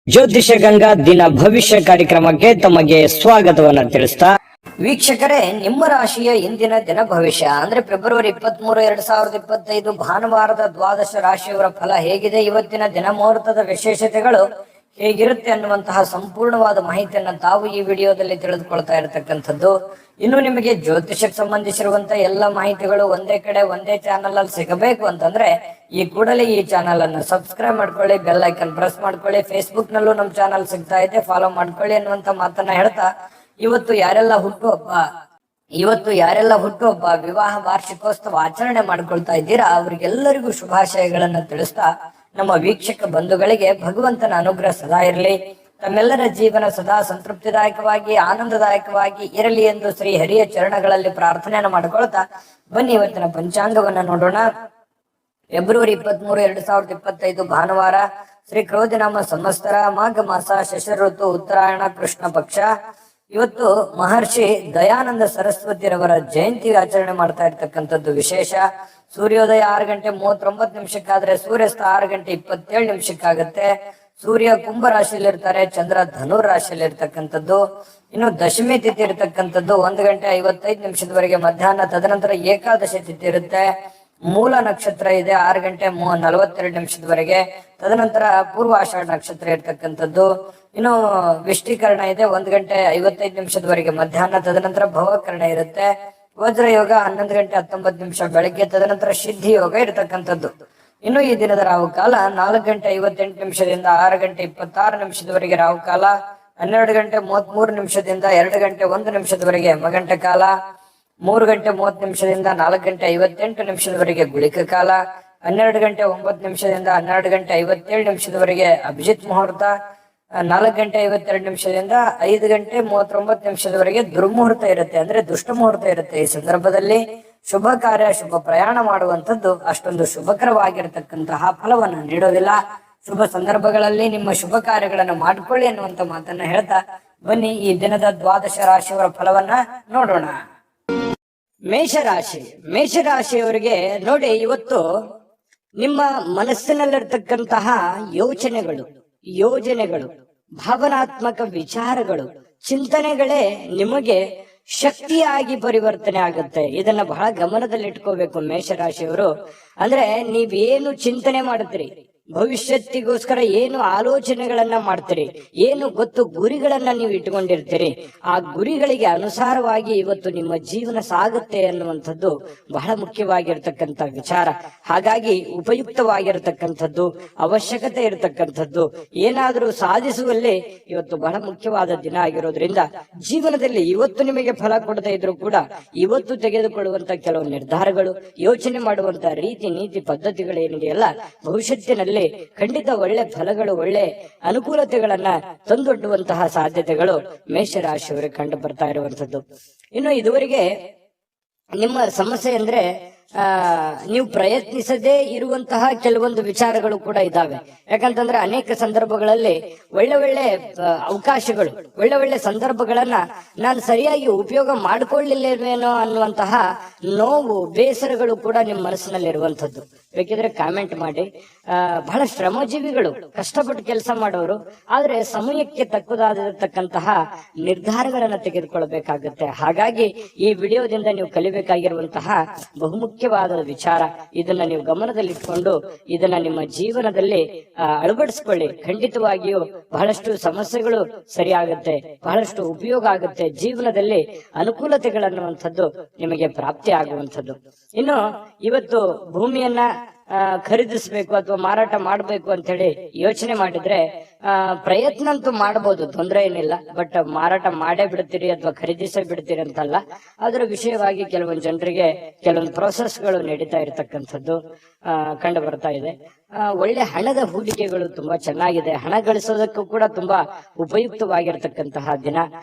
ಜ್ಯೋತಿಷ ಗಂಗಾ ದಿನ ಭವಿಷ್ಯ ಕಾರ್ಯಕ್ರಮಕ್ಕೆ ತಮಗೆ ಸ್ವಾಗತವನ್ನ ತಿಳಿಸ್ತಾ ವೀಕ್ಷಕರೇ, ನಿಮ್ಮ ರಾಶಿಯ ಇಂದಿನ ದಿನ ಭವಿಷ್ಯ ಅಂದ್ರೆ ಫೆಬ್ರವರಿ 23, 2025 ಭಾನುವಾರದ ದ್ವಾದಶ ರಾಶಿಯವರ ಫಲ ಹೇಗಿದೆ, ಇವತ್ತಿನ ದಿನ ಮುಹೂರ್ತದ ವಿಶೇಷತೆಗಳು ಹೇಗಿರುತ್ತೆ ಅನ್ನುವಂತಹ ಸಂಪೂರ್ಣವಾದ ಮಾಹಿತಿಯನ್ನ ತಾವು ಈ ವಿಡಿಯೋದಲ್ಲಿ ತಿಳಿದುಕೊಳ್ತಾ ಇರತಕ್ಕಂಥದ್ದು. ಇನ್ನು ನಿಮಗೆ ಜ್ಯೋತಿಷಕ್ಕೆ ಸಂಬಂಧಿಸಿರುವಂತ ಎಲ್ಲ ಮಾಹಿತಿಗಳು ಒಂದೇ ಕಡೆ ಒಂದೇ ಚಾನಲ್ ಅಲ್ಲಿ ಸಿಗಬೇಕು ಅಂತಂದ್ರೆ ಈ ಕೂಡಲೇ ಈ ಚಾನಲ್ ಅನ್ನು ಸಬ್ಸ್ಕ್ರೈಬ್ ಮಾಡ್ಕೊಳ್ಳಿ, ಬೆಲ್ ಐಕನ್ ಪ್ರೆಸ್ ಮಾಡ್ಕೊಳ್ಳಿ. ಫೇಸ್ಬುಕ್ ನಲ್ಲೂ ನಮ್ಮ ಚಾನಲ್ ಸಿಗ್ತಾ ಇದೆ, ಫಾಲೋ ಮಾಡ್ಕೊಳ್ಳಿ ಅನ್ನುವಂತ ಮಾತನ್ನ ಹೇಳ್ತಾ ಇವತ್ತು ಯಾರೆಲ್ಲ ಹುಟ್ಟುಹಬ್ಬ ವಿವಾಹ ವಾರ್ಷಿಕೋತ್ಸವ ಆಚರಣೆ ಮಾಡ್ಕೊಳ್ತಾ ಇದ್ದೀರಾ ಅವರಿಗೆಲ್ಲರಿಗೂ ಶುಭಾಶಯಗಳನ್ನ ತಿಳಿಸ್ತಾ ನಮ್ಮ ವೀಕ್ಷಕ ಬಂಧುಗಳಿಗೆ ಭಗವಂತನ ಅನುಗ್ರಹ ಸದಾ ಇರಲಿ, ತಮ್ಮೆಲ್ಲರ ಜೀವನ ಸದಾ ಸಂತೃಪ್ತಿದಾಯಕವಾಗಿ ಆನಂದದಾಯಕವಾಗಿ ಇರಲಿ ಎಂದು ಶ್ರೀ ಹರಿಯ ಚರಣಗಳಲ್ಲಿ ಪ್ರಾರ್ಥನೆಯನ್ನು ಮಾಡ್ಕೊಳ್ತಾ ಬನ್ನಿ ಇವತ್ತಿನ ಪಂಚಾಂಗವನ್ನ ನೋಡೋಣ. ಫೆಬ್ರವರಿ 23, 2025 ಭಾನುವಾರ, ಶ್ರೀ ಕ್ರೋಧಿನಾಮ ಸಂವತ್ಸರ, ಮಾಘ ಮಾಸ, ಶಶಿರ ಋತು, ಉತ್ತರಾಯಣ, ಕೃಷ್ಣ ಪಕ್ಷ. ಇವತ್ತು ಮಹರ್ಷಿ ದಯಾನಂದ ಸರಸ್ವತಿರವರ ಜಯಂತಿ ಆಚರಣೆ ಮಾಡ್ತಾ ಇರ್ತಕ್ಕಂಥದ್ದು ವಿಶೇಷ. ಸೂರ್ಯೋದಯ 6:39 ಸೂರ್ಯಾಸ್ತ 6:27 ಸೂರ್ಯ ಕುಂಭ ರಾಶಿಯಲ್ಲಿ ಇರ್ತಾರೆ, ಚಂದ್ರ ಧನುರ್ ರಾಶಿಯಲ್ಲಿ ಇರ್ತಕ್ಕಂಥದ್ದು. ಇನ್ನು ದಶಮಿ ತಿಥಿ ಇರ್ತಕ್ಕಂಥದ್ದು 1:55 ಮಧ್ಯಾಹ್ನ. ತದನಂತರ ಏಕಾದಶಿ ತಿಥಿ ಇರುತ್ತೆ. ಮೂಲ ನಕ್ಷತ್ರ ಇದೆ 6:42 ತದನಂತರ ಪೂರ್ವಾಷಾಢ ನಕ್ಷತ್ರ ಇರ್ತಕ್ಕಂಥದ್ದು. ಇನ್ನು ವಿಷ್ಟಿಕರಣ ಇದೆ 1:55 ಮಧ್ಯಾಹ್ನ. ತದನಂತರ ಭವಕರಣ ಇರುತ್ತೆ. ವಜ್ರ ಯೋಗ 11:19 ಬೆಳಗ್ಗೆ. ತದನಂತರ ಸಿದ್ಧಿ ಯೋಗ ಇರತಕ್ಕಂಥದ್ದು. ಇನ್ನು ಈ ದಿನದ ರಾಹುಕಾಲ 4:58 6:26 ರಾಹುಕಾಲ, 12:33 2:01 ಯಮಗಂಟ ಕಾಲ, 3:30 4:58 ಗುಳಿಕ ಕಾಲ, 12:09 12:57 ಅಭಿಜಿತ್ ಮುಹೂರ್ತ, 4:52 5:39 ದುರ್ಮುಹೂರ್ತ ಇರುತ್ತೆ, ಅಂದ್ರೆ ದುಷ್ಟ ಮುಹೂರ್ತ ಇರುತ್ತೆ. ಈ ಸಂದರ್ಭದಲ್ಲಿ ಶುಭ ಕಾರ್ಯ ಶುಭ ಪ್ರಯಾಣ ಮಾಡುವಂತದ್ದು ಅಷ್ಟೊಂದು ಶುಭಕರವಾಗಿರತಕ್ಕಂತಹ ಫಲವನ್ನ ನೀಡೋದಿಲ್ಲ. ಶುಭ ಸಂದರ್ಭಗಳಲ್ಲಿ ನಿಮ್ಮ ಶುಭ ಕಾರ್ಯಗಳನ್ನು ಮಾಡಿಕೊಳ್ಳಿ ಅನ್ನುವಂತ ಮಾತನ್ನ ಹೇಳ್ತಾ ಬನ್ನಿ ಈ ದಿನದ ದ್ವಾದಶ ರಾಶಿಯವರ ಫಲವನ್ನ ನೋಡೋಣ. ಮೇಷರಾಶಿಯವರಿಗೆ ನೋಡಿ, ಇವತ್ತು ನಿಮ್ಮ ಮನಸ್ಸಿನಲ್ಲಿರ್ತಕ್ಕಂತಹ ಯೋಜನೆಗಳು ಭಾವನಾತ್ಮಕ ವಿಚಾರಗಳು ಚಿಂತನೆಗಳೇ ನಿಮಗೆ ಶಕ್ತಿಯಾಗಿ ಪರಿವರ್ತನೆ ಆಗುತ್ತೆ. ಇದನ್ನ ಬಹಳ ಗಮನದಲ್ಲಿಟ್ಕೋಬೇಕು ಮೇಷರಾಶಿಯವರು. ಅಂದ್ರೆ ನೀವೇನು ಚಿಂತನೆ ಮಾಡುತ್ತೀರಿ, ಭವಿಷ್ಯತ್ತಿಗೋಸ್ಕರ ಏನು ಆಲೋಚನೆಗಳನ್ನ ಮಾಡ್ತೀರಿ, ಏನು ಗುರಿಗಳನ್ನ ನೀವು ಇಟ್ಕೊಂಡಿರ್ತೀರಿ, ಆ ಗುರಿಗಳಿಗೆ ಅನುಸಾರವಾಗಿ ಇವತ್ತು ನಿಮ್ಮ ಜೀವನ ಸಾಗುತ್ತೆ ಅನ್ನುವಂಥದ್ದು ಬಹಳ ಮುಖ್ಯವಾಗಿರ್ತಕ್ಕಂಥ ವಿಚಾರ. ಹಾಗಾಗಿ ಉಪಯುಕ್ತವಾಗಿರ್ತಕ್ಕಂಥದ್ದು, ಅವಶ್ಯಕತೆ ಇರತಕ್ಕಂಥದ್ದು, ಏನಾದರೂ ಸಾಧಿಸುವಲ್ಲಿ ಇವತ್ತು ಬಹಳ ಮುಖ್ಯವಾದ ದಿನ ಆಗಿರೋದ್ರಿಂದ ಜೀವನದಲ್ಲಿ ಇವತ್ತು ನಿಮಗೆ ಫಲ ಕೊಡದೇ ಇದ್ರು ಕೂಡ ಇವತ್ತು ತೆಗೆದುಕೊಳ್ಳುವಂತ ಕೆಲವು ನಿರ್ಧಾರಗಳು, ಯೋಚನೆ ಮಾಡುವಂತ ರೀತಿ ನೀತಿ ಪದ್ಧತಿಗಳೇನಿದೆಯಲ್ಲ ಭವಿಷ್ಯತ್ತಿನಲ್ಲಿ ಖಂಡಿತ ಒಳ್ಳೆ ಫಲಗಳು, ಒಳ್ಳೆ ಅನುಕೂಲತೆಗಳನ್ನ ತಂದೊಡ್ಡುವಂತಹ ಸಾಧ್ಯತೆಗಳು ಮೇಷರಾಶಿಯವರಿಗೆ ಕಂಡು ಬರ್ತಾ ಇರುವಂತದ್ದು. ಇನ್ನು ಇದುವರೆಗೆ ನಿಮ್ಮ ಸಮಸ್ಯೆ ಅಂದ್ರೆ ನೀವು ಪ್ರಯತ್ನಿಸದೇ ಇರುವಂತಹ ಕೆಲವೊಂದು ವಿಚಾರಗಳು ಕೂಡ ಇದ್ದಾವೆ. ಯಾಕಂತಂದ್ರೆ ಅನೇಕ ಸಂದರ್ಭಗಳಲ್ಲಿ ಒಳ್ಳೆ ಅವಕಾಶಗಳು, ಒಳ್ಳೆ ಸಂದರ್ಭಗಳನ್ನ ನಾನು ಸರಿಯಾಗಿ ಉಪಯೋಗ ಮಾಡಿಕೊಳ್ಳಿಲ್ಲವೇನೋ ಅನ್ನುವಂತಹ ನೋವು, ಬೇಸರಗಳು ಕೂಡ ನಿಮ್ಮ ಮನಸ್ಸಿನಲ್ಲಿ ಇರುವಂತದ್ದು. ಬೇಕಿದ್ರೆ ಕಾಮೆಂಟ್ ಮಾಡಿ. ಬಹಳ ಶ್ರಮಜೀವಿಗಳು, ಕಷ್ಟಪಟ್ಟು ಕೆಲಸ ಮಾಡೋರು, ಆದ್ರೆ ಸಮಯಕ್ಕೆ ತಕ್ಕದಾಗಿರತಕ್ಕಂತಹ ನಿರ್ಧಾರಗಳನ್ನ ತೆಗೆದುಕೊಳ್ಬೇಕಾಗುತ್ತೆ. ಹಾಗಾಗಿ ಈ ವಿಡಿಯೋದಿಂದ ನೀವು ಕಲಿಬೇಕಾಗಿರುವಂತಹ ಬಹುಮುಖ್ಯವಾದ ವಿಚಾರ, ಇದನ್ನ ನೀವು ಗಮನದಲ್ಲಿಟ್ಕೊಂಡು ಇದನ್ನ ನಿಮ್ಮ ಜೀವನದಲ್ಲಿ ಅಳವಡಿಸ್ಕೊಳ್ಳಿ. ಖಂಡಿತವಾಗಿಯೂ ಬಹಳಷ್ಟು ಸಮಸ್ಯೆಗಳು ಸರಿಯಾಗುತ್ತೆ, ಬಹಳಷ್ಟು ಉಪಯೋಗ ಆಗುತ್ತೆ, ಜೀವನದಲ್ಲಿ ಅನುಕೂಲತೆಗಳನ್ನುವಂಥದ್ದು ನಿಮಗೆ ಪ್ರಾಪ್ತಿ ಆಗುವಂಥದ್ದು. ಇನ್ನು ಇವತ್ತು ಭೂಮಿಯನ್ನ ಖರೀದಿಸಬೇಕು ಅಥವಾ ಮಾರಾಟ ಮಾಡಬೇಕು ಅಂತ ಹೇಳಿ ಯೋಚನೆ ಮಾಡಿದ್ರೆ ಪ್ರಯತ್ನ ಅಂತೂ ಮಾಡಬಹುದು, ತೊಂದರೆ ಏನಿಲ್ಲ. ಬಟ್ ಮಾರಾಟ ಮಾಡೇ ಬಿಡ್ತೀರಿ ಅಥವಾ ಖರೀದಿಸೇ ಬಿಡ್ತೀರಿ ಅಂತಲ್ಲ. ಅದರ ವಿಷಯವಾಗಿ ಕೆಲವೊಂದು ಜನರಿಗೆ ಕೆಲವೊಂದು ಪ್ರೋಸೆಸ್ಗಳು ನಡೀತಾ ಇರತಕ್ಕಂಥದ್ದು ಕಂಡು ಬರ್ತಾ ಇದೆ. ಒಳ್ಳೆ ಹಣದ ಹೂಡಿಕೆಗಳು ತುಂಬಾ ಚೆನ್ನಾಗಿದೆ, ಹಣ ಗಳಿಸೋದಕ್ಕೂ ಕೂಡ ತುಂಬಾ ಉಪಯುಕ್ತವಾಗಿರ್ತಕ್ಕಂತಹ ದಿನ.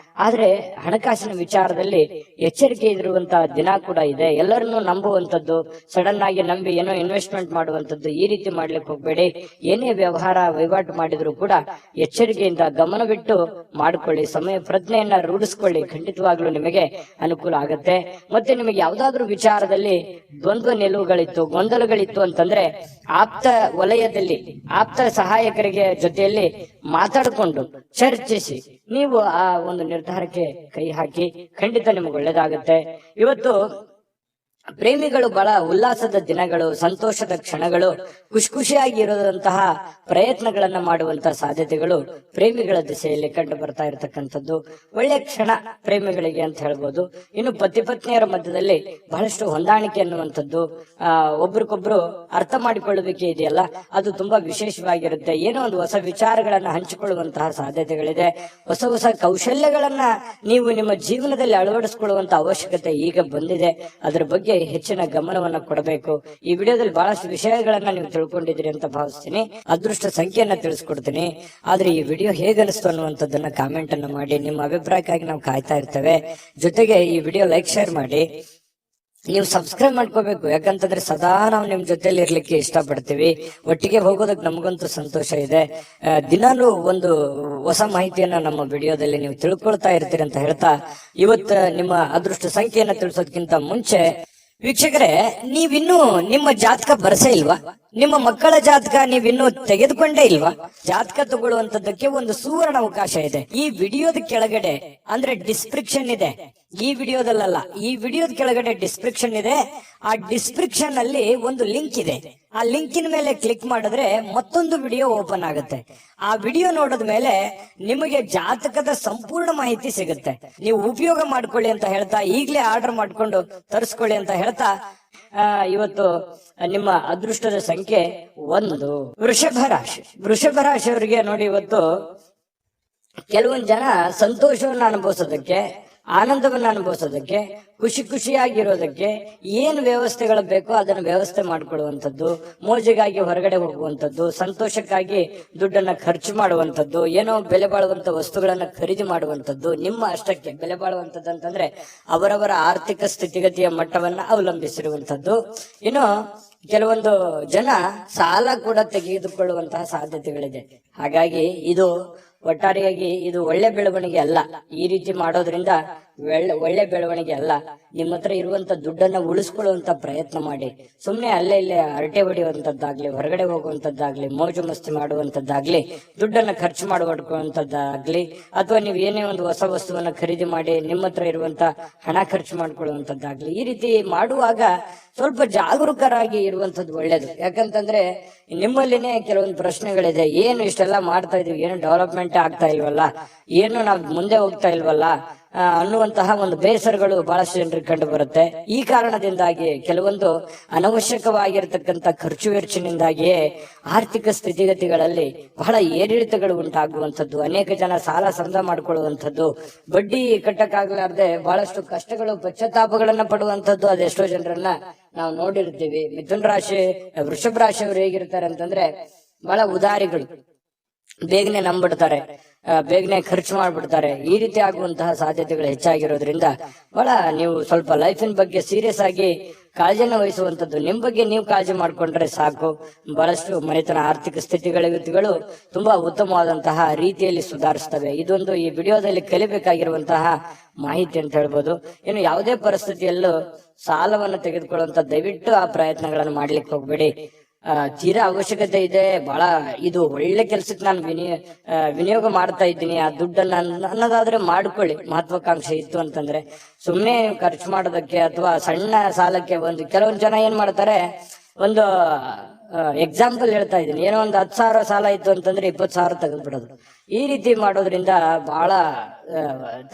ಆದ್ರೆ ಹಣಕಾಸಿನ ವಿಚಾರದಲ್ಲಿ ಎಚ್ಚರಿಕೆ ಇರುವಂತಹ ದಿನ ಕೂಡ ಇದೆ. ಎಲ್ಲರನ್ನೂ ನಂಬುವಂತದ್ದು, ಸಡನ್ ಆಗಿ ನಂಬಿ ಏನೋ ಇನ್ವೆಸ್ಟ್ಮೆಂಟ್ ಮಾಡುವಂತದ್ದು, ಈ ರೀತಿ ಮಾಡ್ಲಿಕ್ಕೆ ಹೋಗ್ಬೇಡಿ. ಏನೇ ವಹಿವಾಟು ಮಾಡಿದ್ರು ಕೂಡ ಎಚ್ಚರಿಕೆಯಿಂದ ಗಮನವಿಟ್ಟು ಮಾಡಿಕೊಳ್ಳಿ, ಸಮಯ ಪ್ರಜ್ಞೆಯನ್ನ ರೂಢಿಸ್ಕೊಳ್ಳಿ. ಖಂಡಿತವಾಗ್ಲೂ ನಿಮಗೆ ಅನುಕೂಲ ಆಗುತ್ತೆ. ಮತ್ತೆ ನಿಮಗೆ ಯಾವ್ದಾದ್ರು ವಿಚಾರದಲ್ಲಿ ದ್ವಂದ್ವ ನಿಲುವುಗಳಿತ್ತು, ಗೊಂದಲಗಳಿತ್ತು ಅಂತಂದ್ರೆ ಆಪ್ತ ವಲಯದಲ್ಲಿ ಆಪ್ತ ಸಹಾಯಕರಿಗೆ ಜೊತೆಯಲ್ಲಿ ಮಾತಾಡಿಕೊಂಡು ಚರ್ಚಿಸಿ ನೀವು ಆ ಒಂದು ನಿರ್ಧಾರಕ್ಕೆ ಕೈ ಹಾಕಿ. ಖಂಡಿತ ನಿಮಗೆ ಒಳ್ಳೇದಾಗುತ್ತೆ. ಇವತ್ತು ಪ್ರೇಮಿಗಳು ಬಹಳ ಉಲ್ಲಾಸದ ದಿನಗಳು, ಸಂತೋಷದ ಕ್ಷಣಗಳು, ಖುಷಿಯಾಗಿ ಇರೋದಂತಹ ಪ್ರಯತ್ನಗಳನ್ನ ಮಾಡುವಂತಹ ಸಾಧ್ಯತೆಗಳು ಪ್ರೇಮಿಗಳ ದಿಸೆಯಲ್ಲಿ ಕಂಡು ಬರ್ತಾ ಇರತಕ್ಕಂಥದ್ದು ಒಳ್ಳೆ ಕ್ಷಣ ಪ್ರೇಮಿಗಳಿಗೆ ಅಂತ ಹೇಳ್ಬೋದು. ಇನ್ನು ಪತಿ ಪತ್ನಿಯರ ಮಧ್ಯದಲ್ಲಿ ಬಹಳಷ್ಟು ಹೊಂದಾಣಿಕೆ ಅನ್ನುವಂಥದ್ದು, ಒಬ್ರಿಗೊಬ್ರು ಅರ್ಥ ಮಾಡಿಕೊಳ್ಳುವಿಕೆ ಇದೆಯಲ್ಲ, ಅದು ತುಂಬಾ ವಿಶೇಷವಾಗಿರುತ್ತೆ. ಏನೋ ಒಂದು ಹೊಸ ವಿಚಾರಗಳನ್ನ ಹಂಚಿಕೊಳ್ಳುವಂತಹ ಸಾಧ್ಯತೆಗಳಿದೆ. ಹೊಸ ಹೊಸ ಕೌಶಲ್ಯಗಳನ್ನ ನೀವು ನಿಮ್ಮ ಜೀವನದಲ್ಲಿ ಅಳವಡಿಸಿಕೊಳ್ಳುವಂತ ಅವಶ್ಯಕತೆ ಈಗ ಬಂದಿದೆ. ಅದರ ಬಗ್ಗೆ ಹೆಚ್ಚಿನ ಗಮನವನ್ನ ಕೊಡಬೇಕು. ಈ ವಿಡಿಯೋದಲ್ಲಿ ಬಹಳಷ್ಟು ವಿಷಯಗಳನ್ನ ನೀವು ತಿಳ್ಕೊಂಡಿದ್ದೀರಿ ಅಂತ ಭಾವಿಸ್ತೀನಿ. ಅದೃಷ್ಟ ಸಂಖ್ಯೆಯನ್ನ ತಿಳಿಸ್ಕೊಡ್ತೀನಿ. ಆದ್ರೆ ಈ ವಿಡಿಯೋ ಹೇಗನಿಸ್ತು ಅನ್ನುವಂಥದ್ದನ್ನ ಕಾಮೆಂಟ್ ಅನ್ನ ಮಾಡಿ. ನಿಮ್ಮ ಅಭಿಪ್ರಾಯಕ್ಕಾಗಿ ನಾವು ಕಾಯ್ತಾ ಇರ್ತೇವೆ. ಜೊತೆಗೆ ಈ ವಿಡಿಯೋ ಲೈಕ್ ಶೇರ್ ಮಾಡಿ. ನೀವು ಸಬ್ಸ್ಕ್ರೈಬ್ ಮಾಡ್ಕೋಬೇಕು, ಯಾಕಂತಂದ್ರೆ ಸದಾ ನಾವು ನಿಮ್ ಜೊತೆಲಿ ಇರ್ಲಿಕ್ಕೆ ಇಷ್ಟಪಡ್ತೀವಿ. ಒಟ್ಟಿಗೆ ಹೋಗೋದಕ್ಕೆ ನಮಗಂತೂ ಸಂತೋಷ ಇದೆ. ದಿನಾನು ಒಂದು ಹೊಸ ಮಾಹಿತಿಯನ್ನ ನಮ್ಮ ವಿಡಿಯೋದಲ್ಲಿ ನೀವು ತಿಳ್ಕೊಳ್ತಾ ಇರ್ತೀರಿ ಅಂತ ಹೇಳ್ತಾ, ಇವತ್ತು ನಿಮ್ಮ ಅದೃಷ್ಟ ಸಂಖ್ಯೆಯನ್ನ ತಿಳಿಸೋದಕ್ಕಿಂತ ಮುಂಚೆ ವೀಕ್ಷಕರೇ, ನೀವಿನ್ನೂ ನಿಮ್ಮ ಜಾತಕ ಬರಸೇ ಇಲ್ವಾ? ನಿಮ್ಮ ಮಕ್ಕಳ ಜಾತಕ ನೀವಿನ್ನೂ ತೆಗೆದುಕೊಂಡೇ ಇಲ್ವಾ? ಜಾತಕ ತಗೊಳ್ಳುವಂತದ್ದಕ್ಕೆ ಒಂದು ಸುವರ್ಣ ಅವಕಾಶ ಇದೆ. ಈ ವಿಡಿಯೋದ ಕೆಳಗಡೆ ಅಂದ್ರೆ ಡಿಸ್ಕ್ರಿಪ್ಷನ್ ಇದೆ. ಈ ವಿಡಿಯೋದಲ್ಲ, ಈ ವಿಡಿಯೋದ ಕೆಳಗಡೆ ಡಿಸ್ಕ್ರಿಪ್ಷನ್ ಇದೆ. ಆ ಡಿಸ್ಕ್ರಿಪ್ಷನ್ ಅಲ್ಲಿ ಒಂದು ಲಿಂಕ್ ಇದೆ. ಆ ಲಿಂಕಿನ ಮೇಲೆ ಕ್ಲಿಕ್ ಮಾಡಿದ್ರೆ ಮತ್ತೊಂದು ವಿಡಿಯೋ ಓಪನ್ ಆಗುತ್ತೆ. ಆ ವಿಡಿಯೋ ನೋಡಿದ ಮೇಲೆ ನಿಮಗೆ ಜಾತಕದ ಸಂಪೂರ್ಣ ಮಾಹಿತಿ ಸಿಗುತ್ತೆ. ನೀವು ಉಪಯೋಗ ಮಾಡ್ಕೊಳ್ಳಿ ಅಂತ ಹೇಳ್ತಾ, ಈಗಲೇ ಆರ್ಡರ್ ಮಾಡ್ಕೊಂಡು ತರಿಸ್ಕೊಳ್ಳಿ ಅಂತ ಹೇಳ್ತಾ, ಇವತ್ತು ನಿಮ್ಮ ಅದೃಷ್ಟದ ಸಂಖ್ಯೆ 1 ವೃಷಭ ರಾಶಿ. ವೃಷಭ ರಾಶಿಯವರಿಗೆ ನೋಡಿ, ಇವತ್ತು ಕೆಲವೊಂದು ಜನ ಸಂತೋಷವನ್ನ ಅನುಭವಿಸೋದಕ್ಕೆ, ಆನಂದವನ್ನ ಅನುಭವಿಸೋದಕ್ಕೆ, ಖುಷಿಯಾಗಿರೋದಕ್ಕೆ ಏನು ವ್ಯವಸ್ಥೆಗಳು ಬೇಕೋ ಅದನ್ನ ವ್ಯವಸ್ಥೆ ಮಾಡ್ಕೊಳ್ಳುವಂಥದ್ದು, ಮೋಜಿಗಾಗಿ ಹೊರಗಡೆ ಹೋಗುವಂಥದ್ದು, ಸಂತೋಷಕ್ಕಾಗಿ ದುಡ್ಡನ್ನ ಖರ್ಚು ಮಾಡುವಂಥದ್ದು, ಏನೋ ಬೆಲೆ ಬಾಳುವಂತ ವಸ್ತುಗಳನ್ನ ಖರೀದಿ ಮಾಡುವಂಥದ್ದು. ನಿಮ್ಮ ಅಷ್ಟಕ್ಕೆ ಬೆಲೆ ಬಾಳುವಂಥದ್ದು ಅಂತಂದ್ರೆ ಅವರವರ ಆರ್ಥಿಕ ಸ್ಥಿತಿಗತಿಯ ಮಟ್ಟವನ್ನ ಅವಲಂಬಿಸಿರುವಂಥದ್ದು. ಇನ್ನು ಕೆಲವೊಂದು ಜನ ಸಾಲ ಕೂಡ ತೆಗೆದುಕೊಳ್ಳುವಂತಹ ಸಾಧ್ಯತೆಗಳಿದೆ. ಹಾಗಾಗಿ ಇದು ಒಟ್ಟಾರೆಯಾಗಿ ಇದು ಒಳ್ಳೆ ಬೆಳವಣಿಗೆ ಅಲ್ಲ. ಈ ರೀತಿ ಮಾಡೋದ್ರಿಂದ ಒಳ್ಳೆ ಬೆಳವಣಿಗೆ ಅಲ್ಲ. ನಿಮ್ಮ ಹತ್ರ ಇರುವಂತ ದುಡ್ಡನ್ನ ಉಳಿಸ್ಕೊಳ್ಳುವಂತ ಪ್ರಯತ್ನ ಮಾಡಿ. ಸುಮ್ನೆ ಅಲ್ಲೇ ಇಲ್ಲೇ ಹರಟೆ ಹೊಡೆಯುವಂತದ್ದಾಗ್ಲಿ, ಹೊರಗಡೆ ಹೋಗುವಂತದ್ದಾಗ್ಲಿ, ಮೋಜು ಮಸ್ತಿ ಮಾಡುವಂತದ್ದಾಗ್ಲಿ, ದುಡ್ಡನ್ನ ಖರ್ಚು ಮಾಡುವಂತದ್ದಾಗ್ಲಿ, ಅಥವಾ ನೀವು ಏನೇ ಒಂದು ಹೊಸ ವಸ್ತುವನ್ನ ಖರೀದಿ ಮಾಡಿ ನಿಮ್ಮ ಹತ್ರ ಇರುವಂತ ಹಣ ಖರ್ಚು ಮಾಡ್ಕೊಳ್ಳುವಂತದ್ದಾಗ್ಲಿ, ಈ ರೀತಿ ಮಾಡುವಾಗ ಸ್ವಲ್ಪ ಜಾಗರೂಕರಾಗಿ ಇರುವಂತದ್ದು ಒಳ್ಳೇದು. ಯಾಕಂತಂದ್ರೆ ನಿಮ್ಮಲ್ಲಿನೇ ಕೆಲವೊಂದು ಪ್ರಶ್ನೆಗಳಿದೆ. ಏನು ಇಷ್ಟೆಲ್ಲ ಮಾಡ್ತಾ ಇದೀವಿ, ಏನು ಡೆವಲಪ್ಮೆಂಟ್ ಆಗ್ತಾ ಇಲ್ವಲ್ಲ, ಏನು ನಾವು ಮುಂದೆ ಹೋಗ್ತಾ ಇಲ್ವಲ್ಲ ಅನ್ನುವಂತಹ ಒಂದು ಬೇಸರಗಳು ಬಹಳಷ್ಟು ಜನರಿಗೆ ಕಂಡು ಬರುತ್ತೆ. ಈ ಕಾರಣದಿಂದಾಗಿ ಕೆಲವೊಂದು ಅನವಶ್ಯಕವಾಗಿರತಕ್ಕಂತ ಖರ್ಚು ವೆಚ್ಚದಿಂದಾಗಿಯೇ ಆರ್ಥಿಕ ಸ್ಥಿತಿಗತಿಗಳಲ್ಲಿ ಬಹಳ ಏರಿಳಿತಗಳು ಉಂಟಾಗುವಂಥದ್ದು, ಅನೇಕ ಜನ ಸಾಲ ಸಂದ ಮಾಡಿಕೊಳ್ಳುವಂಥದ್ದು, ಬಡ್ಡಿ ಕಟ್ಟಕ್ಕಾಗಲಾರ್ದೆ ಬಹಳಷ್ಟು ಕಷ್ಟಗಳು, ಪಶ್ಚಾತ್ತಾಪಗಳನ್ನ ಪಡುವಂಥದ್ದು ಅದೆಷ್ಟೋ ಜನರನ್ನ ನಾವು ನೋಡಿರ್ತೀವಿ. ಮಿಥುನ ರಾಶಿ, ವೃಷಭ ರಾಶಿಯವರು ಹೇಗಿರ್ತಾರೆ ಅಂತಂದ್ರೆ ಬಹಳ ಉದಾರಿಗಳು, ಬೇಗನೆ ನಂಬಿಡ್ತಾರೆ, ಬೇಗನೆ ಖರ್ಚು ಮಾಡ್ಬಿಡ್ತಾರೆ. ಈ ರೀತಿ ಆಗುವಂತಹ ಸಾಧ್ಯತೆಗಳು ಹೆಚ್ಚಾಗಿರೋದ್ರಿಂದ ಬಹಳ ನೀವು ಸ್ವಲ್ಪ ಲೈಫಿನ ಬಗ್ಗೆ ಸೀರಿಯಸ್ ಆಗಿ ಕಾಳಜಿಯನ್ನು ವಹಿಸುವಂತದ್ದು. ನಿಮ್ ಬಗ್ಗೆ ನೀವು ಕಾಳಜಿ ಮಾಡ್ಕೊಂಡ್ರೆ ಸಾಕು. ಬಹಳಷ್ಟು ಮನೆತನ ಆರ್ಥಿಕ ಸ್ಥಿತಿಗಳು ತುಂಬಾ ಉತ್ತಮವಾದಂತಹ ರೀತಿಯಲ್ಲಿ ಸುಧಾರಿಸ್ತವೆ. ಇದೊಂದು ಈ ವಿಡಿಯೋದಲ್ಲಿ ಕಲಿಬೇಕಾಗಿರುವಂತಹ ಮಾಹಿತಿ ಅಂತ ಹೇಳ್ಬೋದು. ಇನ್ನು ಯಾವುದೇ ಪರಿಸ್ಥಿತಿಯಲ್ಲೂ ಸಾಲವನ್ನು ತೆಗೆದುಕೊಳ್ಳುವಂತ ದಯವಿಟ್ಟು ಆ ಪ್ರಯತ್ನಗಳನ್ನು ಮಾಡ್ಲಿಕ್ಕೆ ಹೋಗ್ಬೇಡಿ. ತೀರಾ ಅವಶ್ಯಕತೆ ಇದೆ, ಬಹಳ ಇದು ಒಳ್ಳೆ ಕೆಲ್ಸಕ್ಕೆ ನಾನು ವಿನಿಯೋಗ ಮಾಡ್ತಾ ಇದ್ದೀನಿ, ಆ ದುಡ್ಡನ್ನ ಅನ್ನೋದಾದ್ರೆ ಮಾಡ್ಕೊಳ್ಳಿ. ಮಹತ್ವಾಕಾಂಕ್ಷೆ ಇತ್ತು ಅಂತಂದ್ರೆ ಸುಮ್ನೆ ಖರ್ಚು ಮಾಡೋದಕ್ಕೆ ಅಥವಾ ಸಣ್ಣ ಸಾಲಕ್ಕೆ ಕೆಲವೊಂದು ಜನ ಏನ್ ಮಾಡ್ತಾರೆ, ಒಂದು ಎಕ್ಸಾಂಪಲ್ ಹೇಳ್ತಾ ಇದ್ದೀನಿ, ಏನೋ ಒಂದು 10,000 ಸಾಲ ಇತ್ತು ಅಂತಂದ್ರೆ 20,000 ತೆಗೆದ್ಬಿಡೋದು. ಈ ರೀತಿ ಮಾಡೋದ್ರಿಂದ ಬಹಳ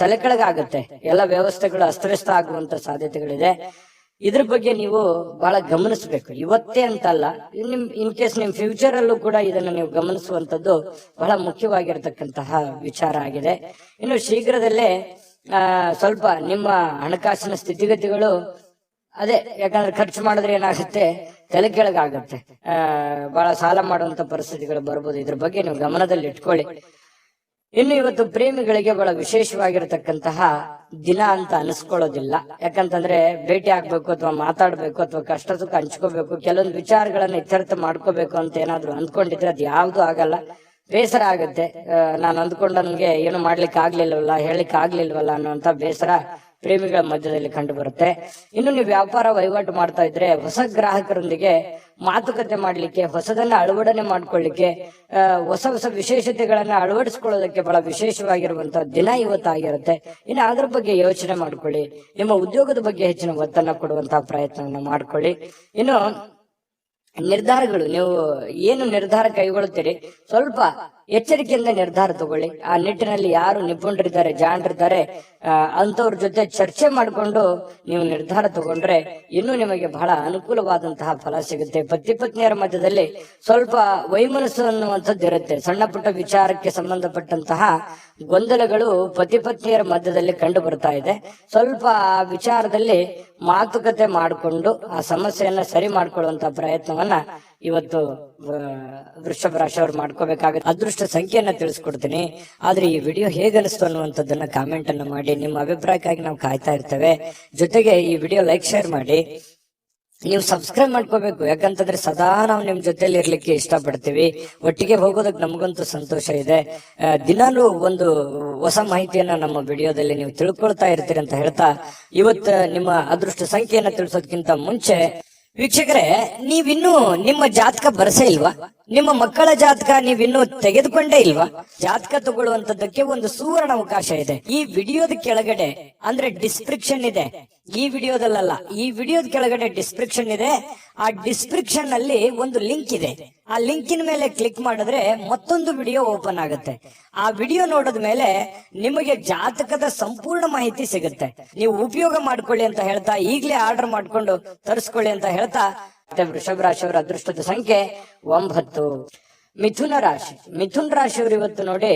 ತಲೆ ಕೆಳಗಾಗುತ್ತೆ. ಎಲ್ಲ ವ್ಯವಸ್ಥೆಗಳು ಅಸ್ತವ್ಯಸ್ತ ಆಗುವಂತ ಸಾಧ್ಯತೆಗಳಿದೆ. ಇದ್ರ ಬಗ್ಗೆ ನೀವು ಬಹಳ ಗಮನಿಸಬೇಕು. ಇವತ್ತೇ ಅಂತಲ್ಲ, ಇನ್ ಕೇಸ್ ನಿಮ್ ಫ್ಯೂಚರ್ ಅಲ್ಲೂ ಕೂಡ ಇದನ್ನು ನೀವು ಗಮನಿಸುವಂತದ್ದು ಬಹಳ ಮುಖ್ಯವಾಗಿರತಕ್ಕಂತಹ ವಿಚಾರ ಆಗಿದೆ. ಇನ್ನು ಶೀಘ್ರದಲ್ಲೇ ಸ್ವಲ್ಪ ನಿಮ್ಮ ಹಣಕಾಸಿನ ಸ್ಥಿತಿಗತಿಗಳು ಅದೇ, ಯಾಕಂದ್ರೆ ಖರ್ಚು ಮಾಡಿದ್ರೆ ಏನಾಗುತ್ತೆ, ತಲೆ ಕೆಳಗಾಗುತ್ತೆ, ಬಹಳ ಸಾಲ ಮಾಡುವಂತ ಪರಿಸ್ಥಿತಿಗಳು ಬರ್ಬೋದು. ಇದ್ರ ಬಗ್ಗೆ ನೀವು ಗಮನದಲ್ಲಿ ಇಟ್ಕೊಳ್ಳಿ. ಇನ್ನು ಇವತ್ತು ಪ್ರೇಮಿಗಳಿಗೆ ಬಹಳ ವಿಶೇಷವಾಗಿರತಕ್ಕಂತಹ ದಿನ ಅಂತ ಅನಿಸ್ಕೊಳ್ಳೋದಿಲ್ಲ. ಯಾಕಂತಂದ್ರೆ ಭೇಟಿ ಆಗ್ಬೇಕು ಅಥವಾ ಮಾತಾಡ್ಬೇಕು ಅಥವಾ ಕಷ್ಟ ಸುಖ ಹಂಚ್ಕೋಬೇಕು, ಕೆಲವೊಂದು ವಿಚಾರಗಳನ್ನ ಇತ್ಯರ್ಥ ಮಾಡ್ಕೋಬೇಕು ಅಂತ ಏನಾದ್ರು ಅಂದ್ಕೊಂಡಿದ್ರೆ ಅದು ಯಾವ್ದು ಆಗಲ್ಲ. ಬೇಸರ ಆಗುತ್ತೆ. ನಾನು ಅಂದ್ಕೊಂಡಂಗೆ ಏನು ಮಾಡ್ಲಿಕ್ಕೆ ಆಗ್ಲಿಲ್ವಲ್ಲ, ಹೇಳಿಕ್ ಆಗ್ಲಿಲ್ವಲ್ಲ ಅನ್ನುವಂತ ಬೇಸರ ಪ್ರೇಮಿಗಳ ಮಧ್ಯದಲ್ಲಿ ಕಂಡು ಬರುತ್ತೆ. ಇನ್ನು ನೀವು ವ್ಯಾಪಾರ ವಹಿವಾಟು ಮಾಡ್ತಾ ಇದ್ರೆ ಹೊಸ ಗ್ರಾಹಕರೊಂದಿಗೆ ಮಾತುಕತೆ ಮಾಡ್ಲಿಕ್ಕೆ, ಹೊಸದನ್ನ ಅಳವಡನೆ ಮಾಡ್ಕೊಳ್ಳಿಕ್ಕೆ, ಹೊಸ ಹೊಸ ವಿಶೇಷತೆಗಳನ್ನ ಅಳವಡಿಸ್ಕೊಳ್ಳೋದಕ್ಕೆ ಬಹಳ ವಿಶೇಷವಾಗಿರುವಂತಹ ದಿನ ಇವತ್ತಾಗಿರುತ್ತೆ. ಇನ್ನು ಅದ್ರ ಬಗ್ಗೆ ಯೋಚನೆ ಮಾಡ್ಕೊಳ್ಳಿ. ನಿಮ್ಮ ಉದ್ಯೋಗದ ಬಗ್ಗೆ ಹೆಚ್ಚಿನ ಒತ್ತನ್ನ ಕೊಡುವಂತಹ ಪ್ರಯತ್ನವನ್ನ ಮಾಡ್ಕೊಳ್ಳಿ. ಇನ್ನು ನಿರ್ಧಾರಗಳು, ನೀವು ಏನು ನಿರ್ಧಾರ ಕೈಗೊಳ್ಳುತ್ತೀರಿ ಸ್ವಲ್ಪ ಎಚ್ಚರಿಕೆಯಿಂದ ನಿರ್ಧಾರ ತಗೊಳ್ಳಿ. ಆ ನಿಟ್ಟಿನಲ್ಲಿ ಯಾರು ನಿಪುಣರಿದ್ದಾರೆ, ಜಾಣರಿದ್ದಾರೆ, ಅಂತವ್ರ ಜೊತೆ ಚರ್ಚೆ ಮಾಡಿಕೊಂಡು ನೀವು ನಿರ್ಧಾರ ತಗೊಂಡ್ರೆ ಇನ್ನೂ ನಿಮಗೆ ಬಹಳ ಅನುಕೂಲವಾದಂತಹ ಫಲ ಸಿಗುತ್ತೆ. ಪತಿ ಪತ್ನಿಯರ ಮಧ್ಯದಲ್ಲಿ ಸ್ವಲ್ಪ ವೈಮನಸ್ಸು ಅನ್ನುವಂಥದ್ದು ಇರುತ್ತೆ. ಸಣ್ಣ ಪುಟ್ಟ ವಿಚಾರಕ್ಕೆ ಸಂಬಂಧಪಟ್ಟಂತಹ ಗೊಂದಲಗಳು ಪತಿ ಪತ್ನಿಯರ ಮಧ್ಯದಲ್ಲಿ ಕಂಡು ಬರ್ತಾ ಇದೆ. ಸ್ವಲ್ಪ ಆ ವಿಚಾರದಲ್ಲಿ ಮಾತುಕತೆ ಮಾಡಿಕೊಂಡು ಆ ಸಮಸ್ಯೆಯನ್ನ ಸರಿ ಮಾಡ್ಕೊಳ್ಳುವಂತ ಪ್ರಯತ್ನವನ್ನ ಇವತ್ತು ವೃಷಭ ರಾಶಿಯವರು ಮಾಡ್ಕೋಬೇಕಾಗುತ್ತೆ. ಅದೃಷ್ಟ ಸಂಖ್ಯೆಯನ್ನ ತಿಳಿಸ್ಕೊಡ್ತೀನಿ. ಆದ್ರೆ ಈ ವಿಡಿಯೋ ಹೇಗನಿಸ್ತು ಅನ್ನುವಂಥದ್ದನ್ನ ಕಾಮೆಂಟ್ ಅನ್ನ ಮಾಡಿ. ನಿಮ್ಮ ಅಭಿಪ್ರಾಯಕ್ಕಾಗಿ ನಾವು ಕಾಯ್ತಾ ಇರ್ತೇವೆ. ಜೊತೆಗೆ ಈ ವಿಡಿಯೋ ಲೈಕ್, ಶೇರ್ ಮಾಡಿ. ನೀವು ಸಬ್ಸ್ಕ್ರೈಬ್ ಮಾಡ್ಕೋಬೇಕು, ಯಾಕಂತಂದ್ರೆ ಸದಾ ನಾವು ನಿಮ್ ಜೊತೆಲಿ ಇರ್ಲಿಕ್ಕೆ ಇಷ್ಟಪಡ್ತೀವಿ. ಒಟ್ಟಿಗೆ ಹೋಗೋದಕ್ಕೆ ನಮಗಂತೂ ಸಂತೋಷ ಇದೆ. ದಿನಾಲೂ ಒಂದು ಹೊಸ ಮಾಹಿತಿಯನ್ನ ನಮ್ಮ ವಿಡಿಯೋದಲ್ಲಿ ನೀವು ತಿಳ್ಕೊಳ್ತಾ ಇರ್ತೀರಿ ಅಂತ ಹೇಳ್ತಾ, ಇವತ್ತು ನಿಮ್ಮ ಅದೃಷ್ಟ ಸಂಖ್ಯೆಯನ್ನ ತಿಳಿಸೋದಕ್ಕಿಂತ ಮುಂಚೆ ವೀಕ್ಷಕರೇ, ನೀವಿನ್ನೂ ನಿಮ್ಮ ಜಾತಕ ಬರಸೇ ಇಲ್ವಾ? ನಿಮ್ಮ ಮಕ್ಕಳ ಜಾತಕ ನೀವಿನ್ನೂ ತೆಗೆದುಕೊಂಡೇ ಇಲ್ವಾ? ಜಾತಕ ತಗೊಳ್ಳುವಂತದ್ದಕ್ಕೆ ಒಂದು ಸುವರ್ಣ ಅವಕಾಶ ಇದೆ. ಈ ವಿಡಿಯೋದ ಕೆಳಗಡೆ ಅಂದ್ರೆ ಡಿಸ್ಕ್ರಿಪ್ಷನ್ ಇದೆ. ಈ ವಿಡಿಯೋದಲ್ಲ, ಈ ವಿಡಿಯೋದ ಕೆಳಗಡೆ ಡಿಸ್ಕ್ರಿಪ್ಷನ್ ಇದೆ. ಆ ಡಿಸ್ಕ್ರಿಪ್ಷನ್ ಅಲ್ಲಿ ಒಂದು ಲಿಂಕ್ ಇದೆ. ಆ ಲಿಂಕಿನ ಮೇಲೆ ಕ್ಲಿಕ್ ಮಾಡಿದ್ರೆ ಮತ್ತೊಂದು ವಿಡಿಯೋ ಓಪನ್ ಆಗುತ್ತೆ. ಆ ವಿಡಿಯೋ ನೋಡಿದ ಮೇಲೆ ನಿಮಗೆ ಜಾತಕದ ಸಂಪೂರ್ಣ ಮಾಹಿತಿ ಸಿಗುತ್ತೆ. ನೀವು ಉಪಯೋಗ ಮಾಡ್ಕೊಳ್ಳಿ ಅಂತ ಹೇಳ್ತಾ, ಈಗಲೇ ಆರ್ಡರ್ ಮಾಡ್ಕೊಂಡು ತರಿಸ್ಕೊಳ್ಳಿ ಅಂತ ಹೇಳ್ತಾ, ವೃಷಭ ರಾಶಿಯವರ ಅದೃಷ್ಟದ ಸಂಖ್ಯೆ 9. ಮಿಥುನ ರಾಶಿ. ಮಿಥುನ ರಾಶಿಯವರು ಇವತ್ತು ನೋಡಿ,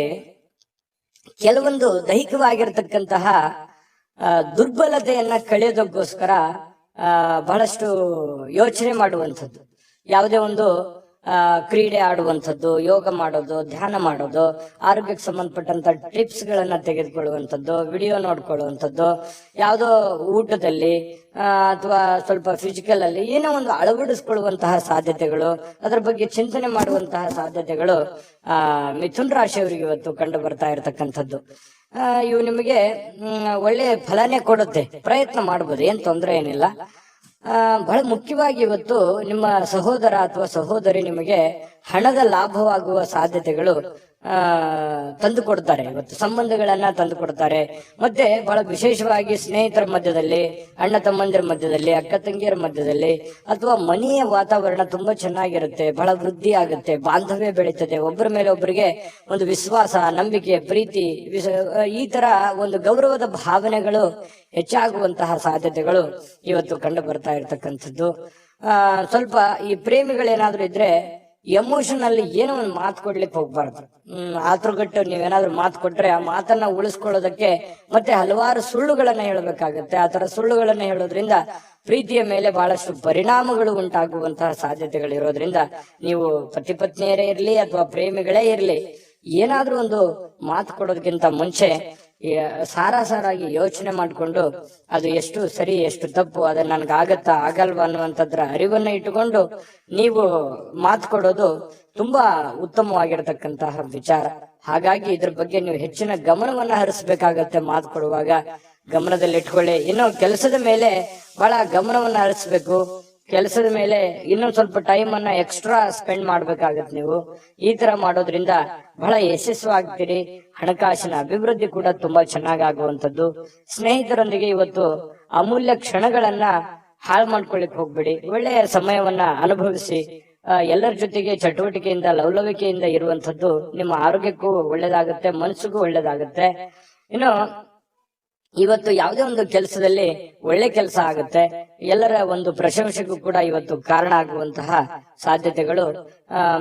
ಕೆಲವೊಂದು ದೈಹಿಕವಾಗಿರ್ತಕ್ಕಂತಹ ದುರ್ಬಲತೆಯನ್ನ ಕಳೆಯೋದಕ್ಕೋಸ್ಕರ ಬಹಳಷ್ಟು ಯೋಚನೆ ಮಾಡುವಂಥದ್ದು, ಯಾವುದೇ ಒಂದು ಕ್ರೀಡೆ ಆಡುವಂಥದ್ದು, ಯೋಗ ಮಾಡೋದು, ಧ್ಯಾನ ಮಾಡೋದು, ಆರೋಗ್ಯಕ್ಕೆ ಸಂಬಂಧಪಟ್ಟಂತ ಟಿಪ್ಸ್ ಗಳನ್ನ ತೆಗೆದುಕೊಳ್ಳುವಂಥದ್ದು, ವಿಡಿಯೋ ನೋಡ್ಕೊಳ್ಳುವಂಥದ್ದು, ಯಾವುದೋ ಊಟದಲ್ಲಿ ಅಥವಾ ಸ್ವಲ್ಪ ಫಿಸಿಕಲ್ ಅಲ್ಲಿ ಏನೋ ಒಂದು ಅಳವಡಿಸ್ಕೊಳ್ಳುವಂತಹ ಸಾಧ್ಯತೆಗಳು, ಅದರ ಬಗ್ಗೆ ಚಿಂತನೆ ಮಾಡುವಂತಹ ಸಾಧ್ಯತೆಗಳು ಮಿಥುನ್ ರಾಶಿಯವರಿಗೆ ಇವತ್ತು ಕಂಡು ಬರ್ತಾ ಇರತಕ್ಕಂಥದ್ದು. ಇವು ನಿಮಗೆ ಒಳ್ಳೆ ಫಲನೇ ಕೊಡುತ್ತೆ. ಪ್ರಯತ್ನ ಮಾಡ್ಬೋದು, ಏನ್ ತೊಂದರೆ ಏನಿಲ್ಲ. ಬಹಳ ಮುಖ್ಯವಾಗಿ ಇವತ್ತು ನಿಮ್ಮ ಸಹೋದರ ಅಥವಾ ಸಹೋದರಿ ನಿಮಗೆ ಹಣದ ಲಾಭವಾಗುವ ಸಾಧ್ಯತೆಗಳು ತಂದು ಕೊಡ್ತಾರೆ. ಇವತ್ತು ಸಂಬಂಧಗಳನ್ನ ತಂದು ಕೊಡ್ತಾರೆ. ಮತ್ತೆ ಬಹಳ ವಿಶೇಷವಾಗಿ ಸ್ನೇಹಿತರ ಮಧ್ಯದಲ್ಲಿ, ಅಣ್ಣ ತಮ್ಮಂದಿರ ಮಧ್ಯದಲ್ಲಿ, ಅಕ್ಕ ತಂಗಿಯರ ಮಧ್ಯದಲ್ಲಿ, ಅಥವಾ ಮನೆಯ ವಾತಾವರಣ ತುಂಬಾ ಚೆನ್ನಾಗಿರುತ್ತೆ. ಬಹಳ ವೃದ್ಧಿ ಆಗುತ್ತೆ, ಬಾಂಧವ್ಯ ಬೆಳೀತದೆ. ಒಬ್ಬರ ಮೇಲೆ ಒಬ್ಬರಿಗೆ ಒಂದು ವಿಶ್ವಾಸ, ನಂಬಿಕೆ, ಪ್ರೀತಿ, ಈ ತರ ಒಂದು ಗೌರವದ ಭಾವನೆಗಳು ಹೆಚ್ಚಾಗುವಂತಹ ಸಾಧ್ಯತೆಗಳು ಇವತ್ತು ಕಂಡು ಬರ್ತಾ ಇರ್ತಕ್ಕಂಥದ್ದು. ಸ್ವಲ್ಪ ಈ ಪ್ರೇಮಿಗಳೇನಾದ್ರೂ ಇದ್ರೆ ಎಮೋಷನ್ ಏನೋ ಒಂದು ಮಾತು ಕೊಡ್ಲಿಕ್ಕೆ ಹೋಗ್ಬಾರ್ದು. ಆತುರಗಟ್ಟು ನೀವೇನಾದ್ರೂ ಮಾತು ಕೊಟ್ರೆ ಆ ಮಾತನ್ನ ಉಳಿಸ್ಕೊಳ್ಳೋದಕ್ಕೆ ಮತ್ತೆ ಹಲವಾರು ಸುಳ್ಳುಗಳನ್ನ ಹೇಳಬೇಕಾಗತ್ತೆ. ಆ ತರ ಸುಳ್ಳುಗಳನ್ನ ಹೇಳೋದ್ರಿಂದ ಪ್ರೀತಿಯ ಮೇಲೆ ಬಹಳಷ್ಟು ಪರಿಣಾಮಗಳು ಉಂಟಾಗುವಂತಹ ಸಾಧ್ಯತೆಗಳು ಇರೋದ್ರಿಂದ ನೀವು ಪತಿ ಪತ್ನಿಯರೇ ಇರ್ಲಿ ಅಥವಾ ಪ್ರೇಮಿಗಳೇ ಇರ್ಲಿ, ಏನಾದ್ರೂ ಒಂದು ಮಾತು ಕೊಡೋದಕ್ಕಿಂತ ಮುಂಚೆ ಸಾರಾಗಿ ಯೋಚನೆ ಮಾಡಿಕೊಂಡು ಅದು ಎಷ್ಟು ಸರಿ ಎಷ್ಟು ತಪ್ಪು, ಅದು ನನ್ಗಾಗತ್ತಾ ಆಗಲ್ವಾ ಅನ್ನುವಂಥದ್ರ ಅರಿವನ್ನ ಇಟ್ಟುಕೊಂಡು ನೀವು ಮಾತು ಕೊಡೋದು ತುಂಬಾ ಉತ್ತಮವಾಗಿರತಕ್ಕಂತಹ ವಿಚಾರ. ಹಾಗಾಗಿ ಇದ್ರ ಬಗ್ಗೆ ನೀವು ಹೆಚ್ಚಿನ ಗಮನವನ್ನ ಹರಿಸಬೇಕಾಗತ್ತೆ. ಮಾತು ಕೊಡುವಾಗ ಗಮನದಲ್ಲಿ ಇಟ್ಕೊಳ್ಳಿ. ಇನ್ನು ಕೆಲಸದ ಮೇಲೆ ಬಹಳ ಗಮನವನ್ನ ಹರಿಸ್ಬೇಕು. ಕೆಲಸದ ಮೇಲೆ ಇನ್ನೊಂದ್ ಸ್ವಲ್ಪ ಟೈಮ್ ಅನ್ನ ಎಕ್ಸ್ಟ್ರಾ ಸ್ಪೆಂಡ್ ಮಾಡ್ಬೇಕಾಗತ್ತೆ. ನೀವು ಈ ತರ ಮಾಡೋದ್ರಿಂದ ಬಹಳ ಯಶಸ್ವಾಗ್ತೀರಿ. ಹಣಕಾಸಿನ ಅಭಿವೃದ್ಧಿ ಕೂಡ ತುಂಬಾ ಚೆನ್ನಾಗಾಗುವಂಥದ್ದು. ಸ್ನೇಹಿತರೊಂದಿಗೆ ಇವತ್ತು ಅಮೂಲ್ಯ ಕ್ಷಣಗಳನ್ನ ಹಾಳು ಮಾಡ್ಕೊಳ್ಳಿಕ್ ಹೋಗ್ಬೇಡಿ. ಒಳ್ಳೆಯ ಸಮಯವನ್ನ ಅನುಭವಿಸಿ. ಎಲ್ಲರ ಜೊತೆಗೆ ಚಟುವಟಿಕೆಯಿಂದ, ಲವಲವಿಕೆಯಿಂದ ಇರುವಂತದ್ದು ನಿಮ್ಮ ಆರೋಗ್ಯಕ್ಕೂ ಒಳ್ಳೇದಾಗುತ್ತೆ, ಮನಸ್ಸಿಗೂ ಒಳ್ಳೇದಾಗುತ್ತೆ. ಇನ್ನು ಇವತ್ತು ಯಾವುದೇ ಒಂದು ಕೆಲಸದಲ್ಲಿ ಒಳ್ಳೆ ಕೆಲಸ ಆಗುತ್ತೆ. ಎಲ್ಲರ ಒಂದು ಪ್ರಶಂಸೆಗೂ ಕೂಡ ಇವತ್ತು ಕಾರಣ ಆಗುವಂತಹ ಸಾಧ್ಯತೆಗಳು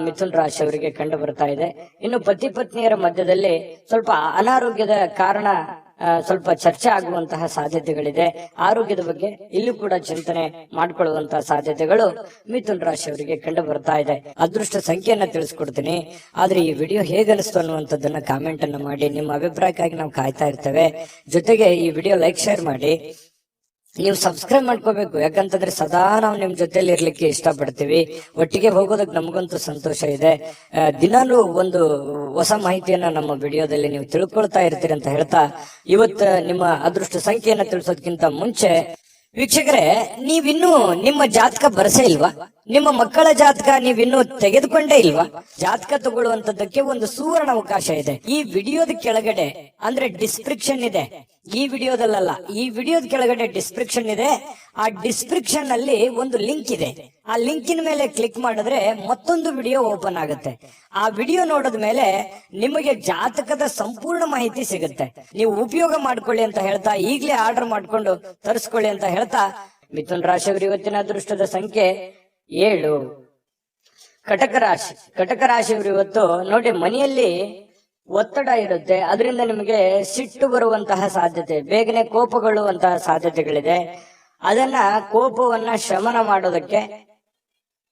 ಮಿಥುನ್ ರಾಶಿಯವರಿಗೆ ಕಂಡು ಬರ್ತಾ ಇದೆ. ಇನ್ನು ಪತಿ ಪತ್ನಿಯರ ಮಧ್ಯದಲ್ಲಿ ಸ್ವಲ್ಪ ಅನಾರೋಗ್ಯದ ಕಾರಣ ಸ್ವಲ್ಪ ಚರ್ಚೆ ಆಗುವಂತಹ ಸಾಧ್ಯತೆಗಳಿದೆ. ಆರೋಗ್ಯದ ಬಗ್ಗೆ ಇಲ್ಲೂ ಕೂಡ ಚಿಂತನೆ ಮಾಡಿಕೊಳ್ಳುವಂತಹ ಸಾಧ್ಯತೆಗಳು ಮಿಥುನ್ ರಾಶಿಯವರಿಗೆ ಕಂಡು ಬರ್ತಾ ಇದೆ. ಅದೃಷ್ಟ ಸಂಖ್ಯೆಯನ್ನ ತಿಳಿಸ್ಕೊಡ್ತೀನಿ. ಆದ್ರೆ ಈ ವಿಡಿಯೋ ಹೇಗನಿಸ್ತು ಅನ್ನುವಂಥದ್ದನ್ನ ಕಾಮೆಂಟ್ ಅನ್ನ ಮಾಡಿ. ನಿಮ್ಮ ಅಭಿಪ್ರಾಯಕ್ಕಾಗಿ ನಾವು ಕಾಯ್ತಾ ಇರ್ತೇವೆ. ಜೊತೆಗೆ ಈ ವಿಡಿಯೋ ಲೈಕ್, ಶೇರ್ ಮಾಡಿ. ನೀವು ಸಬ್ಸ್ಕ್ರೈಬ್ ಮಾಡ್ಕೋಬೇಕು. ಯಾಕಂತಂದ್ರೆ ಸದಾ ನಾವು ನಿಮ್ ಜೊತೆಲಿ ಇರ್ಲಿಕ್ಕೆ ಇಷ್ಟಪಡ್ತೀವಿ. ಒಟ್ಟಿಗೆ ಹೋಗೋದಕ್ಕೆ ನಮಗಂತೂ ಸಂತೋಷ ಇದೆ. ದಿನಾಲೂ ಒಂದು ಹೊಸ ಮಾಹಿತಿಯನ್ನ ನಮ್ಮ ವಿಡಿಯೋದಲ್ಲಿ ನೀವು ತಿಳ್ಕೊಳ್ತಾ ಇರ್ತೀರಿ ಅಂತ ಹೇಳ್ತಾ, ಇವತ್ತು ನಿಮ್ಮ ಅದೃಷ್ಟ ಸಂಖ್ಯೆಯನ್ನ ತಿಳಿಸೋದಕ್ಕಿಂತ ಮುಂಚೆ ವೀಕ್ಷಕರೇ, ನೀವಿನ್ನೂ ನಿಮ್ಮ ಜಾತಕ ಬರಸೇ ಇಲ್ವಾ? ನಿಮ್ಮ ಮಕ್ಕಳ ಜಾತಕ ನೀವಿನ್ನೂ ತೆಗೆದುಕೊಂಡೇ ಇಲ್ವಾ? ಜಾತಕ ತಗೊಳ್ಳುವಂತದ್ದಕ್ಕೆ ಒಂದು ಸುವರ್ಣ ಅವಕಾಶ ಇದೆ. ಈ ವಿಡಿಯೋದ ಕೆಳಗಡೆ ಅಂದ್ರೆ ಡಿಸ್ಕ್ರಿಪ್ಷನ್ ಇದೆ. ಈ ವಿಡಿಯೋದಲ್ಲ, ಈ ವಿಡಿಯೋದ ಕೆಳಗಡೆ ಡಿಸ್ಕ್ರಿಪ್ಷನ್ ಇದೆ. ಆ ಡಿಸ್ಕ್ರಿಪ್ಷನ್ ಅಲ್ಲಿ ಒಂದು ಲಿಂಕ್ ಇದೆ. ಆ ಲಿಂಕಿನ ಮೇಲೆ ಕ್ಲಿಕ್ ಮಾಡಿದ್ರೆ ಮತ್ತೊಂದು ವಿಡಿಯೋ ಓಪನ್ ಆಗುತ್ತೆ. ಆ ವಿಡಿಯೋ ನೋಡಿದ ಮೇಲೆ ನಿಮಗೆ ಜಾತಕದ ಸಂಪೂರ್ಣ ಮಾಹಿತಿ ಸಿಗುತ್ತೆ. ನೀವು ಉಪಯೋಗ ಮಾಡ್ಕೊಳ್ಳಿ ಅಂತ ಹೇಳ್ತಾ, ಈಗಲೇ ಆರ್ಡರ್ ಮಾಡ್ಕೊಂಡು ತರಿಸ್ಕೊಳ್ಳಿ ಅಂತ ಹೇಳ್ತಾ, ಮಿಥುನ್ ರಾಶಿಯವರು ಇವತ್ತಿನ ಅದೃಷ್ಟದ ಸಂಖ್ಯೆ 7. ಕಟಕ ರಾಶಿ. ಕಟಕ ರಾಶಿಯವರು ಇವತ್ತು ನೋಡಿ, ಮನೆಯಲ್ಲಿ ಒತ್ತಡ ಇರುತ್ತೆ, ಅದರಿಂದ ನಿಮಗೆ ಸಿಟ್ಟು ಬರುವಂತಹ ಸಾಧ್ಯತೆ, ಬೇಗನೆ ಕೋಪಗೊಳ್ಳುವಂತಹ ಸಾಧ್ಯತೆಗಳಿದೆ. ಅದನ್ನ ಕೋಪವನ್ನ ಶಮನ ಮಾಡೋದಕ್ಕೆ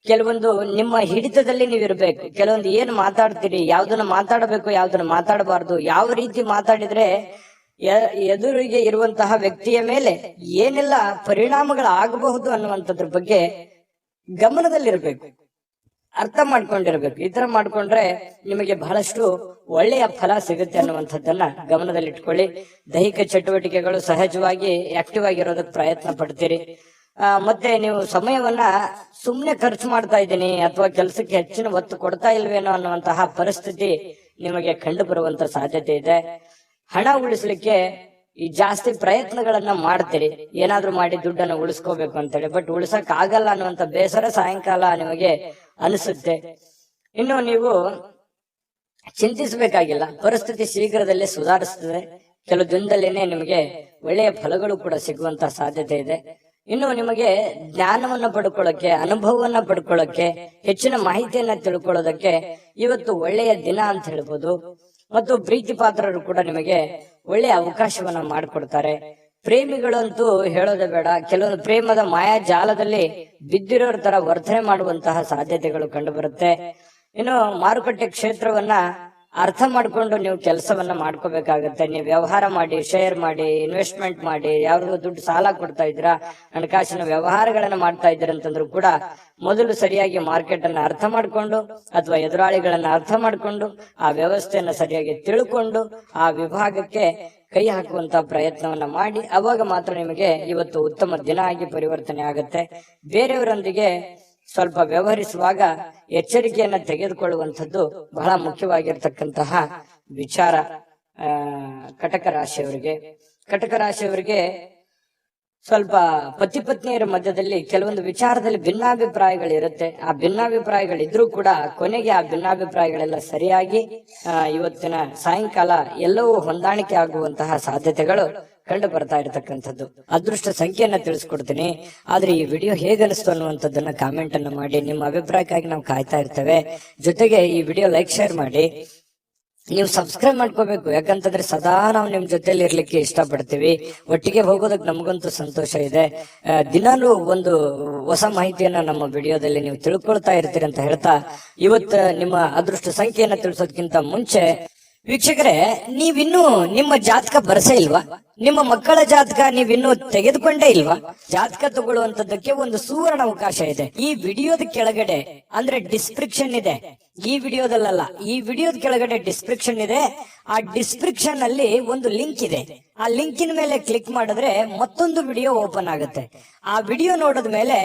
ಕೆಲವೊಂದು ನಿಮ್ಮ ಹಿಡಿತದಲ್ಲಿ ನೀವಿರ್ಬೇಕು. ಕೆಲವೊಂದು ಏನು ಮಾತಾಡ್ತೀರಿ, ಯಾವ್ದನ್ನ ಮಾತಾಡಬೇಕು, ಯಾವ್ದನ್ನ ಮಾತಾಡಬಾರ್ದು, ಯಾವ ರೀತಿ ಮಾತಾಡಿದ್ರೆ ಎದುರಿಗೆ ಇರುವಂತಹ ವ್ಯಕ್ತಿಯ ಮೇಲೆ ಏನೆಲ್ಲ ಪರಿಣಾಮಗಳಾಗಬಹುದು ಅನ್ನುವಂಥದ್ರ ಬಗ್ಗೆ ಗಮನದಲ್ಲಿರ್ಬೇಕು, ಅರ್ಥ ಮಾಡ್ಕೊಂಡಿರ್ಬೇಕು. ಈ ತರ ಮಾಡ್ಕೊಂಡ್ರೆ ನಿಮಗೆ ಬಹಳಷ್ಟು ಒಳ್ಳೆಯ ಫಲ ಸಿಗುತ್ತೆ ಅನ್ನುವಂಥದ್ದನ್ನ ಗಮನದಲ್ಲಿಟ್ಕೊಳ್ಳಿ. ದೈಹಿಕ ಚಟುವಟಿಕೆಗಳು ಸಹಜವಾಗಿ ಆಕ್ಟಿವ್ ಆಗಿರೋದಕ್ಕೆ ಪ್ರಯತ್ನ ಪಡ್ತೀರಿ. ಮತ್ತೆ ನೀವು ಸಮಯವನ್ನ ಸುಮ್ನೆ ಖರ್ಚು ಮಾಡ್ತಾ ಇದ್ದೀನಿ ಅಥವಾ ಕೆಲಸಕ್ಕೆ ಹೆಚ್ಚಿನ ಒತ್ತು ಕೊಡ್ತಾ ಇಲ್ವೇನೋ ಅನ್ನುವಂತಹ ಪರಿಸ್ಥಿತಿ ನಿಮಗೆ ಕಂಡು ಬರುವಂತ ಸಾಧ್ಯತೆ ಇದೆ. ಹಣ ಉಳಿಸ್ಲಿಕ್ಕೆ ಈ ಜಾಸ್ತಿ ಪ್ರಯತ್ನಗಳನ್ನ ಮಾಡ್ತೀರಿ, ಏನಾದ್ರೂ ಮಾಡಿ ದುಡ್ಡನ್ನು ಉಳಿಸ್ಕೋಬೇಕು ಅಂತೇಳಿ. ಬಟ್ ಉಳಿಸಕ್ ಆಗಲ್ಲ ಅನ್ನುವಂತ ಬೇಸರ ಸಾಯಂಕಾಲ ನಿಮಗೆ ಅನಿಸುತ್ತೆ. ಇನ್ನು ನೀವು ಚಿಂತಿಸಬೇಕಾಗಿಲ್ಲ, ಪರಿಸ್ಥಿತಿ ಶೀಘ್ರದಲ್ಲೇ ಸುಧಾರಿಸ್ತದೆ. ಕೆಲವು ದಿನದಲ್ಲೇನೆ ನಿಮಗೆ ಒಳ್ಳೆಯ ಫಲಗಳು ಕೂಡ ಸಿಗುವಂತ ಸಾಧ್ಯತೆ ಇದೆ. ಇನ್ನು ನಿಮಗೆ ಜ್ಞಾನವನ್ನ ಪಡ್ಕೊಳ್ಳೋಕೆ, ಅನುಭವವನ್ನ ಪಡ್ಕೊಳ್ಳೋಕೆ, ಹೆಚ್ಚಿನ ಮಾಹಿತಿಯನ್ನ ತಿಳ್ಕೊಳ್ಳೋದಕ್ಕೆ ಇವತ್ತು ಒಳ್ಳೆಯ ದಿನ ಅಂತ ಹೇಳ್ಬೋದು. ಮತ್ತು ಪ್ರೀತಿ ಪಾತ್ರರು ಕೂಡ ನಿಮಗೆ ಒಳ್ಳೆಯ ಅವಕಾಶವನ್ನ ಮಾಡಿಕೊಡ್ತಾರೆ. ಪ್ರೇಮಿಗಳಂತೂ ಹೇಳೋದೇ ಬೇಡ, ಕೆಲವೊಂದು ಪ್ರೇಮದ ಮಾಯಾ ಜಾಲದಲ್ಲಿ ಬಿದ್ದಿರೋರ ತರ ವರ್ತನೆ ಮಾಡುವಂತಹ ಸಾಧ್ಯತೆಗಳು ಕಂಡು ಬರುತ್ತೆ. ಇನ್ನು ಮಾರುಕಟ್ಟೆ ಕ್ಷೇತ್ರವನ್ನ ಅರ್ಥ ಮಾಡ್ಕೊಂಡು ನೀವು ಕೆಲಸವನ್ನ ಮಾಡ್ಕೋಬೇಕಾಗತ್ತೆ. ನೀವು ವ್ಯವಹಾರ ಮಾಡಿ, ಶೇರ್ ಮಾಡಿ, ಇನ್ವೆಸ್ಟ್ಮೆಂಟ್ ಮಾಡಿ, ಯಾವ್ರಿಗೂ ದುಡ್ಡು ಸಾಲ ಕೊಡ್ತಾ ಇದ್ದೀರಾ, ಹಣಕಾಸಿನ ವ್ಯವಹಾರಗಳನ್ನ ಮಾಡ್ತಾ ಇದ್ದೀರಾ ಅಂತಂದ್ರು ಕೂಡ ಮೊದಲು ಸರಿಯಾಗಿ ಮಾರ್ಕೆಟ್ ಅನ್ನ ಅರ್ಥ ಮಾಡ್ಕೊಂಡು ಅಥವಾ ಎದುರಾಳಿಗಳನ್ನ ಅರ್ಥ ಮಾಡ್ಕೊಂಡು ಆ ವ್ಯವಸ್ಥೆಯನ್ನ ಸರಿಯಾಗಿ ತಿಳ್ಕೊಂಡು ಆ ವಿಭಾಗಕ್ಕೆ ಕೈ ಹಾಕುವಂತ ಪ್ರಯತ್ನವನ್ನ ಮಾಡಿ, ಅವಾಗ ಮಾತ್ರ ನಿಮಗೆ ಇವತ್ತು ಉತ್ತಮ ದಿನ ಆಗಿ ಪರಿವರ್ತನೆ ಆಗುತ್ತೆ. ಬೇರೆಯವರೊಂದಿಗೆ ಸ್ವಲ್ಪ ವ್ಯವಹರಿಸುವಾಗ ಎಚ್ಚರಿಕೆಯನ್ನ ತೆಗೆದುಕೊಳ್ಳುವಂಥದ್ದು ಬಹಳ ಮುಖ್ಯವಾಗಿರ್ತಕ್ಕಂತಹ ವಿಚಾರ. ಕಟಕ ರಾಶಿಯವರಿಗೆ, ಕಟಕ ರಾಶಿಯವರಿಗೆ ಸ್ವಲ್ಪ ಪತಿ ಪತ್ನಿಯರ ಮಧ್ಯದಲ್ಲಿ ಕೆಲವೊಂದು ವಿಚಾರದಲ್ಲಿ ಭಿನ್ನಾಭಿಪ್ರಾಯಗಳಿರುತ್ತೆ. ಆ ಭಿನ್ನಾಭಿಪ್ರಾಯಗಳಿದ್ರೂ ಕೂಡ ಕೊನೆಗೆ ಆ ಭಿನ್ನಾಭಿಪ್ರಾಯಗಳೆಲ್ಲ ಸರಿಯಾಗಿ ಇವತ್ತಿನ ಸಾಯಂಕಾಲ ಎಲ್ಲವೂ ಹೊಂದಾಣಿಕೆ ಆಗುವಂತಹ ಸಾಧ್ಯತೆಗಳು ಕಂಡು ಬರ್ತಾ ಇರತಕ್ಕಂಥದ್ದು. ಅದೃಷ್ಟ ಸಂಖ್ಯೆಯನ್ನ ತಿಳಿಸ್ಕೊಡ್ತೀನಿ. ಆದ್ರೆ ಈ ವಿಡಿಯೋ ಹೇಗನಿಸ್ತು ಅನ್ನುವಂಥದ್ದನ್ನ ಕಾಮೆಂಟ್ ಅನ್ನ ಮಾಡಿ. ನಿಮ್ಮ ಅಭಿಪ್ರಾಯಕ್ಕಾಗಿ ನಾವು ಕಾಯ್ತಾ ಇರ್ತೇವೆ. ಜೊತೆಗೆ ಈ ವಿಡಿಯೋ ಲೈಕ್, ಶೇರ್ ಮಾಡಿ. ನೀವು ಸಬ್ಸ್ಕ್ರೈಬ್ ಮಾಡ್ಕೋಬೇಕು. ಯಾಕಂತಂದ್ರೆ ಸದಾ ನಾವು ನಿಮ್ ಜೊತೆಲಿ ಇರ್ಲಿಕ್ಕೆ ಇಷ್ಟಪಡ್ತೀವಿ. ಒಟ್ಟಿಗೆ ಹೋಗೋದಕ್ಕೆ ನಮಗಂತೂ ಸಂತೋಷ ಇದೆ. ದಿನಾಲೂ ಒಂದು ಹೊಸ ಮಾಹಿತಿಯನ್ನ ನಮ್ಮ ವಿಡಿಯೋದಲ್ಲಿ ನೀವು ತಿಳ್ಕೊಳ್ತಾ ಇರ್ತೀರಿ ಅಂತ ಹೇಳ್ತಾ, ಇವತ್ತು ನಿಮ್ಮ ಅದೃಷ್ಟ ಸಂಖ್ಯೆಯನ್ನ ತಿಳಿಸೋದಕ್ಕಿಂತ ಮುಂಚೆ ವೀಕ್ಷಕರೇ, ನೀವಿನ್ನೂ ನಿಮ್ಮ ಜಾತಕ ಬರಸೇ ಇಲ್ವಾ? ನಿಮ್ಮ ಮಕ್ಕಳ ಜಾತಕ ನೀವಿನ್ನೂ ತೆಗೆದುಕೊಂಡೇ ಇಲ್ವಾ? ಜಾತಕ ತಗೊಳ್ಳುವಂತದ್ದಕ್ಕೆ ಒಂದು ಸುವರ್ಣ ಅವಕಾಶ ಇದೆ. ಈ ವಿಡಿಯೋದ ಕೆಳಗಡೆ ಅಂದ್ರೆ ಡಿಸ್ಕ್ರಿಪ್ಷನ್ ಇದೆ. ಈ ವಿಡಿಯೋದಲ್ಲ, ಈ ವಿಡಿಯೋದ ಕೆಳಗಡೆ ಡಿಸ್ಕ್ರಿಪ್ಷನ್ ಇದೆ. ಆ ಡಿಸ್ಕ್ರಿಪ್ಷನ್ ಅಲ್ಲಿ ಒಂದು ಲಿಂಕ್ ಇದೆ. ಆ ಲಿಂಕಿನ ಮೇಲೆ ಕ್ಲಿಕ್ ಮಾಡಿದ್ರೆ ಮತ್ತೊಂದು ವಿಡಿಯೋ ಓಪನ್ ಆಗುತ್ತೆ. ಆ ವಿಡಿಯೋ ನೋಡಿದ ಮೇಲೆ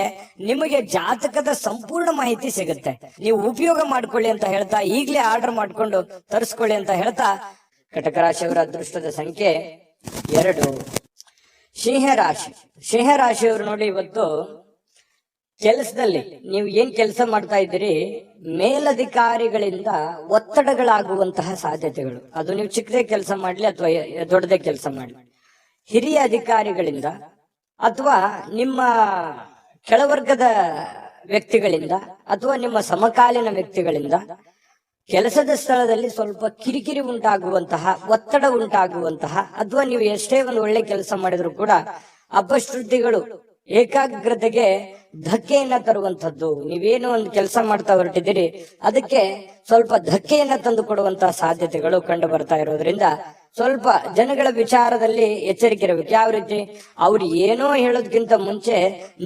ನಿಮಗೆ ಜಾತಕದ ಸಂಪೂರ್ಣ ಮಾಹಿತಿ ಸಿಗುತ್ತೆ. ನೀವು ಉಪಯೋಗ ಮಾಡ್ಕೊಳ್ಳಿ ಅಂತ ಹೇಳ್ತಾ, ಈಗಲೇ ಆರ್ಡರ್ ಮಾಡ್ಕೊಂಡು ತರಿಸ್ಕೊಳ್ಳಿ ಅಂತ ಹೇಳ್ತಾ, ಕಟಕ ರಾಶಿಯವರ ಅದೃಷ್ಟದ ಸಂಖ್ಯೆ 2. ಸಿಂಹರಾಶಿ. ಸಿಂಹರಾಶಿಯವರು ನೋಡಿ, ಇವತ್ತು ಕೆಲಸದಲ್ಲಿ ನೀವು ಏನ್ ಕೆಲಸ ಮಾಡ್ತಾ ಇದ್ದೀರಿ, ಮೇಲಧಿಕಾರಿಗಳಿಂದ ಒತ್ತಡಗಳಾಗುವಂತಹ ಸಾಧ್ಯತೆಗಳು. ಅದು ನೀವು ಚಿಕ್ಕದೇ ಕೆಲಸ ಮಾಡ್ಲಿ ಅಥವಾ ದೊಡ್ಡದೇ ಕೆಲಸ ಮಾಡ್ಲಿ, ಹಿರಿಯ ಅಧಿಕಾರಿಗಳಿಂದ ಅಥವಾ ನಿಮ್ಮ ಕೆಳವರ್ಗದ ವ್ಯಕ್ತಿಗಳಿಂದ ಅಥವಾ ನಿಮ್ಮ ಸಮಕಾಲೀನ ವ್ಯಕ್ತಿಗಳಿಂದ ಕೆಲಸದ ಸ್ಥಳದಲ್ಲಿ ಸ್ವಲ್ಪ ಕಿರಿಕಿರಿ ಉಂಟಾಗುವಂತಹ, ಒತ್ತಡ ಉಂಟಾಗುವಂತಹ, ಅಥವಾ ನೀವು ಎಷ್ಟೇ ಒಂದು ಒಳ್ಳೆ ಕೆಲಸ ಮಾಡಿದ್ರು ಕೂಡ ಅಪಶ್ರುತಿಗಳು ಏಕಾಗ್ರತೆಗೆ ಧಕ್ಕೆಯನ್ನ ತರುವಂತದ್ದು. ನೀವೇನು ಒಂದು ಕೆಲಸ ಮಾಡ್ತಾ ಹೊರಟಿದ್ದೀರಿ, ಅದಕ್ಕೆ ಸ್ವಲ್ಪ ಧಕ್ಕೆಯನ್ನ ತಂದು ಕೊಡುವಂತಹ ಸಾಧ್ಯತೆಗಳು ಕಂಡು ಬರ್ತಾ ಇರೋದ್ರಿಂದ ಸ್ವಲ್ಪ ಜನಗಳ ವಿಚಾರದಲ್ಲಿ ಎಚ್ಚರಿಕೆ ಇರಬೇಕು. ಯಾವ ರೀತಿ? ಅವ್ರು ಏನೋ ಹೇಳೋದಕ್ಕಿಂತ ಮುಂಚೆ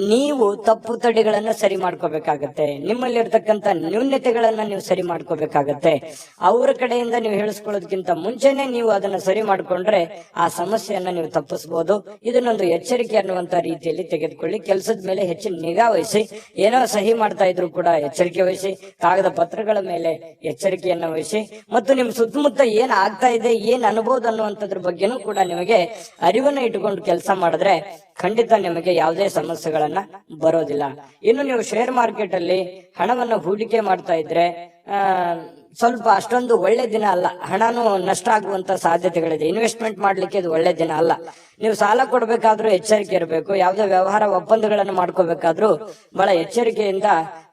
ನೀವು ತಪ್ಪು ತಡೆಗಳನ್ನ ಸರಿ ಮಾಡ್ಕೋಬೇಕಾಗತ್ತೆ. ನಿಮ್ಮಲ್ಲಿರ್ತಕ್ಕಂಥ ನ್ಯೂನ್ಯತೆಗಳನ್ನ ನೀವು ಸರಿ ಮಾಡ್ಕೋಬೇಕಾಗತ್ತೆ. ಅವರ ಕಡೆಯಿಂದ ನೀವು ಹೇಳಿಸ್ಕೊಳ್ಳೋದಕ್ಕಿಂತ ಮುಂಚೆನೆ ನೀವು ಅದನ್ನ ಸರಿ ಮಾಡ್ಕೊಂಡ್ರೆ ಆ ಸಮಸ್ಯೆಯನ್ನ ನೀವು ತಪ್ಪಿಸಬಹುದು. ಇದನ್ನೊಂದು ಎಚ್ಚರಿಕೆ ಅನ್ನುವಂತ ರೀತಿಯಲ್ಲಿ ತೆಗೆದುಕೊಳ್ಳಿ. ಕೆಲಸದ ಮೇಲೆ ಹೆಚ್ಚಿನ ನಿಗಾ ವಹಿಸಿ. ಏನೋ ಸಹಿ ಮಾಡ್ತಾ ಇದ್ರು ಕೂಡ ಎಚ್ಚರಿಕೆ ವಹಿಸಿ. ಕಾಗದ ಪತ್ರಗಳ ಮೇಲೆ ಎಚ್ಚರಿಕೆಯನ್ನ ವಹಿಸಿ. ಮತ್ತು ನಿಮ್ ಸುತ್ತಮುತ್ತ ಏನ್ ಆಗ್ತಾ ಇದೆ, ಏನ್ ಅನುಭವ ಅನ್ನುವಂಥದ್ರ ಬಗ್ಗೆನೂ ಕೂಡ ನಿಮಗೆ ಅರಿವನ್ನ ಇಟ್ಟುಕೊಂಡು ಕೆಲಸ ಮಾಡಿದ್ರೆ ಖಂಡಿತ ನಿಮಗೆ ಯಾವುದೇ ಸಮಸ್ಯೆಗಳನ್ನ ಬರೋದಿಲ್ಲ. ಇನ್ನು ನೀವು ಶೇರ್ ಮಾರ್ಕೆಟ್ ಅಲ್ಲಿ ಹಣವನ್ನ ಹೂಡಿಕೆ ಮಾಡ್ತಾ ಇದ್ರೆ ಸ್ವಲ್ಪ ಅಷ್ಟೊಂದು ಒಳ್ಳೆ ದಿನ ಅಲ್ಲ. ಹಣನು ನಷ್ಟ ಆಗುವಂತ ಸಾಧ್ಯತೆಗಳಿದೆ. ಇನ್ವೆಸ್ಟ್ಮೆಂಟ್ ಮಾಡ್ಲಿಕ್ಕೆ ಇದು ಒಳ್ಳೆ ದಿನ ಅಲ್ಲ. ನೀವು ಸಾಲ ಕೊಡ್ಬೇಕಾದ್ರೂ ಎಚ್ಚರಿಕೆ ಇರಬೇಕು. ಯಾವುದೇ ವ್ಯವಹಾರ ಒಪ್ಪಂದಗಳನ್ನು ಮಾಡ್ಕೋಬೇಕಾದ್ರೂ ಬಹಳ ಎಚ್ಚರಿಕೆಯಿಂದ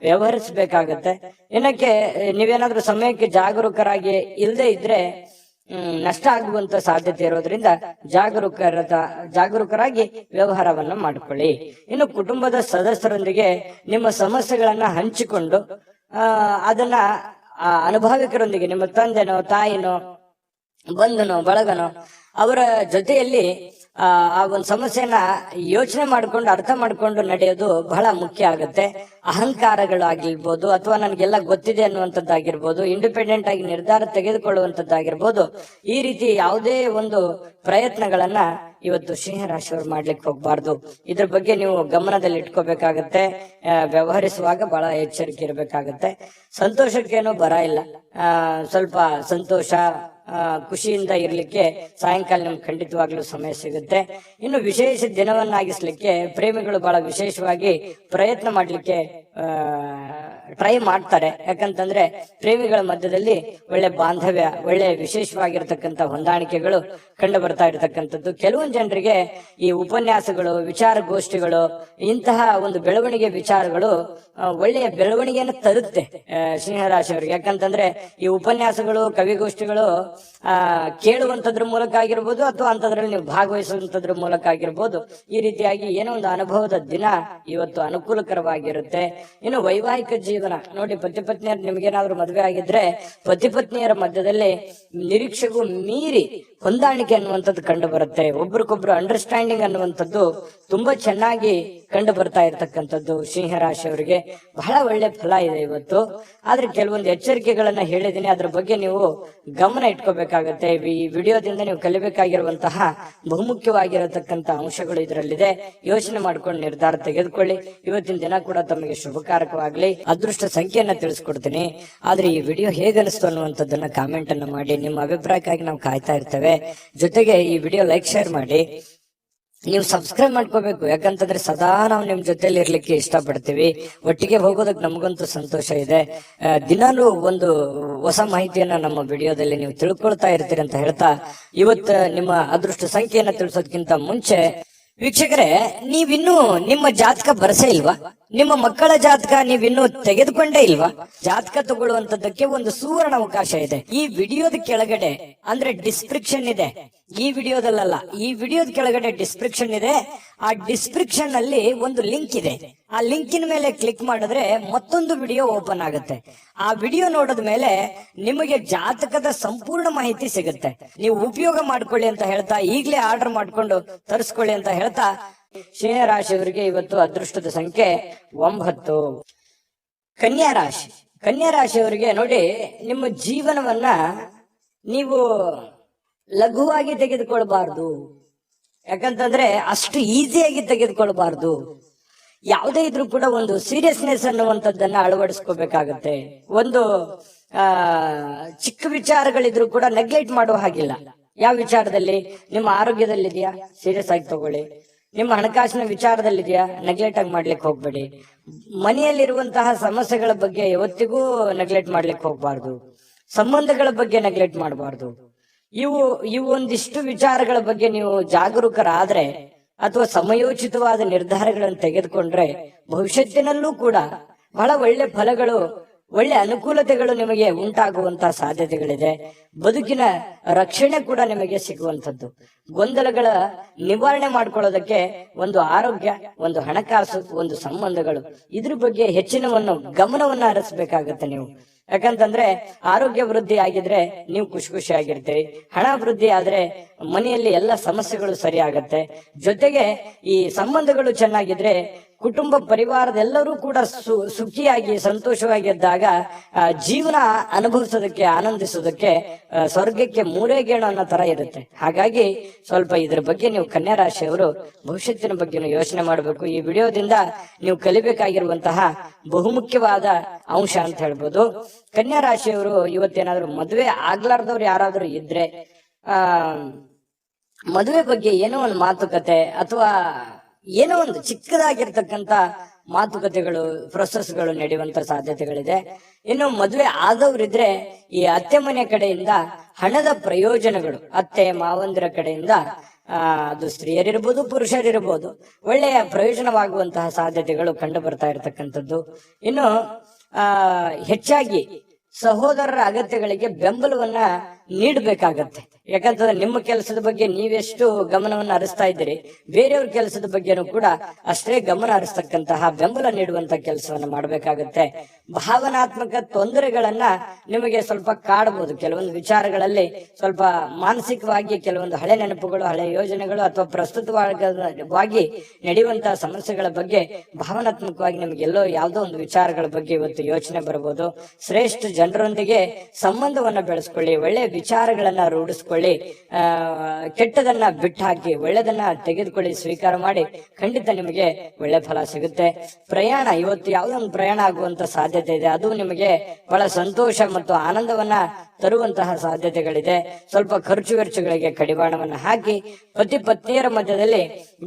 ವ್ಯವಹರಿಸಬೇಕಾಗತ್ತೆ. ಇನ್ನಕ್ಕೆ ನೀವೇನಾದ್ರೂ ಸಮಯಕ್ಕೆ ಜಾಗರೂಕರಾಗಿ ಇಲ್ಲದೆ ಇದ್ರೆ ನಷ್ಟ ಆಗುವಂತ ಸಾಧ್ಯತೆ ಇರೋದ್ರಿಂದ ಜಾಗರೂಕರಾಗಿ ವ್ಯವಹಾರವನ್ನ ಮಾಡಿಕೊಳ್ಳಿ. ಇನ್ನು ಕುಟುಂಬದ ಸದಸ್ಯರೊಂದಿಗೆ ನಿಮ್ಮ ಸಮಸ್ಯೆಗಳನ್ನ ಹಂಚಿಕೊಂಡು ಅದನ್ನ ಅನುಭವಿಕರೊಂದಿಗೆ, ನಿಮ್ಮ ತಂದೆನೋ ತಾಯಿನೋ ಬಂಧನೋ ಬಳಗನೋ ಅವರ ಜೊತೆಯಲ್ಲಿ ಆ ಒಂದು ಸಮಸ್ಯೆನ ಯೋಚನೆ ಮಾಡ್ಕೊಂಡು ಅರ್ಥ ಮಾಡ್ಕೊಂಡು ನಡೆಯೋದು ಬಹಳ ಮುಖ್ಯ ಆಗುತ್ತೆ. ಅಹಂಕಾರಗಳಾಗಿರ್ಬೋದು ಅಥವಾ ನನ್ಗೆಲ್ಲ ಗೊತ್ತಿದೆ ಅನ್ನುವಂಥದ್ದಾಗಿರ್ಬೋದು, ಇಂಡಿಪೆಂಡೆಂಟ್ ಆಗಿ ನಿರ್ಧಾರ ತೆಗೆದುಕೊಳ್ಳುವಂಥದ್ದಾಗಿರ್ಬೋದು, ಈ ರೀತಿ ಯಾವುದೇ ಒಂದು ಪ್ರಯತ್ನಗಳನ್ನ ಇವತ್ತು ಸಿಂಹರಾಶಿಯವರು ಮಾಡ್ಲಿಕ್ಕೆ ಹೋಗ್ಬಾರ್ದು. ಇದ್ರ ಬಗ್ಗೆ ನೀವು ಗಮನದಲ್ಲಿ ಇಟ್ಕೋಬೇಕಾಗತ್ತೆ. ವ್ಯವಹರಿಸುವಾಗ ಬಹಳ ಎಚ್ಚರಿಕೆ ಇರಬೇಕಾಗತ್ತೆ. ಸಂತೋಷಕ್ಕೇನೋ ಬರ ಇಲ್ಲ. ಸ್ವಲ್ಪ ಸಂತೋಷ ಖುಷಿಯಿಂದ ಇರ್ಲಿಕ್ಕೆ ಸಾಯಂಕಾಲ ನಿಮ್ಗೆ ಖಂಡಿತವಾಗ್ಲೂ ಸಮಯ ಸಿಗುತ್ತೆ. ಇನ್ನು ವಿಶೇಷ ದಿನವನ್ನಾಗಿಸ್ಲಿಕ್ಕೆ ಪ್ರೇಮಿಗಳು ಬಹಳ ವಿಶೇಷವಾಗಿ ಪ್ರಯತ್ನ ಮಾಡ್ಲಿಕ್ಕೆ ಟ್ರೈ ಮಾಡ್ತಾರೆ. ಯಾಕಂತಂದ್ರೆ ಪ್ರೇಮಿಗಳ ಮಧ್ಯದಲ್ಲಿ ಒಳ್ಳೆ ಬಾಂಧವ್ಯ, ಒಳ್ಳೆ ವಿಶೇಷವಾಗಿರ್ತಕ್ಕಂಥ ಹೊಂದಾಣಿಕೆಗಳು ಕಂಡು ಬರ್ತಾ ಇರತಕ್ಕಂಥದ್ದು. ಕೆಲವೊಂದು ಜನರಿಗೆ ಈ ಉಪನ್ಯಾಸಗಳು, ವಿಚಾರಗೋಷ್ಠಿಗಳು, ಇಂತಹ ಒಂದು ಬೆಳವಣಿಗೆ ವಿಚಾರಗಳು ಒಳ್ಳೆಯ ಬೆಳವಣಿಗೆಯನ್ನು ತರುತ್ತೆ ಸಿಂಹರಾಶಿಯವರಿಗೆ. ಯಾಕಂತಂದ್ರೆ ಈ ಉಪನ್ಯಾಸಗಳು, ಕವಿಗೋಷ್ಠಿಗಳು ಕೇಳುವಂತದ್ರ ಮೂಲಕ ಆಗಿರ್ಬೋದು ಅಥವಾ ಅಂತದ್ರಲ್ಲಿ ನೀವು ಭಾಗವಹಿಸುವಂತದ್ರ ಮೂಲಕ ಆಗಿರ್ಬೋದು, ಈ ರೀತಿಯಾಗಿ ಏನೋ ಒಂದು ಅನುಭವದ ದಿನ ಇವತ್ತು ಅನುಕೂಲಕರವಾಗಿರುತ್ತೆ. ಇನ್ನು ವೈವಾಹಿಕ ಜೀವನ ನೋಡಿ, ಪತಿ ಪತ್ನಿಯರು ನಿಮ್ಗೇನಾದ್ರೂ ಮದುವೆ ಆಗಿದ್ರೆ ಪತಿ ಪತ್ನಿಯರ ಮಧ್ಯದಲ್ಲಿ ನಿರೀಕ್ಷೆಗೂ ಮೀರಿ ಹೊಂದಾಣಿಕೆ ಅನ್ನುವಂಥದ್ದು ಕಂಡು ಬರುತ್ತೆ. ಒಬ್ರಿಗೊಬ್ರು ಅಂಡರ್ಸ್ಟ್ಯಾಂಡಿಂಗ್ ಅನ್ನುವಂಥದ್ದು ತುಂಬಾ ಚೆನ್ನಾಗಿ ಕಂಡು ಬರ್ತಾ ಇರ್ತಕ್ಕಂಥದ್ದು ಸಿಂಹರಾಶಿಯವರಿಗೆ ಬಹಳ ಒಳ್ಳೆ ಫಲ ಇದೆ ಇವತ್ತು. ಆದ್ರೆ ಕೆಲವೊಂದು ಎಚ್ಚರಿಕೆಗಳನ್ನ ಹೇಳಿದೀನಿ, ಅದ್ರ ಬಗ್ಗೆ ನೀವು ಗಮನ ಇಟ್ಕೋಬೇಕಾಗತ್ತೆ. ಈ ವಿಡಿಯೋದಿಂದ ನೀವು ಕಲಿಬೇಕಾಗಿರುವಂತಹ ಬಹುಮುಖ್ಯವಾಗಿರತಕ್ಕಂತ ಅಂಶಗಳು ಇದರಲ್ಲಿದೆ. ಯೋಚನೆ ಮಾಡ್ಕೊಂಡು ನಿರ್ಧಾರ ತೆಗೆದುಕೊಳ್ಳಿ. ಇವತ್ತಿನ ದಿನ ಕೂಡ ತಮಗೆ ಶುಭಕಾರಕವಾಗ್ಲಿ. ಅದೃಷ್ಟ ಸಂಖ್ಯೆಯನ್ನ ತಿಳಿಸ್ಕೊಡ್ತೀನಿ. ಆದ್ರೆ ಈ ವಿಡಿಯೋ ಹೇಗನಿಸ್ತು ಅನ್ನುವಂಥದ್ದನ್ನ ಕಾಮೆಂಟ್ ಅನ್ನ ಮಾಡಿ. ನಿಮ್ಮ ಅಭಿಪ್ರಾಯಕ್ಕಾಗಿ ನಾವು ಕಾಯ್ತಾ ಇರ್ತೇವೆ. ಜೊತೆಗೆ ಈ ವಿಡಿಯೋ ಲೈಕ್, ಶೇರ್ ಮಾಡಿ. ನೀವು ಸಬ್ಸ್ಕ್ರೈಬ್ ಮಾಡ್ಕೋಬೇಕು. ಯಾಕಂತಂದ್ರೆ ಸದಾ ನಾವು ನಿಮ್ ಜೊತೆಲಿ ಇರ್ಲಿಕ್ಕೆ ಇಷ್ಟಪಡ್ತೀವಿ. ಒಟ್ಟಿಗೆ ಹೋಗೋದಕ್ಕೆ ನಮಗಂತೂ ಸಂತೋಷ ಇದೆ. ದಿನಾಲೂ ಒಂದು ಹೊಸ ಮಾಹಿತಿಯನ್ನ ನಮ್ಮ ವಿಡಿಯೋದಲ್ಲಿ ನೀವು ತಿಳ್ಕೊಳ್ತಾ ಇರ್ತೀರಿ ಅಂತ ಹೇಳ್ತಾ, ಇವತ್ತು ನಿಮ್ಮ ಅದೃಷ್ಟ ಸಂಖ್ಯೆಯನ್ನ ತಿಳಿಸೋದಕ್ಕಿಂತ ಮುಂಚೆ ವೀಕ್ಷಕರೇ, ನೀವಿನ್ನೂ ನಿಮ್ಮ ಜಾತಕ ಬರಸೇ ಇಲ್ವಾ? ನಿಮ್ಮ ಮಕ್ಕಳ ಜಾತಕ ನೀವಿನ್ನೂ ತೆಗೆದುಕೊಂಡೇ ಇಲ್ವಾ? ಜಾತಕ ತಗೊಳ್ಳುವಂತದ್ದಕ್ಕೆ ಒಂದು ಸುವರ್ಣ ಅವಕಾಶ ಇದೆ. ಈ ವಿಡಿಯೋದ ಕೆಳಗಡೆ ಅಂದ್ರೆ ಡಿಸ್ಕ್ರಿಪ್ಷನ್ ಇದೆ. ಈ ವಿಡಿಯೋದಲ್ಲ, ಈ ವಿಡಿಯೋದ ಕೆಳಗಡೆ ಡಿಸ್ಕ್ರಿಪ್ಷನ್ ಇದೆ. ಆ ಡಿಸ್ಕ್ರಿಪ್ಷನ್ ಅಲ್ಲಿ ಒಂದು ಲಿಂಕ್ ಇದೆ. ಆ ಲಿಂಕಿನ ಮೇಲೆ ಕ್ಲಿಕ್ ಮಾಡಿದ್ರೆ ಮತ್ತೊಂದು ವಿಡಿಯೋ ಓಪನ್ ಆಗುತ್ತೆ. ಆ ವಿಡಿಯೋ ನೋಡಿದ ಮೇಲೆ ನಿಮಗೆ ಜಾತಕದ ಸಂಪೂರ್ಣ ಮಾಹಿತಿ ಸಿಗುತ್ತೆ. ನೀವು ಉಪಯೋಗ ಮಾಡ್ಕೊಳ್ಳಿ ಅಂತ ಹೇಳ್ತಾ, ಈಗಲೇ ಆರ್ಡರ್ ಮಾಡ್ಕೊಂಡು ತರಿಸ್ಕೊಳ್ಳಿ ಅಂತ ಹೇಳ್ತಾ, ಸಿಂಹರಾಶಿಯವರಿಗೆ ಇವತ್ತು ಅದೃಷ್ಟದ ಸಂಖ್ಯೆ 9. ಕನ್ಯಾ ರಾಶಿ. ಕನ್ಯಾ ರಾಶಿಯವರಿಗೆ ನೋಡಿ, ನಿಮ್ಮ ಜೀವನವನ್ನ ನೀವು ಲಘುವಾಗಿ ತೆಗೆದುಕೊಳ್ಬಾರ್ದು. ಯಾಕಂತಂದ್ರೆ ಅಷ್ಟು ಈಸಿಯಾಗಿ ತೆಗೆದುಕೊಳ್ಬಾರ್ದು. ಯಾವುದೇ ಇದ್ರೂ ಕೂಡ ಒಂದು ಸೀರಿಯಸ್ನೆಸ್ ಅನ್ನುವಂಥದ್ದನ್ನ ಅಳವಡಿಸ್ಕೋಬೇಕಾಗತ್ತೆ. ಒಂದು ಚಿಕ್ಕ ವಿಚಾರಗಳಿದ್ರು ಕೂಡ ನೆಗ್ಲೆಕ್ಟ್ ಮಾಡುವ ಹಾಗಿಲ್ಲ. ಯಾವ ವಿಚಾರದಲ್ಲಿ? ನಿಮ್ಮ ಆರೋಗ್ಯದಲ್ಲಿದೆಯಾ, ಸೀರಿಯಸ್ ಆಗಿ ತಗೊಳ್ಳಿ. ನಿಮ್ಮ ಹಣಕಾಸಿನ ವಿಚಾರದಲ್ಲಿದೆಯಾ, ನೆಗ್ಲೆಕ್ಟ್ ಆಗಿ ಮಾಡ್ಲಿಕ್ಕೆ ಹೋಗ್ಬೇಡಿ. ಮನೆಯಲ್ಲಿರುವಂತಹ ಸಮಸ್ಯೆಗಳ ಬಗ್ಗೆ ಯಾವತ್ತಿಗೂ ನೆಗ್ಲೆಕ್ಟ್ ಮಾಡ್ಲಿಕ್ಕೆ ಹೋಗ್ಬಾರ್ದು. ಸಂಬಂಧಗಳ ಬಗ್ಗೆ ನೆಗ್ಲೆಕ್ಟ್ ಮಾಡಬಾರ್ದು. ಇವು ಒಂದಿಷ್ಟು ವಿಚಾರಗಳ ಬಗ್ಗೆ ನೀವು ಜಾಗರೂಕರಾದ್ರೆ ಅಥವಾ ಸಮಯೋಚಿತವಾದ ನಿರ್ಧಾರಗಳನ್ನು ತೆಗೆದುಕೊಂಡ್ರೆ ಭವಿಷ್ಯತ್ತಿನಲ್ಲೂ ಕೂಡ ಬಹಳ ಒಳ್ಳೆ ಫಲಗಳು, ಒಳ್ಳೆ ಅನುಕೂಲತೆಗಳು ನಿಮಗೆ ಉಂಟಾಗುವಂತಹ ಸಾಧ್ಯತೆಗಳಿದೆ. ಬದುಕಿನ ರಕ್ಷಣೆ ಕೂಡ ನಿಮಗೆ ಸಿಗುವಂತದ್ದು. ಗೊಂದಲಗಳ ನಿವಾರಣೆ ಮಾಡ್ಕೊಳ್ಳೋದಕ್ಕೆ ಒಂದು ಆರೋಗ್ಯ, ಒಂದು ಹಣಕಾಸು, ಒಂದು ಸಂಬಂಧಗಳು, ಇದ್ರ ಬಗ್ಗೆ ಹೆಚ್ಚಿನವನ್ನು ಗಮನವನ್ನ ಹರಿಸಬೇಕಾಗತ್ತೆ ನೀವು. ಯಾಕಂತಂದ್ರೆ ಆರೋಗ್ಯ ವೃದ್ಧಿ ಆಗಿದ್ರೆ ನೀವು ಖುಷಿ ಖುಷಿಯಾಗಿರ್ತೀರಿ, ಹಣ ವೃದ್ಧಿ ಆದ್ರೆ ಮನೆಯಲ್ಲಿ ಎಲ್ಲ ಸಮಸ್ಯೆಗಳು ಸರಿ ಆಗತ್ತೆ. ಜೊತೆಗೆ ಈ ಸಂಬಂಧಗಳು ಚೆನ್ನಾಗಿದ್ರೆ ಕುಟುಂಬ ಪರಿವಾರದೆಲ್ಲರೂ ಕೂಡ ಸುಖಿಯಾಗಿ ಸಂತೋಷವಾಗಿದ್ದಾಗ ಜೀವನ ಅನುಭವಿಸೋದಕ್ಕೆ ಆನಂದಿಸೋದಕ್ಕೆ ಸ್ವರ್ಗಕ್ಕೆ ಮೂರೇ ಗೇಣು ಅನ್ನೋ ತರ ಇರುತ್ತೆ. ಹಾಗಾಗಿ ಸ್ವಲ್ಪ ಇದ್ರ ಬಗ್ಗೆ ನೀವು ಕನ್ಯಾ ರಾಶಿಯವರು ಭವಿಷ್ಯತ್ತಿನ ಬಗ್ಗೆ ಯೋಚನೆ ಮಾಡಬೇಕು. ಈ ವಿಡಿಯೋದಿಂದ ನೀವು ಕಲಿಬೇಕಾಗಿರುವಂತಹ ಬಹುಮುಖ್ಯವಾದ ಅಂಶ ಅಂತ ಹೇಳ್ಬೋದು. ಕನ್ಯಾ ರಾಶಿಯವರು ಇವತ್ತೇನಾದ್ರು ಮದುವೆ ಆಗ್ಲಾರ್ದವ್ರು ಯಾರಾದ್ರೂ ಇದ್ರೆ ಮದುವೆ ಬಗ್ಗೆ ಏನೋ ಒಂದು ಮಾತುಕತೆ ಅಥವಾ ಏನೋ ಒಂದು ಚಿಕ್ಕದಾಗಿರ್ತಕ್ಕಂತ ಮಾತುಕತೆಗಳು ಪ್ರೊಸೆಸ್ಗಳು ನಡೆಯುವಂತ ಸಾಧ್ಯತೆಗಳಿದೆ. ಇನ್ನು ಮದುವೆ ಆದವರಿದ್ರೆ ಈ ಅತ್ತೆ ಮನೆ ಕಡೆಯಿಂದ ಹಣದ ಪ್ರಯೋಜನಗಳು, ಅತ್ತೆ ಮಾವಂದಿರ ಕಡೆಯಿಂದ ಅದು ಸ್ತ್ರೀಯರಿರ್ಬೋದು ಪುರುಷರಿರ್ಬೋದು ಒಳ್ಳೆಯ ಪ್ರಯೋಜನವಾಗುವಂತಹ ಸಾಧ್ಯತೆಗಳು ಕಂಡು ಬರ್ತಾ ಇರತಕ್ಕಂಥದ್ದು. ಇನ್ನು ಹೆಚ್ಚಾಗಿ ಸಹೋದರರ ಅಗತ್ಯಗಳಿಗೆ ಬೆಂಬಲವನ್ನ ನೀಡಬೇಕಾಗತ್ತೆ. ಯಾಕಂತಂದ್ರೆ ನಿಮ್ಮ ಕೆಲಸದ ಬಗ್ಗೆ ನೀವೆಷ್ಟು ಗಮನವನ್ನ ಹರಿಸ್ತಾ ಇದ್ದೀರಿ, ಬೇರೆಯವ್ರ ಕೆಲಸದ ಬಗ್ಗೆನೂ ಕೂಡ ಅಷ್ಟೇ ಗಮನ ಹರಿಸ್ತಕ್ಕಂತಹ ಬೆಂಬಲ ನೀಡುವಂತ ಕೆಲಸವನ್ನ ಮಾಡಬೇಕಾಗತ್ತೆ. ಭಾವನಾತ್ಮಕ ತೊಂದರೆಗಳನ್ನ ನಿಮಗೆ ಸ್ವಲ್ಪ ಕಾಡಬಹುದು. ಕೆಲವೊಂದು ವಿಚಾರಗಳಲ್ಲಿ ಸ್ವಲ್ಪ ಮಾನಸಿಕವಾಗಿ ಕೆಲವೊಂದು ಹಳೆ ನೆನಪುಗಳು, ಹಳೆ ಯೋಜನೆಗಳು ಅಥವಾ ಪ್ರಸ್ತುತವಾಗಿ ನಡೆಯುವಂತಹ ಸಮಸ್ಯೆಗಳ ಬಗ್ಗೆ ಭಾವನಾತ್ಮಕವಾಗಿ ನಿಮಗೆಲ್ಲೋ ಯಾವುದೋ ಒಂದು ವಿಚಾರಗಳ ಬಗ್ಗೆ ಇವತ್ತು ಯೋಚನೆ ಬರಬಹುದು. ಶ್ರೇಷ್ಠ ಜನರೊಂದಿಗೆ ಸಂಬಂಧವನ್ನ ಬೆಳೆಸ್ಕೊಳ್ಳಿ, ಒಳ್ಳೆ ವಿಚಾರಗಳನ್ನ ರೂಢಿಸ್ಕೊಳ್ಳಿ, ಕೆಟ್ಟದನ್ನ ಬಿಟ್ಟು ಹಾಕಿ ಒಳ್ಳೆದನ್ನ ತೆಗೆದುಕೊಳ್ಳಿ, ಸ್ವೀಕಾರ ಮಾಡಿ. ಖಂಡಿತ ನಿಮಗೆ ಒಳ್ಳೆ ಫಲ ಸಿಗುತ್ತೆ. ಪ್ರಯಾಣ, ಇವತ್ತು ಯಾವುದೋ ಒಂದು ಪ್ರಯಾಣ ಆಗುವಂತ ಸಾಧ್ಯತೆ ಇದೆ. ಅದು ನಿಮಗೆ ಬಹಳ ಸಂತೋಷ ಮತ್ತು ಆನಂದವನ್ನ ತರುವಂತಹ ಸಾಧ್ಯತೆಗಳಿದೆ. ಸ್ವಲ್ಪ ಖರ್ಚು ವೆಚ್ಚಗಳಿಗೆ ಕಡಿವಾಣವನ್ನ ಹಾಕಿ ಪತಿ ಪತ್ನಿಯರ ಮಧ್ಯದಲ್ಲಿ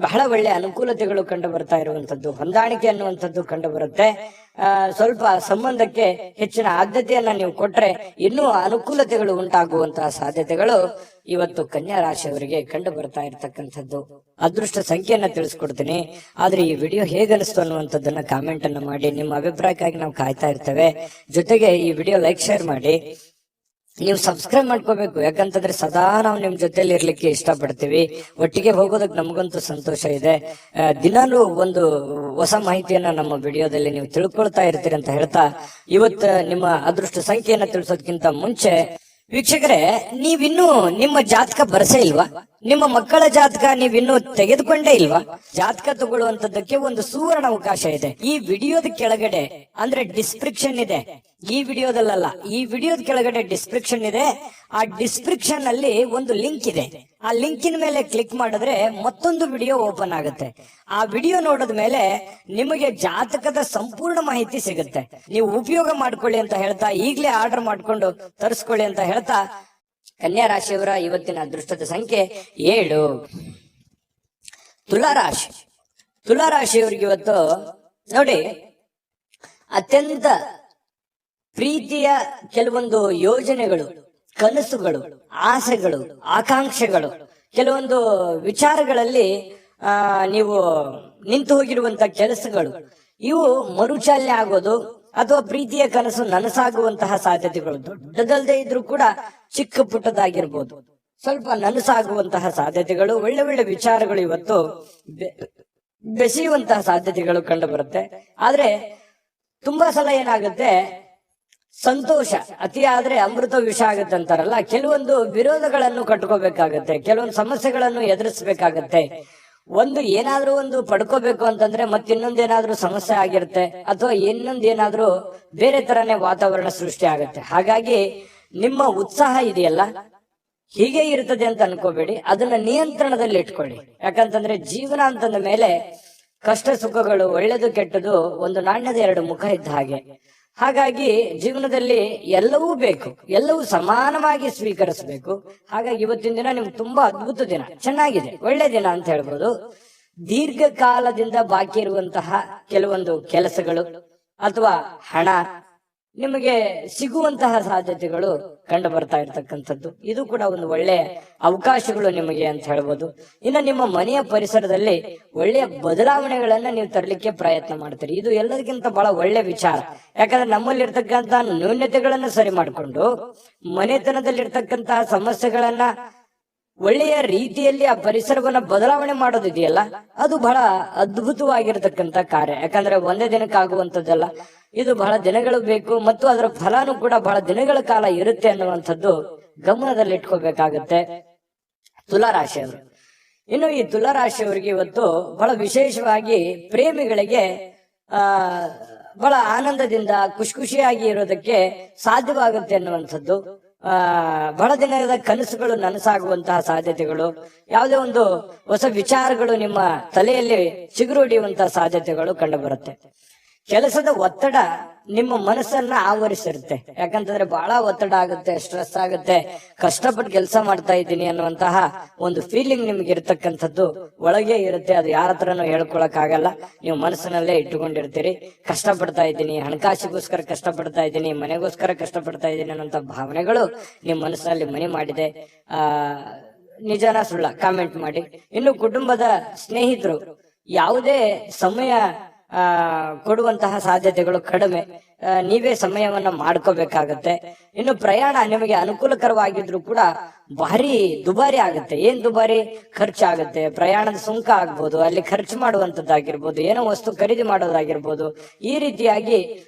ಬಹಳ ಒಳ್ಳೆ ಅನುಕೂಲತೆಗಳು ಕಂಡು ಬರ್ತಾ ಇರುವಂತದ್ದು, ಹೊಂದಾಣಿಕೆ ಅನ್ನುವಂಥದ್ದು ಕಂಡು ಬರುತ್ತೆ. ಸ್ವಲ್ಪ ಸಂಬಂಧಕ್ಕೆ ಹೆಚ್ಚಿನ ಆದ್ಯತೆಯನ್ನ ನೀವು ಕೊಟ್ರೆ ಇನ್ನೂ ಅನುಕೂಲತೆಗಳು ಉಂಟಾಗುವಂತಹ ಸಾಧ್ಯತೆಗಳು ಇವತ್ತು ಕನ್ಯಾ ರಾಶಿಯವರಿಗೆ ಕಂಡು ಬರ್ತಾ ಇರತಕ್ಕಂಥದ್ದು. ಅದೃಷ್ಟ ಸಂಖ್ಯೆಯನ್ನ ತಿಳಿಸ್ಕೊಡ್ತೀನಿ. ಆದ್ರೆ ಈ ವಿಡಿಯೋ ಹೇಗನಿಸ್ತು ಅನ್ನುವಂಥದ್ದನ್ನ ಕಾಮೆಂಟ್ ಅನ್ನ ಮಾಡಿ. ನಿಮ್ಮ ಅಭಿಪ್ರಾಯಕ್ಕಾಗಿ ನಾವು ಕಾಯ್ತಾ ಇರ್ತೇವೆ. ಜೊತೆಗೆ ಈ ವಿಡಿಯೋ ಲೈಕ್ ಶೇರ್ ಮಾಡಿ. ನೀವು ಸಬ್ಸ್ಕ್ರೈಬ್ ಮಾಡ್ಕೋಬೇಕು. ಯಾಕಂತಂದ್ರೆ ಸದಾ ನಾವು ನಿಮ್ ಜೊತೆಲಿ ಇರ್ಲಿಕ್ಕೆ ಇಷ್ಟಪಡ್ತೀವಿ. ಒಟ್ಟಿಗೆ ಹೋಗೋದಕ್ಕೆ ನಮಗಂತೂ ಸಂತೋಷ ಇದೆ. ದಿನಾಲೂ ಒಂದು ಹೊಸ ಮಾಹಿತಿಯನ್ನ ನಮ್ಮ ವಿಡಿಯೋದಲ್ಲಿ ನೀವು ತಿಳ್ಕೊಳ್ತಾ ಇರ್ತೀರಿ ಅಂತ ಹೇಳ್ತಾ, ಇವತ್ತು ನಿಮ್ಮ ಅದೃಷ್ಟ ಸಂಖ್ಯೆಯನ್ನ ತಿಳಿಸೋದಕ್ಕಿಂತ ಮುಂಚೆ ವೀಕ್ಷಕರೇ, ನೀವಿನ್ನೂ ನಿಮ್ಮ ಜಾತಕ ಬರಸೇ ಇಲ್ವಾ? ನಿಮ್ಮ ಮಕ್ಕಳ ಜಾತಕ ನೀವಿನ್ನೂ ತೆಗೆದುಕೊಂಡೇ ಇಲ್ವಾ? ಜಾತಕ ತಗೊಳ್ಳುವಂತದ್ದಕ್ಕೆ ಒಂದು ಸುವರ್ಣ ಅವಕಾಶ ಇದೆ. ಈ ವಿಡಿಯೋದ ಕೆಳಗಡೆ ಅಂದ್ರೆ ಡಿಸ್ಕ್ರಿಪ್ಷನ್ ಇದೆ. ಈ ವಿಡಿಯೋದಲ್ಲ, ಈ ವಿಡಿಯೋದ ಕೆಳಗಡೆ ಡಿಸ್ಕ್ರಿಪ್ಷನ್ ಇದೆ. ಆ ಡಿಸ್ಕ್ರಿಪ್ಷನ್ ಅಲ್ಲಿ ಒಂದು ಲಿಂಕ್ ಇದೆ. ಆ ಲಿಂಕಿನ ಮೇಲೆ ಕ್ಲಿಕ್ ಮಾಡಿದ್ರೆ ಮತ್ತೊಂದು ವಿಡಿಯೋ ಓಪನ್ ಆಗುತ್ತೆ. ಆ ವಿಡಿಯೋ ನೋಡಿದ ಮೇಲೆ ನಿಮಗೆ ಜಾತಕದ ಸಂಪೂರ್ಣ ಮಾಹಿತಿ ಸಿಗುತ್ತೆ. ನೀವು ಉಪಯೋಗ ಮಾಡ್ಕೊಳ್ಳಿ ಅಂತ ಹೇಳ್ತಾ, ಈಗಲೇ ಆರ್ಡರ್ ಮಾಡ್ಕೊಂಡು ತರಿಸ್ಕೊಳ್ಳಿ ಅಂತ ಹೇಳ್ತಾ, ಕನ್ಯಾ ರಾಶಿಯವರ ಇವತ್ತಿನ ಅದೃಷ್ಟದ ಸಂಖ್ಯೆ 7. ತುಲಾರಾಶಿ. ತುಲಾರಾಶಿಯವರಿಗೆ ಇವತ್ತು ನೋಡಿ, ಅತ್ಯಂತ ಪ್ರೀತಿಯ ಕೆಲವೊಂದು ಯೋಜನೆಗಳು, ಕನಸುಗಳು, ಆಸೆಗಳು, ಆಕಾಂಕ್ಷೆಗಳು, ಕೆಲವೊಂದು ವಿಚಾರಗಳಲ್ಲಿ ನೀವು ನಿಂತು ಹೋಗಿರುವಂತ ಕೆಲಸಗಳು, ಇವು ಮರುಚಾಲನೆ ಆಗೋದು ಅಥವಾ ಪ್ರೀತಿಯ ಕನಸು ನನಸಾಗುವಂತಹ ಸಾಧ್ಯತೆಗಳು, ದೊಡ್ಡದಲ್ಲದೆ ಇದ್ರೂ ಕೂಡ ಚಿಕ್ಕ ಪುಟ್ಟದಾಗಿರ್ಬೋದು, ಸ್ವಲ್ಪ ನನಸಾಗುವಂತಹ ಸಾಧ್ಯತೆಗಳು, ಒಳ್ಳೆ ಒಳ್ಳೆ ವಿಚಾರಗಳು ಇವತ್ತು ಬೆಸೆಯುವಂತಹ ಸಾಧ್ಯತೆಗಳು ಕಂಡು ಬರುತ್ತೆ. ಆದ್ರೆ ತುಂಬಾ ಸಲ ಏನಾಗುತ್ತೆ, ಸಂತೋಷ ಅತಿ ಆದ್ರೆ ಅಮೃತ ವಿಷ ಆಗುತ್ತೆ ಅಂತಾರಲ್ಲ, ಕೆಲವೊಂದು ವಿರೋಧಗಳನ್ನು ಕಟ್ಕೋಬೇಕಾಗತ್ತೆ, ಕೆಲವೊಂದು ಸಮಸ್ಯೆಗಳನ್ನು ಎದುರಿಸಬೇಕಾಗತ್ತೆ. ಒಂದು ಏನಾದ್ರೂ ಒಂದು ಪಡ್ಕೋಬೇಕು ಅಂತಂದ್ರೆ ಮತ್ತಿನ್ನೊಂದೇನಾದ್ರೂ ಸಮಸ್ಯೆ ಆಗಿರುತ್ತೆ, ಅಥವಾ ಇನ್ನೊಂದೇನಾದ್ರೂ ಬೇರೆ ತರನೇ ವಾತಾವರಣ ಸೃಷ್ಟಿ ಆಗುತ್ತೆ. ಹಾಗಾಗಿ ನಿಮ್ಮ ಉತ್ಸಾಹ ಇದೆಯಲ್ಲ, ಹೀಗೆ ಇರ್ತದೆ ಅಂತ ಅನ್ಕೋಬೇಡಿ, ಅದನ್ನ ನಿಯಂತ್ರಣದಲ್ಲಿ ಇಟ್ಕೊಳ್ಳಿ. ಯಾಕಂತಂದ್ರೆ ಜೀವನ ಅಂತಂದ ಮೇಲೆ ಕಷ್ಟ ಸುಖಗಳು, ಒಳ್ಳೇದು ಕೆಟ್ಟದು ಒಂದು ನಾಣ್ಯದ ಎರಡು ಮುಖ ಇದ್ದ ಹಾಗೆ. ಹಾಗಾಗಿ ಜೀವನದಲ್ಲಿ ಎಲ್ಲವೂ ಬೇಕು, ಎಲ್ಲವೂ ಸಮಾನವಾಗಿ ಸ್ವೀಕರಿಸಬೇಕು. ಹಾಗಾಗಿ ಇವತ್ತಿನ ದಿನ ನಿಮ್ಗೆ ತುಂಬಾ ಅದ್ಭುತ ದಿನ, ಚೆನ್ನಾಗಿದೆ, ಒಳ್ಳೆ ದಿನ ಅಂತ ಹೇಳ್ಬೋದು. ದೀರ್ಘಕಾಲದಿಂದ ಬಾಕಿ ಇರುವಂತಹ ಕೆಲವೊಂದು ಕೆಲಸಗಳು ಅಥವಾ ಹಣ ನಿಮಗೆ ಸಿಗುವಂತಹ ಸಾಧ್ಯತೆಗಳು ಕಂಡು ಬರ್ತಾ ಇರ್ತಕ್ಕಂಥದ್ದು, ಇದು ಕೂಡ ಒಂದು ಒಳ್ಳೆಯ ಅವಕಾಶಗಳು ನಿಮಗೆ ಅಂತ ಹೇಳ್ಬೋದು. ಇನ್ನು ನಿಮ್ಮ ಮನೆಯ ಪರಿಸರದಲ್ಲಿ ಒಳ್ಳೆಯ ಬದಲಾವಣೆಗಳನ್ನ ನೀವು ತರಲಿಕ್ಕೆ ಪ್ರಯತ್ನ ಮಾಡ್ತೀರಿ, ಇದು ಎಲ್ಲದಕ್ಕಿಂತ ಬಹಳ ಒಳ್ಳೆ ವಿಚಾರ. ಯಾಕಂದ್ರೆ ನಮ್ಮಲ್ಲಿರ್ತಕ್ಕಂಥ ನ್ಯೂನ್ಯತೆಗಳನ್ನ ಸರಿ ಮಾಡಿಕೊಂಡು ಮನೆತನದಲ್ಲಿರ್ತಕ್ಕಂತಹ ಸಮಸ್ಯೆಗಳನ್ನ ಒಳ್ಳೆಯ ರೀತಿಯಲ್ಲಿ ಆ ಪರಿಸರವನ್ನ ಬದಲಾವಣೆ ಮಾಡೋದಿದೆಯಲ್ಲ, ಅದು ಬಹಳ ಅದ್ಭುತವಾಗಿರತಕ್ಕಂತ ಕಾರ್ಯ. ಯಾಕಂದ್ರೆ ಒಂದೇ ದಿನಕ್ಕಾಗುವಂತದ್ದಲ್ಲ, ಇದು ಬಹಳ ದಿನಗಳು ಬೇಕು ಮತ್ತು ಅದರ ಫಲನೂ ಕೂಡ ಬಹಳ ದಿನಗಳ ಕಾಲ ಇರುತ್ತೆ ಅನ್ನುವಂಥದ್ದು ಗಮನದಲ್ಲಿ ಇಟ್ಕೋಬೇಕಾಗತ್ತೆ ತುಲಾರಾಶಿಯವರು. ಇನ್ನು ಈ ತುಲಾರಾಶಿಯವರಿಗೆ ಇವತ್ತು ಬಹಳ ವಿಶೇಷವಾಗಿ ಪ್ರೇಮಿಗಳಿಗೆ ಬಹಳ ಆನಂದದಿಂದ ಖುಷಿಯಾಗಿ ಇರೋದಕ್ಕೆ ಸಾಧ್ಯವಾಗುತ್ತೆ ಅನ್ನುವಂಥದ್ದು, ಬಹಳ ದಿನದ ಕನಸುಗಳು ನನಸಾಗುವಂತಹ ಸಾಧ್ಯತೆಗಳು, ಯಾವುದೇ ಒಂದು ಹೊಸ ವಿಚಾರಗಳು ನಿಮ್ಮ ತಲೆಯಲ್ಲಿ ಚಿಗುರು ಹೊಡೆಯುವಂತಹ ಸಾಧ್ಯತೆಗಳು ಕಂಡು ಬರುತ್ತೆ. ಕೆಲಸದ ಒತ್ತಡ ನಿಮ್ಮ ಮನಸ್ಸನ್ನ ಆವರಿಸಿರುತ್ತೆ. ಯಾಕಂತಂದ್ರೆ ಬಹಳ ಒತ್ತಡ ಆಗುತ್ತೆ, ಸ್ಟ್ರೆಸ್ ಆಗುತ್ತೆ, ಕಷ್ಟಪಟ್ಟು ಕೆಲಸ ಮಾಡ್ತಾ ಇದ್ದೀನಿ ಅನ್ನುವಂತಹ ಒಂದು ಫೀಲಿಂಗ್ ನಿಮ್ಗೆ ಇರತಕ್ಕಂಥದ್ದು ಒಳಗೆ ಇರುತ್ತೆ. ಅದು ಯಾರ ಹತ್ರನೂ ಹೇಳ್ಕೊಳಕ್ ಆಗಲ್ಲ, ನೀವು ಮನಸ್ಸಿನಲ್ಲೇ ಇಟ್ಟುಕೊಂಡಿರ್ತೀರಿ. ಕಷ್ಟಪಡ್ತಾ ಇದ್ದೀನಿ, ಹಣಕಾಸಿಗೋಸ್ಕರ ಕಷ್ಟಪಡ್ತಾ ಇದ್ದೀನಿ, ಮನೆಗೋಸ್ಕರ ಕಷ್ಟಪಡ್ತಾ ಇದ್ದೀನಿ ಅನ್ನೋಂಥ ಭಾವನೆಗಳು ನಿಮ್ಮ ಮನಸ್ಸಿನಲ್ಲಿ ಮನೆ ಮಾಡಿದೆ. ನಿಜಾನ ಸುಳ್ಳ ಕಾಮೆಂಟ್ ಮಾಡಿ. ಇನ್ನು ಕುಟುಂಬದ ಸ್ನೇಹಿತರು ಯಾವುದೇ ಸಮಯ ಕೊಡುವಂತಹ ಸಾಧ್ಯತೆಗಳು ಕಡಿಮೆ, ನೀವೇ ಸಮಯವನ್ನ ಮಾಡ್ಕೋಬೇಕಾಗತ್ತೆ. ಇನ್ನು ಪ್ರಯಾಣ ನಿಮಗೆ ಅನುಕೂಲಕರವಾಗಿದ್ರು ಕೂಡ ಭಾರಿ ದುಬಾರಿ ಆಗುತ್ತೆ. ಏನ್ ದುಬಾರಿ? ಖರ್ಚಾಗುತ್ತೆ. ಪ್ರಯಾಣದ ಸುಂಕ ಆಗ್ಬೋದು, ಅಲ್ಲಿ ಖರ್ಚು ಮಾಡುವಂತದ್ದಾಗಿರ್ಬೋದು, ಏನೋ ವಸ್ತು ಖರೀದಿ ಮಾಡೋದಾಗಿರ್ಬೋದು, ಈ ರೀತಿಯಾಗಿ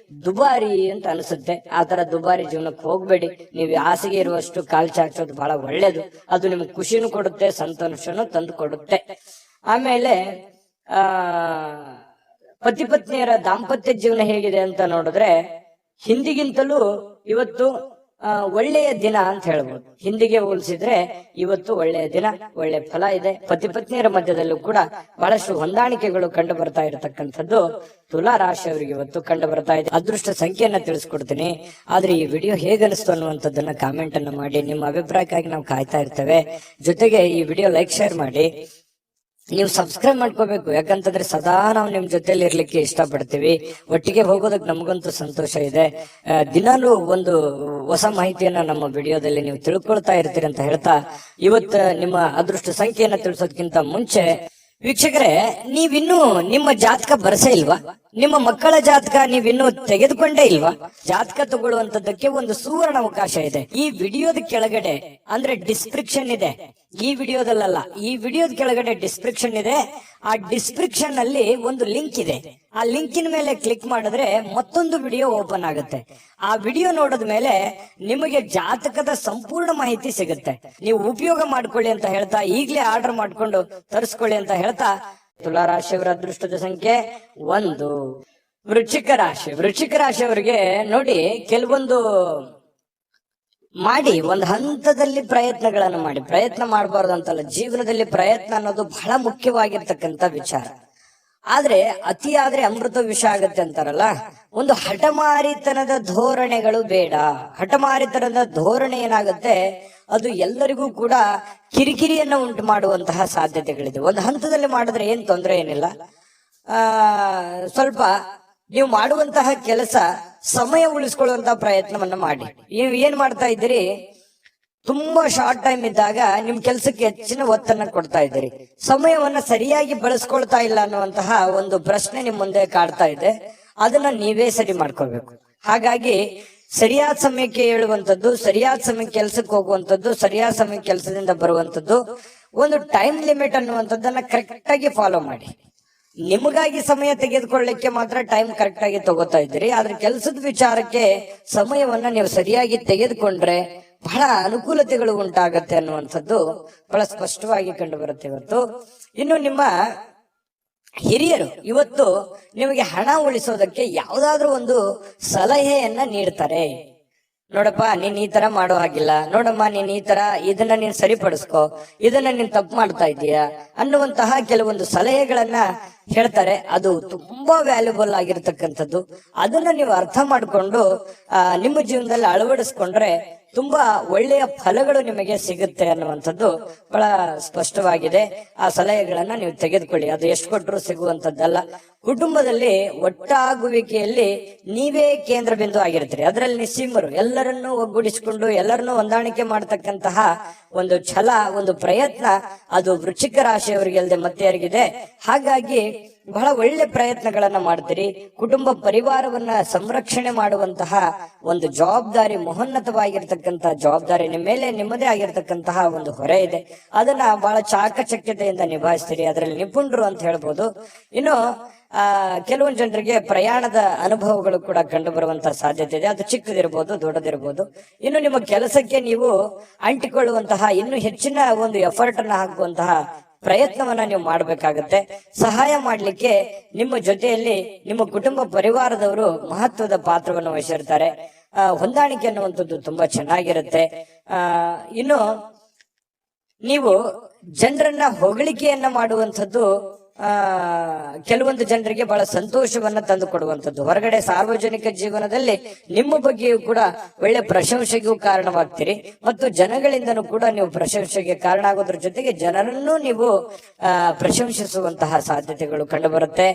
ದುಬಾರಿ ಅಂತ ಅನಿಸುತ್ತೆ. ಆ ತರ ದುಬಾರಿ ಜೀವನಕ್ಕೆ ಹೋಗ್ಬೇಡಿ. ನೀವು ಆಸೆಗೆ ಇರುವಷ್ಟು ಕಾಲ್ ಚಾಚೋದು ಬಹಳ ಒಳ್ಳೇದು. ಅದು ನಿಮ್ಗೆ ಖುಷಿನೂ ಕೊಡುತ್ತೆ, ಸಂತೋಷನೂ ತಂದು ಕೊಡುತ್ತೆ. ಆಮೇಲೆ ಪತಿ ಪತ್ನಿಯರ ದಾಂಪತ್ಯ ಜೀವನ ಹೇಗಿದೆ ಅಂತ ನೋಡಿದ್ರೆ ಹಿಂದಿಗಿಂತಲೂ ಇವತ್ತು ಒಳ್ಳೆಯ ದಿನ ಅಂತ ಹೇಳ್ಬೋದು. ಹಿಂದಿಗೆ ಹೋಲಿಸಿದ್ರೆ ಇವತ್ತು ಒಳ್ಳೆಯ ದಿನ, ಒಳ್ಳೆ ಫಲ ಇದೆ. ಪತಿ ಪತ್ನಿಯರ ಮಧ್ಯದಲ್ಲೂ ಕೂಡ ಬಹಳಷ್ಟು ಹೊಂದಾಣಿಕೆಗಳು ಕಂಡು ಬರ್ತಾ ಇರತಕ್ಕಂಥದ್ದು ತುಲಾ ರಾಶಿಯವರಿಗೆ ಇವತ್ತು ಕಂಡು ಬರ್ತಾ ಇದೆ. ಅದೃಷ್ಟ ಸಂಖ್ಯೆಯನ್ನ ತಿಳಿಸ್ಕೊಡ್ತೀನಿ. ಆದ್ರೆ ಈ ವಿಡಿಯೋ ಹೇಗನಿಸ್ತು ಅನ್ನುವಂಥದ್ದನ್ನ ಕಾಮೆಂಟ್ ಅನ್ನ ಮಾಡಿ. ನಿಮ್ಮ ಅಭಿಪ್ರಾಯಕ್ಕಾಗಿ ನಾವು ಕಾಯ್ತಾ ಇರ್ತೇವೆ. ಜೊತೆಗೆ ಈ ವಿಡಿಯೋ ಲೈಕ್ ಶೇರ್ ಮಾಡಿ. ನೀವು ಸಬ್ಸ್ಕ್ರೈಬ್ ಮಾಡ್ಕೋಬೇಕು. ಯಾಕಂತಂದ್ರೆ ಸದಾ ನಾವು ನಿಮ್ ಜೊತೆಲಿ ಇರ್ಲಿಕ್ಕೆ ಇಷ್ಟಪಡ್ತೀವಿ. ಒಟ್ಟಿಗೆ ಹೋಗೋದಕ್ಕೆ ನಮಗಂತೂ ಸಂತೋಷ ಇದೆ. ದಿನಾಲೂ ಒಂದು ಹೊಸ ಮಾಹಿತಿಯನ್ನ ನಮ್ಮ ವಿಡಿಯೋದಲ್ಲಿ ನೀವು ತಿಳ್ಕೊಳ್ತಾ ಇರ್ತೀರಿ ಅಂತ ಹೇಳ್ತಾ, ಇವತ್ತು ನಿಮ್ಮ ಅದೃಷ್ಟ ಸಂಖ್ಯೆಯನ್ನ ತಿಳಿಸೋದಕ್ಕಿಂತ ಮುಂಚೆ ವೀಕ್ಷಕರೇ, ನೀವಿನ್ನೂ ನಿಮ್ಮ ಜಾತಕ ಬರಸೇ ಇಲ್ವಾ? ನಿಮ್ಮ ಮಕ್ಕಳ ಜಾತಕ ನೀವಿನ್ನೂ ತೆಗೆದುಕೊಂಡೇ ಇಲ್ವಾ? ಜಾತಕ ತಗೊಳ್ಳುವಂತದ್ದಕ್ಕೆ ಒಂದು ಸುವರ್ಣ ಅವಕಾಶ ಇದೆ. ಈ ವಿಡಿಯೋದ ಕೆಳಗಡೆ ಅಂದ್ರೆ ಡಿಸ್ಕ್ರಿಪ್ಷನ್ ಇದೆ. ಈ ವಿಡಿಯೋದಲ್ಲ, ಈ ವಿಡಿಯೋದ ಕೆಳಗಡೆ ಡಿಸ್ಕ್ರಿಪ್ಷನ್ ಇದೆ. ಆ ಡಿಸ್ಕ್ರಿಪ್ಷನ್ ಅಲ್ಲಿ ಒಂದು ಲಿಂಕ್ ಇದೆ. ಆ ಲಿಂಕಿನ ಮೇಲೆ ಕ್ಲಿಕ್ ಮಾಡಿದ್ರೆ ಮತ್ತೊಂದು ವಿಡಿಯೋ ಓಪನ್ ಆಗುತ್ತೆ. ಆ ವಿಡಿಯೋ ನೋಡಿದ ಮೇಲೆ ನಿಮಗೆ ಜಾತಕದ ಸಂಪೂರ್ಣ ಮಾಹಿತಿ ಸಿಗುತ್ತೆ. ನೀವು ಉಪಯೋಗ ಮಾಡ್ಕೊಳ್ಳಿ ಅಂತ ಹೇಳ್ತಾ, ಈಗಲೇ ಆರ್ಡರ್ ಮಾಡ್ಕೊಂಡು ತರಿಸ್ಕೊಳ್ಳಿ ಅಂತ ಹೇಳ್ತಾ, ತುಲಾ ರಾಶಿಯವರ ಅದೃಷ್ಟದ ಸಂಖ್ಯೆ 1. ವೃಶ್ಚಿಕ ರಾಶಿಯವರಿಗೆ ನೋಡಿ, ಕೆಲವೊಂದು ಮಾಡಿ ಒಂದು ಹಂತದಲ್ಲಿ ಪ್ರಯತ್ನಗಳನ್ನು ಮಾಡಿ. ಪ್ರಯತ್ನ ಮಾಡಬಾರ್ದು ಅಂತಲ್ಲ, ಜೀವನದಲ್ಲಿ ಪ್ರಯತ್ನ ಅನ್ನೋದು ಬಹಳ ಮುಖ್ಯವಾಗಿರ್ತಕ್ಕಂಥ ವಿಚಾರ. ಆದ್ರೆ ಅತಿಯಾದ್ರೆ ಅಮೃತ ವಿಷ ಆಗತ್ತೆ ಅಂತಾರಲ್ಲ, ಒಂದು ಹಠಮಾರಿತನದ ಧೋರಣೆಗಳು ಬೇಡ. ಹಠಮಾರಿತನದ ಧೋರಣೆ ಏನಾಗುತ್ತೆ, ಅದು ಎಲ್ಲರಿಗೂ ಕೂಡ ಕಿರಿಕಿರಿಯನ್ನ ಉಂಟು ಮಾಡುವಂತಹ ಸಾಧ್ಯತೆಗಳಿದೆ. ಒಂದು ಹಂತದಲ್ಲಿ ಮಾಡಿದ್ರೆ ಏನ್ ತೊಂದರೆ ಏನಿಲ್ಲ. ಸ್ವಲ್ಪ ನೀವು ಮಾಡುವಂತಹ ಕೆಲಸ ಸಮಯ ಉಳಿಸ್ಕೊಳ್ಳುವಂತಹ ಪ್ರಯತ್ನವನ್ನ ಮಾಡಿ. ನೀವು ಏನ್ ಮಾಡ್ತಾ ಇದ್ದೀರಿ, ತುಂಬಾ ಶಾರ್ಟ್ ಟೈಮ್ ಇದ್ದಾಗ ನಿಮ್ ಕೆಲಸಕ್ಕೆ ಹೆಚ್ಚಿನ ಒತ್ತನ್ನ ಕೊಡ್ತಾ ಇದ್ದೀರಿ. ಸಮಯವನ್ನ ಸರಿಯಾಗಿ ಬಳಸ್ಕೊಳ್ತಾ ಇಲ್ಲ ಅನ್ನುವಂತಹ ಒಂದು ಪ್ರಶ್ನೆ ನಿಮ್ ಮುಂದೆ ಕಾಡ್ತಾ ಇದೆ. ಅದನ್ನ ನೀವೇ ಸರಿ ಮಾಡ್ಕೋಬೇಕು. ಹಾಗಾಗಿ ಸರಿಯಾದ ಸಮಯಕ್ಕೆ ಹೇಳುವಂಥದ್ದು, ಸರಿಯಾದ ಸಮಯಕ್ಕೆ ಕೆಲ್ಸಕ್ಕೆ ಹೋಗುವಂಥದ್ದು, ಸರಿಯಾದ ಸಮಯಕ್ಕೆ ಕೆಲಸದಿಂದ ಬರುವಂಥದ್ದು, ಒಂದು ಟೈಮ್ ಲಿಮಿಟ್ ಅನ್ನುವಂಥದ್ದನ್ನ ಕರೆಕ್ಟ್ ಆಗಿ ಫಾಲೋ ಮಾಡಿ. ನಿಮಗಾಗಿ ಸಮಯ ತೆಗೆದುಕೊಳ್ಳಿಕ್ಕೆ ಮಾತ್ರ ಟೈಮ್ ಕರೆಕ್ಟ್ ಆಗಿ ತಗೋತಾ ಇದ್ದೀರಿ. ಆದ್ರೆ ಕೆಲಸದ ವಿಚಾರಕ್ಕೆ ಸಮಯವನ್ನ ನೀವು ಸರಿಯಾಗಿ ತೆಗೆದುಕೊಂಡ್ರೆ ಬಹಳ ಅನುಕೂಲತೆಗಳು ಉಂಟಾಗತ್ತೆ ಅನ್ನುವಂಥದ್ದು ಬಹಳ ಸ್ಪಷ್ಟವಾಗಿ ಕಂಡು ಬರುತ್ತೆ ಇವತ್ತು. ಇನ್ನು ನಿಮ್ಮ ಹಿರಿಯರು ಇವತ್ತು ನಿಮಗೆ ಹಣ ಉಳಿಸೋದಕ್ಕೆ ಯಾವ್ದಾದ್ರು ಒಂದು ಸಲಹೆಯನ್ನ ನೀಡ್ತಾರೆ. ನೋಡಪ್ಪ, ನೀನ್ ಈ ತರ ಮಾಡೋ ಹಾಗಿಲ್ಲ, ನೋಡಮ್ಮ ನೀನ್ ಈ ತರ ಇದನ್ನ ನೀನ್ ಸರಿಪಡಿಸ್ಕೋ, ಇದನ್ನ ನೀನ್ ತಪ್ಪು ಮಾಡ್ತಾ ಇದೀಯಾ ಅನ್ನುವಂತಹ ಕೆಲವೊಂದು ಸಲಹೆಗಳನ್ನ ಹೇಳ್ತಾರೆ. ಅದು ತುಂಬಾ ವ್ಯಾಲ್ಯೂಬಲ್ ಆಗಿರ್ತಕ್ಕಂಥದ್ದು. ಅದನ್ನ ನೀವು ಅರ್ಥ ಮಾಡ್ಕೊಂಡು ನಿಮ್ಮ ಜೀವನದಲ್ಲಿ ಅಳವಡಿಸ್ಕೊಂಡ್ರೆ ತುಂಬಾ ಒಳ್ಳೆಯ ಫಲಗಳು ನಿಮಗೆ ಸಿಗುತ್ತೆ ಅನ್ನುವಂಥದ್ದು ಬಹಳ ಸ್ಪಷ್ಟವಾಗಿದೆ. ಆ ಸಲಹೆಗಳನ್ನ ನೀವು ತೆಗೆದುಕೊಳ್ಳಿ. ಅದು ಎಷ್ಟು ಕೊಟ್ಟರು ಸಿಗುವಂತದ್ದಲ್ಲ. ಕುಟುಂಬದಲ್ಲಿ ಒಟ್ಟಾಗುವಿಕೆಯಲ್ಲಿ ನೀವೇ ಕೇಂದ್ರ ಬಿಂದು ಆಗಿರ್ತೀರಿ. ಅದರಲ್ಲಿ ನಿಸ್ಸೀಮರು, ಎಲ್ಲರನ್ನೂ ಒಗ್ಗೂಡಿಸಿಕೊಂಡು ಎಲ್ಲರನ್ನೂ ಹೊಂದಾಣಿಕೆ ಮಾಡತಕ್ಕಂತಹ ಒಂದು ಛಲ, ಒಂದು ಪ್ರಯತ್ನ ಅದು ವೃಶ್ಚಿಕ ರಾಶಿಯವರಿಗೆ ಅಲ್ಲದೆ ಮತ್ತೆ ಯಾರಿಗಿದೆ. ಹಾಗಾಗಿ ಬಹಳ ಒಳ್ಳೆ ಪ್ರಯತ್ನಗಳನ್ನ ಮಾಡ್ತೀರಿ. ಕುಟುಂಬ ಪರಿವಾರವನ್ನ ಸಂರಕ್ಷಣೆ ಮಾಡುವಂತಹ ಒಂದು ಜವಾಬ್ದಾರಿ, ಮಹೋನ್ನತವಾಗಿರ್ತಕ್ಕಂತಹ ಜವಾಬ್ದಾರಿ ನಿಮ್ಮ ಮೇಲೆ ನಿಮ್ಮದೇ ಆಗಿರ್ತಕ್ಕಂತಹ ಒಂದು ಹೊರೆ ಇದೆ. ಅದನ್ನ ಬಹಳ ಚಾಕಚಕ್ಯತೆಯಿಂದ ನಿಭಾಯಿಸ್ತೀರಿ, ಅದರಲ್ಲಿ ನಿಪುಣರು ಅಂತ ಹೇಳ್ಬೋದು. ಇನ್ನು ಕೆಲವೊಂದು ಜನರಿಗೆ ಪ್ರಯಾಣದ ಅನುಭವಗಳು ಕೂಡ ಕಂಡು ಬರುವಂತಹ ಸಾಧ್ಯತೆ ಇದೆ. ಅದು ಚಿಕ್ಕದಿರ್ಬೋದು, ದೊಡ್ಡದಿರ್ಬೋದು. ಇನ್ನು ನಿಮ್ಮ ಕೆಲಸಕ್ಕೆ ನೀವು ಅಂಟಿಕೊಳ್ಳುವಂತಹ ಇನ್ನು ಹೆಚ್ಚಿನ ಒಂದು ಎಫರ್ಟ್ ಅನ್ನ ಹಾಕುವಂತಹ ಪ್ರಯತ್ನವನ್ನ ನೀವು ಮಾಡ್ಬೇಕಾಗತ್ತೆ. ಸಹಾಯ ಮಾಡ್ಲಿಕ್ಕೆ ನಿಮ್ಮ ಜೊತೆಯಲ್ಲಿ ನಿಮ್ಮ ಕುಟುಂಬ ಪರಿವಾರದವರು ಮಹತ್ವದ ಪಾತ್ರವನ್ನು ವಹಿಸಿರ್ತಾರೆ. ಹೊಂದಾಣಿಕೆ ಅನ್ನುವಂಥದ್ದು ತುಂಬಾ ಚೆನ್ನಾಗಿರುತ್ತೆ. ಇನ್ನು ನೀವು ಜನರನ್ನ ಹೊಗಳಿಕೆಯನ್ನ ಮಾಡುವಂಥದ್ದು ಕೆಲವೊಂದು ಜನರಿಗೆ ಬಹಳ ಸಂತೋಷವನ್ನ ತಂದು ಕೊಡುವಂಥದ್ದು. ಹೊರಗಡೆ ಸಾರ್ವಜನಿಕ ಜೀವನದಲ್ಲಿ ನಿಮ್ಮ ಬಗ್ಗೆಯೂ ಕೂಡ ಒಳ್ಳೆ ಪ್ರಶಂಸೆಗೂ ಕಾರಣವಾಗ್ತೀರಿ ಮತ್ತು ಜನಗಳಿಂದನೂ ಕೂಡ ನೀವು ಪ್ರಶಂಸೆಗೆ ಕಾರಣ ಆಗೋದ್ರ ಜೊತೆಗೆ ಜನರನ್ನು ನೀವು ಪ್ರಶಂಸಿಸುವಂತಹ ಸಾಧ್ಯತೆಗಳು ಕಂಡು ಬರುತ್ತೆ.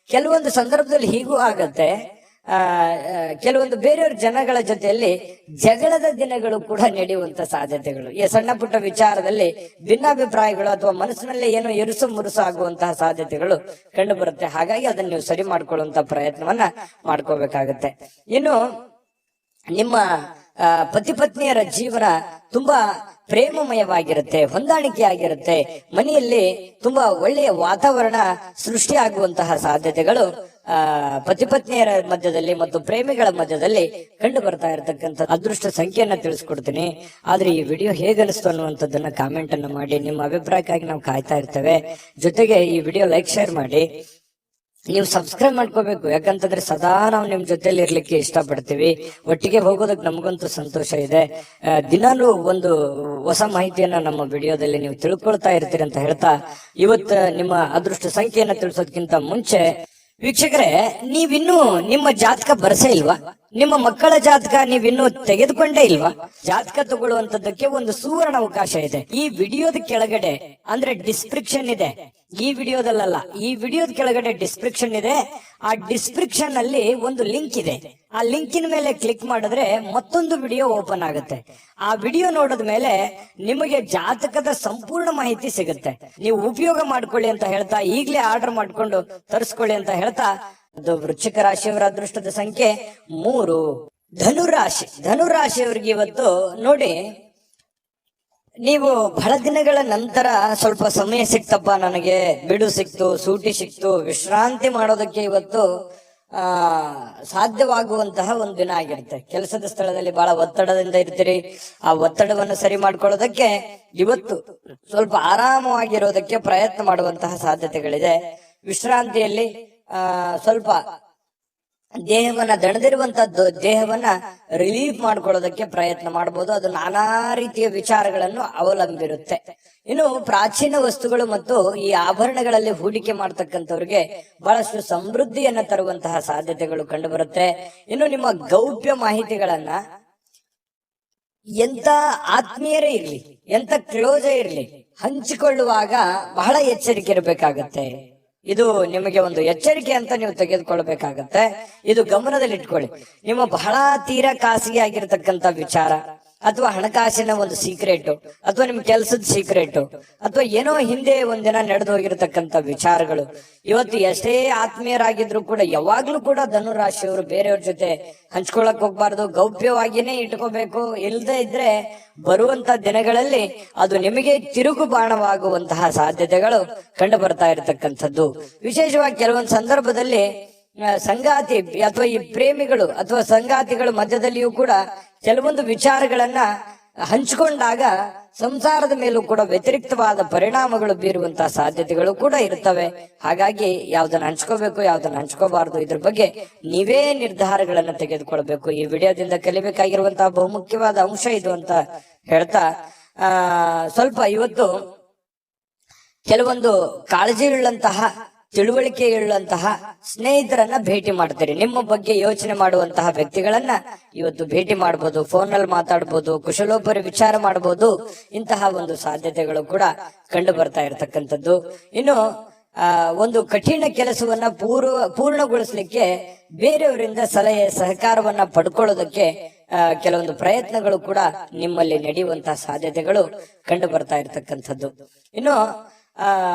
ಕೆಲವೊಂದು ಸಂದರ್ಭದಲ್ಲಿ ಹೀಗೂ ಆಗತ್ತೆ, ಕೆಲವೊಂದು ಬೇರೆಯವ್ರ ಜನಗಳ ಜೊತೆಯಲ್ಲಿ ಜಗಳದ ದಿನಗಳು ಕೂಡ ನಡೆಯುವಂತ ಸಾಧ್ಯತೆಗಳು, ಈ ಸಣ್ಣ ಪುಟ್ಟ ವಿಚಾರದಲ್ಲಿ ಭಿನ್ನಾಭಿಪ್ರಾಯಗಳು ಅಥವಾ ಮನಸ್ಸಿನಲ್ಲಿ ಏನೋ ಇರುಸು ಮುರುಸು ಆಗುವಂತಹ ಸಾಧ್ಯತೆಗಳು ಕಂಡು ಬರುತ್ತೆ. ಹಾಗಾಗಿ ಅದನ್ನ ನೀವು ಸರಿ ಮಾಡ್ಕೊಳ್ಳುವಂತ ಪ್ರಯತ್ನವನ್ನ ಮಾಡ್ಕೋಬೇಕಾಗತ್ತೆ. ಇನ್ನು ನಿಮ್ಮ ಪತಿ ಪತ್ನಿಯರ ಜೀವನ ತುಂಬಾ ಪ್ರೇಮಮಯವಾಗಿರುತ್ತೆ, ಹೊಂದಾಣಿಕೆ ಆಗಿರುತ್ತೆ. ಮನೆಯಲ್ಲಿ ತುಂಬಾ ಒಳ್ಳೆಯ ವಾತಾವರಣ ಸೃಷ್ಟಿಯಾಗುವಂತಹ ಸಾಧ್ಯತೆಗಳು ಪತಿ ಪತ್ನಿಯರ ಮಧ್ಯದಲ್ಲಿ ಮತ್ತು ಪ್ರೇಮಿಗಳ ಮಧ್ಯದಲ್ಲಿ ಕಂಡು ಬರ್ತಾ ಇರತಕ್ಕಂಥ ಅದೃಷ್ಟ ಸಂಖ್ಯೆಯನ್ನ ತಿಳಿಸ್ಕೊಡ್ತೀನಿ. ಆದ್ರೆ ಈ ವಿಡಿಯೋ ಹೇಗನಿಸ್ತು ಅನ್ನುವಂಥದ್ದನ್ನ ಕಾಮೆಂಟ್ ಅನ್ನ ಮಾಡಿ. ನಿಮ್ಮ ಅಭಿಪ್ರಾಯಕ್ಕಾಗಿ ನಾವು ಕಾಯ್ತಾ ಇರ್ತೇವೆ. ಜೊತೆಗೆ ಈ ವಿಡಿಯೋ ಲೈಕ್ ಶೇರ್ ಮಾಡಿ. ನೀವು ಸಬ್ಸ್ಕ್ರೈಬ್ ಮಾಡ್ಕೋಬೇಕು, ಯಾಕಂತಂದ್ರೆ ಸದಾ ನಾವು ನಿಮ್ ಜೊತೆಲಿ ಇರ್ಲಿಕ್ಕೆ ಇಷ್ಟಪಡ್ತೀವಿ. ಒಟ್ಟಿಗೆ ಹೋಗೋದಕ್ಕೆ ನಮಗಂತೂ ಸಂತೋಷ ಇದೆ. ದಿನಾಲೂ ಒಂದು ಹೊಸ ಮಾಹಿತಿಯನ್ನ ನಮ್ಮ ವಿಡಿಯೋದಲ್ಲಿ ನೀವು ತಿಳ್ಕೊಳ್ತಾ ಇರ್ತೀರಿ ಅಂತ ಹೇಳ್ತಾ, ಇವತ್ತು ನಿಮ್ಮ ಅದೃಷ್ಟ ಸಂಖ್ಯೆಯನ್ನ ತಿಳಿಸೋದಕ್ಕಿಂತ ಮುಂಚೆ ವೀಕ್ಷಕರೇ, ನೀವಿನ್ನೂ ನಿಮ್ಮ ಜಾತಕ ಬರಸೇ ಇಲ್ವಾ? ನಿಮ್ಮ ಮಕ್ಕಳ ಜಾತಕ ನೀವಿನ್ನೂ ತೆಗೆದುಕೊಂಡೇ ಇಲ್ವಾ? ಜಾತಕ ತಗೊಳ್ಳುವಂತದ್ದಕ್ಕೆ ಒಂದು ಸುವರ್ಣ ಅವಕಾಶ ಇದೆ. ಈ ವಿಡಿಯೋದ ಕೆಳಗಡೆ ಅಂದ್ರೆ ಡಿಸ್ಕ್ರಿಪ್ಷನ್ ಇದೆ, ಈ ವಿಡಿಯೋದಲ್ಲ, ಈ ವಿಡಿಯೋದ ಕೆಳಗಡೆ ಡಿಸ್ಕ್ರಿಪ್ಷನ್ ಇದೆ. ಆ ಡಿಸ್ಕ್ರಿಪ್ಷನ್ ಅಲ್ಲಿ ಒಂದು ಲಿಂಕ್ ಇದೆ. ಆ ಲಿಂಕಿನ ಮೇಲೆ ಕ್ಲಿಕ್ ಮಾಡಿದ್ರೆ ಮತ್ತೊಂದು ವಿಡಿಯೋ ಓಪನ್ ಆಗುತ್ತೆ. ಆ ವಿಡಿಯೋ ನೋಡಿದ ಮೇಲೆ ನಿಮಗೆ ಜಾತಕದ ಸಂಪೂರ್ಣ ಮಾಹಿತಿ ಸಿಗುತ್ತೆ. ನೀವು ಉಪಯೋಗ ಮಾಡ್ಕೊಳ್ಳಿ ಅಂತ ಹೇಳ್ತಾ, ಈಗಲೇ ಆರ್ಡರ್ ಮಾಡ್ಕೊಂಡು ತರಿಸ್ಕೊಳ್ಳಿ ಅಂತ ಹೇಳ್ತಾ, ಅದು ವೃಶ್ಚಿಕ ರಾಶಿಯವರ ಅದೃಷ್ಟದ ಸಂಖ್ಯೆ 3. ಧನುರಾಶಿಯವರಿಗೆ ಇವತ್ತು ನೋಡಿ, ನೀವು ಬಹಳ ದಿನಗಳ ನಂತರ ಸ್ವಲ್ಪ ಸಮಯ ಸಿಕ್ತಪ್ಪ, ನನಗೆ ಬಿಡು ಸಿಕ್ತು, ಸೂಟಿ ಸಿಕ್ತು, ವಿಶ್ರಾಂತಿ ಮಾಡೋದಕ್ಕೆ ಇವತ್ತು ಸಾಧ್ಯವಾಗುವಂತಹ ಒಂದು ದಿನ ಆಗಿರುತ್ತೆ. ಕೆಲಸದ ಸ್ಥಳದಲ್ಲಿ ಬಹಳ ಒತ್ತಡದಿಂದ ಇರ್ತೀರಿ. ಆ ಒತ್ತಡವನ್ನು ಸರಿ ಮಾಡ್ಕೊಳ್ಳೋದಕ್ಕೆ ಇವತ್ತು ಸ್ವಲ್ಪ ಆರಾಮವಾಗಿರೋದಕ್ಕೆ ಪ್ರಯತ್ನ ಮಾಡುವಂತಹ ಸಾಧ್ಯತೆಗಳಿದೆ. ವಿಶ್ರಾಂತಿಯಲ್ಲಿ ಸ್ವಲ್ಪ ದೇಹವನ್ನ ದಣದಿರುವಂತದ್ದು ದೇಹವನ್ನ ರಿಲೀಫ್ ಮಾಡ್ಕೊಳ್ಳೋದಕ್ಕೆ ಪ್ರಯತ್ನ ಮಾಡಬಹುದು. ಅದು ನಾನಾ ರೀತಿಯ ವಿಚಾರಗಳನ್ನು ಅವಲಂಬಿರುತ್ತೆ. ಇನ್ನು ಪ್ರಾಚೀನ ವಸ್ತುಗಳು ಮತ್ತು ಈ ಆಭರಣಗಳಲ್ಲಿ ಹೂಡಿಕೆ ಮಾಡ್ತಕ್ಕಂಥವ್ರಿಗೆ ಬಹಳಷ್ಟು ಸಮೃದ್ಧಿಯನ್ನ ತರುವಂತಹ ಸಾಧ್ಯತೆಗಳು ಕಂಡು ಬರುತ್ತೆ. ಇನ್ನು ನಿಮ್ಮ ಗೌಪ್ಯ ಮಾಹಿತಿಗಳನ್ನ ಎಂತ ಆತ್ಮೀಯರೇ ಇರ್ಲಿ, ಎಂತ ಕ್ಲೋಸೇ ಇರ್ಲಿ, ಹಂಚಿಕೊಳ್ಳುವಾಗ ಬಹಳ ಎಚ್ಚರಿಕೆ ಇರಬೇಕಾಗತ್ತೆ. ಇದು ನಿಮಗೆ ಒಂದು ಎಚ್ಚರಿಕೆ ಅಂತ ನೀವು ತೆಗೆದುಕೊಳ್ಬೇಕಾಗತ್ತೆ. ಇದು ಗಮನದಲ್ಲಿಟ್ಕೊಳ್ಳಿ. ನಿಮ್ಮ ಬಹಳ ತೀರಾ ಖಾಸಗಿ ಆಗಿರತಕ್ಕಂತ ವಿಚಾರ ಅಥವಾ ಹಣಕಾಸಿನ ಒಂದು ಸೀಕ್ರೆಟ್ ಅಥವಾ ನಿಮ್ ಕೆಲಸದ ಸೀಕ್ರೆಟ್ ಅಥವಾ ಏನೋ ಹಿಂದೆ ಒಂದಿನ ನಡೆದು ಹೋಗಿರತಕ್ಕಂತ ವಿಚಾರಗಳು ಇವತ್ತು ಎಷ್ಟೇ ಆತ್ಮೀಯರಾಗಿದ್ರು ಕೂಡ ಯಾವಾಗ್ಲೂ ಕೂಡ ಧನುರಾಶಿಯವರು ಬೇರೆಯವ್ರ ಜೊತೆ ಹಂಚ್ಕೊಳಕ್ ಹೋಗ್ಬಾರ್ದು, ಗೌಪ್ಯವಾಗಿನೇ ಇಟ್ಕೋಬೇಕು. ಇಲ್ಲದೆ ಇದ್ರೆ ಬರುವಂತ ದಿನಗಳಲ್ಲಿ ಅದು ನಿಮಗೆ ತಿರುಗು ಬಾಣವಾಗುವಂತಹ ಸಾಧ್ಯತೆಗಳು ಕಂಡು ಬರ್ತಾ ಇರತಕ್ಕಂಥದ್ದು. ವಿಶೇಷವಾಗಿ ಕೆಲವೊಂದು ಸಂದರ್ಭದಲ್ಲಿ ಸಂಗಾತಿ ಅಥವಾ ಈ ಪ್ರೇಮಿಗಳು ಅಥವಾ ಸಂಗಾತಿಗಳ ಮಧ್ಯದಲ್ಲಿಯೂ ಕೂಡ ಕೆಲವೊಂದು ವಿಚಾರಗಳನ್ನ ಹಂಚಿಕೊಂಡಾಗ ಸಂಸಾರದ ಮೇಲೂ ಕೂಡ ವ್ಯತಿರಿಕ್ತವಾದ ಪರಿಣಾಮಗಳು ಬೀರುವಂತಹ ಸಾಧ್ಯತೆಗಳು ಕೂಡ ಇರ್ತವೆ. ಹಾಗಾಗಿ ಯಾವ್ದನ್ನ ಹಂಚ್ಕೋಬೇಕು, ಯಾವ್ದನ್ನ ಹಂಚ್ಕೋಬಾರ್ದು, ಇದ್ರ ಬಗ್ಗೆ ನೀವೇ ನಿರ್ಧಾರಗಳನ್ನ ತೆಗೆದುಕೊಳ್ಬೇಕು. ಈ ವಿಡಿಯೋದಿಂದ ಕಲಿಬೇಕಾಗಿರುವಂತಹ ಬಹುಮುಖ್ಯವಾದ ಅಂಶ ಇದು ಅಂತ ಹೇಳ್ತಾ, ಸ್ವಲ್ಪ ಇವತ್ತು ಕೆಲವೊಂದು ಕಾಳಜಿಯುಳ್ಳಂತಹ ತಿಳುವಳಿಕೆಯುಳ್ಳಂತಹ ಸ್ನೇಹಿತರನ್ನ ಭೇಟಿ ಮಾಡ್ತೀರಿ. ನಿಮ್ಮ ಬಗ್ಗೆ ಯೋಚನೆ ಮಾಡುವಂತಹ ವ್ಯಕ್ತಿಗಳನ್ನ ಇವತ್ತು ಭೇಟಿ ಮಾಡಬಹುದು, ಫೋನ್ ನಲ್ಲಿ ಮಾತಾಡಬಹುದು, ಕುಶಲೋಪರಿ ವಿಚಾರ ಮಾಡಬಹುದು. ಇಂತಹ ಒಂದು ಸಾಧ್ಯತೆಗಳು ಕೂಡ ಕಂಡು ಬರ್ತಾ ಇರತಕ್ಕಂಥದ್ದು. ಇನ್ನು ಒಂದು ಕಠಿಣ ಕೆಲಸವನ್ನ ಪೂರ್ಣಗೊಳಿಸ್ಲಿಕ್ಕೆ ಬೇರೆಯವರಿಂದ ಸಲಹೆ ಸಹಕಾರವನ್ನ ಪಡ್ಕೊಳ್ಳೋದಕ್ಕೆ ಕೆಲವೊಂದು ಪ್ರಯತ್ನಗಳು ಕೂಡ ನಿಮ್ಮಲ್ಲಿ ನಡೆಯುವಂತಹ ಸಾಧ್ಯತೆಗಳು ಕಂಡು ಬರ್ತಾ ಇರತಕ್ಕಂಥದ್ದು. ಇನ್ನು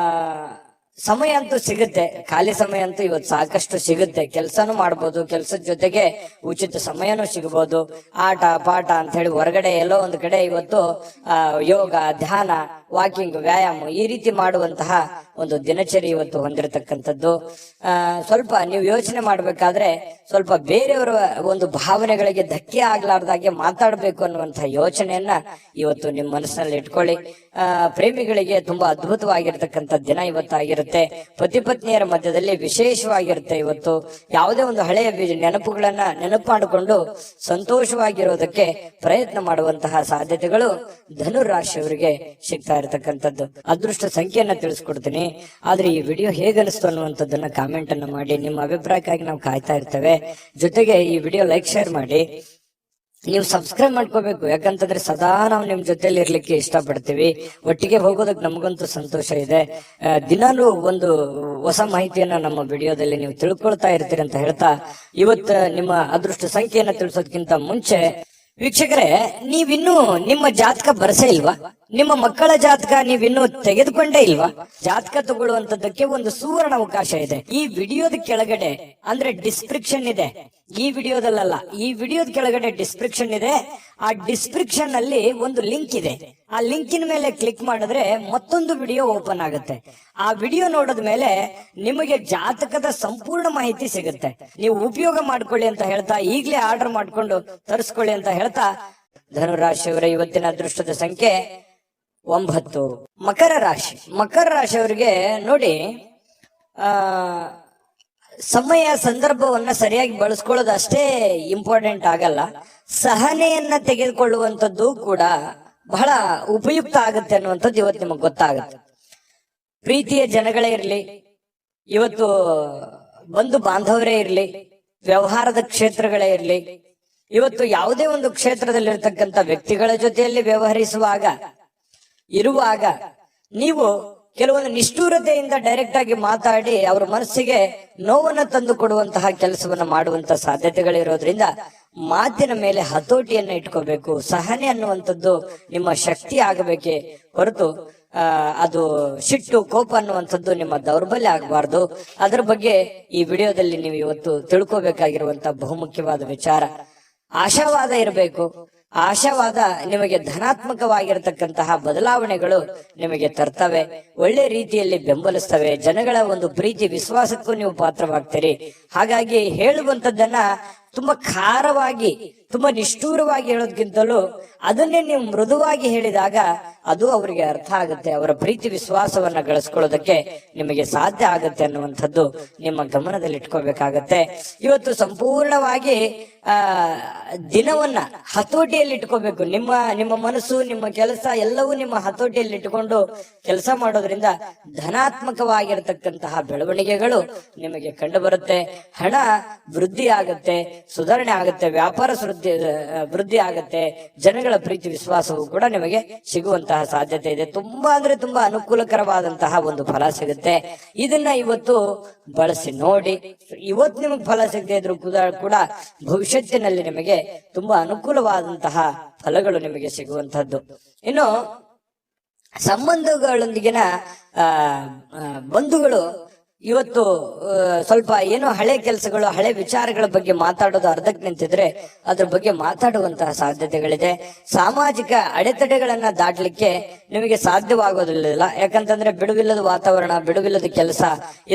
ಸಮಯ ಅಂತೂ ಸಿಗುತ್ತೆ, ಖಾಲಿ ಸಮಯ ಅಂತೂ ಇವತ್ತು ಸಾಕಷ್ಟು ಸಿಗುತ್ತೆ. ಕೆಲಸನೂ ಮಾಡ್ಬೋದು, ಕೆಲಸದ ಜೊತೆಗೆ ಉಚಿತ ಸಮಯನೂ ಸಿಗಬಹುದು. ಆಟ ಪಾಠ ಅಂತ ಹೇಳಿ ಹೊರಗಡೆ ಎಲ್ಲೋ ಒಂದು ಕಡೆ ಇವತ್ತು ಯೋಗ, ಧ್ಯಾನ, ವಾಕಿಂಗ್, ವ್ಯಾಯಾಮ ಈ ರೀತಿ ಮಾಡುವಂತಹ ಒಂದು ದಿನಚರಿ ಇವತ್ತು ಹೊಂದಿರತಕ್ಕಂಥದ್ದು. ಸ್ವಲ್ಪ ನೀವು ಯೋಚನೆ ಮಾಡ್ಬೇಕಾದ್ರೆ ಸ್ವಲ್ಪ ಬೇರೆಯವರ ಒಂದು ಭಾವನೆಗಳಿಗೆ ಧಕ್ಕೆ ಆಗ್ಲಾರ್ದಾಗೆ ಮಾತಾಡ್ಬೇಕು ಅನ್ನುವಂತಹ ಯೋಚನೆಯನ್ನ ಇವತ್ತು ನಿಮ್ಮ ಮನಸ್ಸಿನಲ್ಲಿ ಇಟ್ಕೊಳ್ಳಿ. ಪ್ರೇಮಿಗಳಿಗೆ ತುಂಬಾ ಅದ್ಭುತವಾಗಿರ್ತಕ್ಕಂಥ ದಿನ ಇವತ್ತಾಗಿರುತ್ತೆ. ಪತಿ ಪತ್ನಿಯರ ಮಧ್ಯದಲ್ಲಿ ವಿಶೇಷವಾಗಿರುತ್ತೆ. ಇವತ್ತು ಯಾವುದೇ ಒಂದು ಹಳೆಯ ನೆನಪುಗಳನ್ನ ನೆನಪು ಮಾಡಿಕೊಂಡು ಸಂತೋಷವಾಗಿರೋದಕ್ಕೆ ಪ್ರಯತ್ನ ಮಾಡುವಂತಹ ಸಾಧ್ಯತೆಗಳು ಧನುರಾಶಿಯವರಿಗೆ ಸಿಗ್ತಾ ಇರತಕ್ಕಂಥದ್ದು. ಅದೃಷ್ಟ ಸಂಖ್ಯೆಯನ್ನ ತಿಳಿಸ್ಕೊಡ್ತೀನಿ. ಆದ್ರೆ ಈ ವಿಡಿಯೋ ಹೇಗನಿಸ್ತು ಅನ್ನುವಂಥದ್ದನ್ನ ಕಾಮೆಂಟ್ ಅನ್ನ ಮಾಡಿ. ನಿಮ್ಮ ಅಭಿಪ್ರಾಯಕ್ಕಾಗಿ ನಾವು ಕಾಯ್ತಾ ಇರ್ತೇವೆ. ಜೊತೆಗೆ ಈ ವಿಡಿಯೋ ಲೈಕ್, ಶೇರ್ ಮಾಡಿ. ನೀವು ಸಬ್ಸ್ಕ್ರೈಬ್ ಮಾಡ್ಕೋಬೇಕು, ಯಾಕಂತಂದ್ರೆ ಸದಾ ನಾವು ನಿಮ್ ಜೊತೆಲಿ ಇರ್ಲಿಕ್ಕೆ ಇಷ್ಟಪಡ್ತೀವಿ. ಒಟ್ಟಿಗೆ ಹೋಗೋದಕ್ಕೆ ನಮಗಂತೂ ಸಂತೋಷ ಇದೆ. ದಿನಾಲೂ ಒಂದು ಹೊಸ ಮಾಹಿತಿಯನ್ನ ನಮ್ಮ ವಿಡಿಯೋದಲ್ಲಿ ನೀವು ತಿಳ್ಕೊಳ್ತಾ ಇರ್ತೀರಿ ಅಂತ ಹೇಳ್ತಾ, ಇವತ್ತು ನಿಮ್ಮ ಅದೃಷ್ಟ ಸಂಖ್ಯೆಯನ್ನ ತಿಳಿಸೋದಕ್ಕಿಂತ ಮುಂಚೆ ವೀಕ್ಷಕರೇ, ನೀವಿನ್ನೂ ನಿಮ್ಮ ಜಾತಕ ಬರಸೇ ಇಲ್ವಾ? ನಿಮ್ಮ ಮಕ್ಕಳ ಜಾತಕ ನೀವಿನ್ನೂ ತೆಗೆದುಕೊಂಡೇ ಇಲ್ವಾ? ಜಾತಕ ತಗೊಳ್ಳುವಂತದ್ದಕ್ಕೆ ಒಂದು ಸುವರ್ಣ ಅವಕಾಶ ಇದೆ. ಈ ವಿಡಿಯೋದ ಕೆಳಗಡೆ ಅಂದ್ರೆ ಡಿಸ್ಕ್ರಿಪ್ಷನ್ ಇದೆ. ಈ ವಿಡಿಯೋದಲ್ಲ, ಈ ವಿಡಿಯೋದ ಕೆಳಗಡೆ ಡಿಸ್ಕ್ರಿಪ್ಷನ್ ಇದೆ. ಆ ಡಿಸ್ಕ್ರಿಪ್ಷನ್ ಅಲ್ಲಿ ಒಂದು ಲಿಂಕ್ ಇದೆ. ಆ ಲಿಂಕಿನ ಮೇಲೆ ಕ್ಲಿಕ್ ಮಾಡಿದ್ರೆ ಮತ್ತೊಂದು ವಿಡಿಯೋ ಓಪನ್ ಆಗುತ್ತೆ. ಆ ವಿಡಿಯೋ ನೋಡಿದ ಮೇಲೆ ನಿಮಗೆ ಜಾತಕದ ಸಂಪೂರ್ಣ ಮಾಹಿತಿ ಸಿಗುತ್ತೆ. ನೀವು ಉಪಯೋಗ ಮಾಡ್ಕೊಳ್ಳಿ ಅಂತ ಹೇಳ್ತಾ, ಈಗಲೇ ಆರ್ಡರ್ ಮಾಡ್ಕೊಂಡು ತರಿಸ್ಕೊಳ್ಳಿ ಅಂತ ಹೇಳ್ತಾ, ಧನುರಾಶಿಯವರ ಇವತ್ತಿನ ಅದೃಷ್ಟದ ಸಂಖ್ಯೆ 9. ಮಕರ ರಾಶಿ. ಮಕರ ರಾಶಿಯವರಿಗೆ ನೋಡಿ, ಸಮಯ ಸಂದರ್ಭವನ್ನ ಸರಿಯಾಗಿ ಬಳಸ್ಕೊಳ್ಳೋದು ಅಷ್ಟೇ ಇಂಪಾರ್ಟೆಂಟ್ ಆಗಲ್ಲ, ಸಹನೆಯನ್ನ ತೆಗೆದುಕೊಳ್ಳುವಂಥದ್ದು ಕೂಡ ಬಹಳ ಉಪಯುಕ್ತ ಆಗುತ್ತೆ ಅನ್ನುವಂಥದ್ದು ಇವತ್ತು ನಿಮಗೆ ಗೊತ್ತಾಗುತ್ತೆ. ಪ್ರೀತಿಯ ಜನಗಳೇ ಇರಲಿ, ಇವತ್ತು ಬಂಧು ಬಾಂಧವರೇ ಇರಲಿ, ವ್ಯವಹಾರದ ಕ್ಷೇತ್ರಗಳೇ ಇರಲಿ, ಇವತ್ತು ಯಾವುದೇ ಒಂದು ಕ್ಷೇತ್ರದಲ್ಲಿರ್ತಕ್ಕಂಥ ವ್ಯಕ್ತಿಗಳ ಜೊತೆಯಲ್ಲಿ ವ್ಯವಹರಿಸುವಾಗ ಇರುವಾಗ ನೀವು ಕೆಲವೊಂದು ನಿಷ್ಠೂರತೆಯಿಂದ ಡೈರೆಕ್ಟ್ ಆಗಿ ಮಾತಾಡಿ ಅವರ ಮನಸ್ಸಿಗೆ ನೋವನ್ನ ತಂದು ಕೊಡುವಂತಹ ಕೆಲಸವನ್ನ ಮಾಡುವಂತಹ ಸಾಧ್ಯತೆಗಳಿರೋದ್ರಿಂದ ಮಾತಿನ ಮೇಲೆ ಹತೋಟಿಯನ್ನ ಇಟ್ಕೋಬೇಕು. ಸಹನೆ ಅನ್ನುವಂಥದ್ದು ನಿಮ್ಮ ಶಕ್ತಿ ಆಗಬೇಕೇ ಹೊರತು ಅದು ಸಿಟ್ಟು, ಕೋಪ ಅನ್ನುವಂಥದ್ದು ನಿಮ್ಮ ದೌರ್ಬಲ್ಯ ಆಗಬಾರ್ದು. ಅದರ ಬಗ್ಗೆ ಈ ವಿಡಿಯೋದಲ್ಲಿ ನೀವು ಇವತ್ತು ತಿಳ್ಕೋಬೇಕಾಗಿರುವಂತಹ ಬಹುಮುಖ್ಯವಾದ ವಿಚಾರ. ಆಶಾವಾದ ಇರಬೇಕು. ಆಶಾವಾದ ನಿಮಗೆ ಧನಾತ್ಮಕವಾಗಿರತಕ್ಕಂತಹ ಬದಲಾವಣೆಗಳು ನಿಮಗೆ ತರ್ತವೆ, ಒಳ್ಳೆ ರೀತಿಯಲ್ಲಿ ಬೆಂಬಲಿಸ್ತವೆ. ಜನಗಳ ಒಂದು ಪ್ರೀತಿ ವಿಶ್ವಾಸಕ್ಕೂ ನೀವು ಪಾತ್ರವಾಗ್ತೀರಿ. ಹಾಗಾಗಿ ಹೇಳುವಂತದ್ದನ್ನ ತುಂಬಾ ಖಾರವಾಗಿ, ತುಂಬಾ ನಿಷ್ಠೂರವಾಗಿ ಹೇಳೋದಕ್ಕಿಂತಲೂ ಅದನ್ನೇ ನೀವು ಮೃದುವಾಗಿ ಹೇಳಿದಾಗ ಅದು ಅವರಿಗೆ ಅರ್ಥ ಆಗುತ್ತೆ. ಅವರ ಪ್ರೀತಿ ವಿಶ್ವಾಸವನ್ನ ಗಳಿಸ್ಕೊಳ್ಳೋದಕ್ಕೆ ನಿಮಗೆ ಸಾಧ್ಯ ಆಗುತ್ತೆ ಅನ್ನುವಂಥದ್ದು ನಿಮ್ಮ ಗಮನದಲ್ಲಿ ಇಟ್ಕೋಬೇಕಾಗತ್ತೆ. ಇವತ್ತು ಸಂಪೂರ್ಣವಾಗಿ ದಿನವನ್ನ ಹತೋಟಿಯಲ್ಲಿ ಇಟ್ಕೋಬೇಕು. ನಿಮ್ಮ ಮನಸ್ಸು, ನಿಮ್ಮ ಕೆಲಸ ಎಲ್ಲವೂ ನಿಮ್ಮ ಹತೋಟಿಯಲ್ಲಿ ಇಟ್ಟುಕೊಂಡು ಕೆಲಸ ಮಾಡೋದ್ರಿಂದ ಧನಾತ್ಮಕವಾಗಿರತಕ್ಕಂತಹ ಬೆಳವಣಿಗೆಗಳು ನಿಮಗೆ ಕಂಡು ಬರುತ್ತೆ. ಹಣ ವೃದ್ಧಿ ಆಗುತ್ತೆ, ಸುಧಾರಣೆ ಆಗುತ್ತೆ, ವ್ಯಾಪಾರ ವೃದ್ಧಿ ಆಗುತ್ತೆ, ಜನಗಳ ಪ್ರೀತಿ ವಿಶ್ವಾಸವು ಕೂಡ ನಿಮಗೆ ಸಿಗುವಂತಹ ಸಾಧ್ಯತೆ ಇದೆ. ತುಂಬಾ ಅಂದ್ರೆ ತುಂಬಾ ಅನುಕೂಲಕರವಾದಂತಹ ಒಂದು ಫಲ ಸಿಗುತ್ತೆ. ಇದನ್ನ ಇವತ್ತು ಬಳಸಿ ನೋಡಿ. ಇವತ್ತು ನಿಮಗೆ ಫಲ ಸಿಗದೆ ಇದ್ರು ಕೂಡ ಭವಿಷ್ಯತ್ತಿನಲ್ಲಿ ನಿಮಗೆ ತುಂಬಾ ಅನುಕೂಲವಾದಂತಹ ಫಲಗಳು ನಿಮಗೆ ಸಿಗುವಂತಹದ್ದು. ಇನ್ನು ಸಂಬಂಧಗಳೊಂದಿಗಿನ ಬಂಧುಗಳು ಇವತ್ತು ಸ್ವಲ್ಪ ಏನೋ ಹಳೆ ಕೆಲಸಗಳು, ಹಳೆ ವಿಚಾರಗಳ ಬಗ್ಗೆ ಮಾತಾಡೋದು ಅರ್ಧಕ್ಕೆ ನಿಂತಿದ್ರೆ ಅದ್ರ ಬಗ್ಗೆ ಮಾತಾಡುವಂತಹ ಸಾಧ್ಯತೆಗಳಿದೆ. ಸಾಮಾಜಿಕ ಅಡೆತಡೆಗಳನ್ನ ದಾಟಲಿಕ್ಕೆ ನಿಮಗೆ ಸಾಧ್ಯವಾಗೋದಿಲ್ಲ. ಯಾಕಂತಂದ್ರೆ ಬಿಡುವಿಲ್ಲದ ವಾತಾವರಣ, ಬಿಡುವಿಲ್ಲದ ಕೆಲಸ,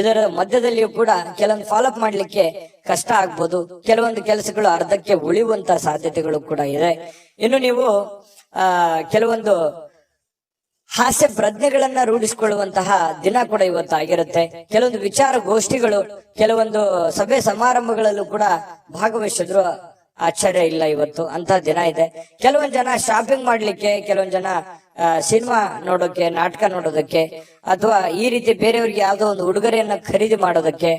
ಇದರ ಮಧ್ಯದಲ್ಲಿಯೂ ಕೂಡ ಕೆಲವೊಂದು ಫಾಲೋಅಪ್ ಮಾಡ್ಲಿಕ್ಕೆ ಕಷ್ಟ ಆಗ್ಬೋದು. ಕೆಲವೊಂದು ಕೆಲಸಗಳು ಅರ್ಧಕ್ಕೆ ಉಳಿಯುವಂತಹ ಸಾಧ್ಯತೆಗಳು ಕೂಡ ಇದೆ. ಇನ್ನು ನೀವು ಕೆಲವೊಂದು ಹಾಸ್ಯ ಪ್ರಜ್ಞೆಗಳನ್ನ ರೂಢಿಸಿಕೊಳ್ಳುವಂತಹ ದಿನ ಕೂಡ ಇವತ್ತಾಗಿರುತ್ತೆ. ಕೆಲವೊಂದು ವಿಚಾರ ಗೋಷ್ಠಿಗಳು, ಕೆಲವೊಂದು ಸಭೆ ಸಮಾರಂಭಗಳಲ್ಲೂ ಕೂಡ ಭಾಗವಹಿಸಿದ್ರು ಆಶ್ಚರ್ಯ ಇಲ್ಲ. ಇವತ್ತು ಅಂತ ದಿನ ಇದೆ. ಕೆಲವೊಂದು ಜನ ಶಾಪಿಂಗ್ ಮಾಡ್ಲಿಕ್ಕೆ, ಕೆಲವೊಂದು ಜನ ಸಿನಿಮಾ ನೋಡೋಕೆ, ನಾಟಕ ನೋಡೋದಕ್ಕೆ, ಅಥವಾ ಈ ರೀತಿ ಬೇರೆಯವ್ರಿಗೆ ಯಾವುದೋ ಒಂದು ಉಡುಗೊರೆಯನ್ನ ಖರೀದಿ ಮಾಡೋದಕ್ಕೆ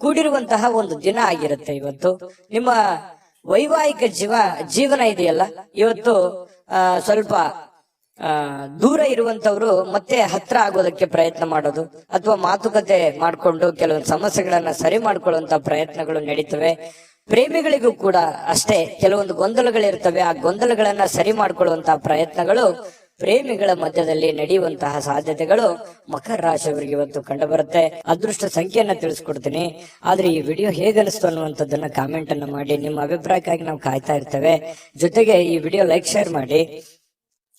ಕೂಡಿರುವಂತಹ ಒಂದು ದಿನ ಆಗಿರುತ್ತೆ ಇವತ್ತು. ನಿಮ್ಮ ವೈವಾಹಿಕ ಜೀವನ ಇದೆಯಲ್ಲ, ಇವತ್ತು ಸ್ವಲ್ಪ ದೂರ ಇರುವಂತವ್ರು ಮತ್ತೆ ಹತ್ರ ಆಗೋದಕ್ಕೆ ಪ್ರಯತ್ನ ಮಾಡೋದು, ಅಥವಾ ಮಾತುಕತೆ ಮಾಡಿಕೊಂಡು ಕೆಲವೊಂದು ಸಮಸ್ಯೆಗಳನ್ನ ಸರಿ ಮಾಡ್ಕೊಳ್ಳುವಂತ ಪ್ರಯತ್ನಗಳು ನಡೀತವೆ. ಪ್ರೇಮಿಗಳಿಗೂ ಕೂಡ ಅಷ್ಟೇ ಕೆಲವೊಂದು ಗೊಂದಲಗಳಿರ್ತವೆ. ಆ ಗೊಂದಲಗಳನ್ನ ಸರಿ ಮಾಡ್ಕೊಳ್ಳುವಂತಹ ಪ್ರಯತ್ನಗಳು ಪ್ರೇಮಿಗಳ ಮಧ್ಯದಲ್ಲಿ ನಡೆಯುವಂತಹ ಸಾಧ್ಯತೆಗಳು ಮಕರ ರಾಶಿಯವರಿಗೆ ಇವತ್ತು ಕಂಡು ಬರುತ್ತೆ. ಅದೃಷ್ಟ ಸಂಖ್ಯೆಯನ್ನ ತಿಳಿಸ್ಕೊಡ್ತೀನಿ, ಆದ್ರೆ ಈ ವಿಡಿಯೋ ಹೇಗನಿಸ್ತು ಅನ್ನುವಂಥದ್ದನ್ನ ಕಾಮೆಂಟ್ ಅನ್ನ ಮಾಡಿ. ನಿಮ್ಮ ಅಭಿಪ್ರಾಯಕ್ಕಾಗಿ ನಾವು ಕಾಯ್ತಾ ಇರ್ತೇವೆ. ಜೊತೆಗೆ ಈ ವಿಡಿಯೋ ಲೈಕ್ ಶೇರ್ ಮಾಡಿ.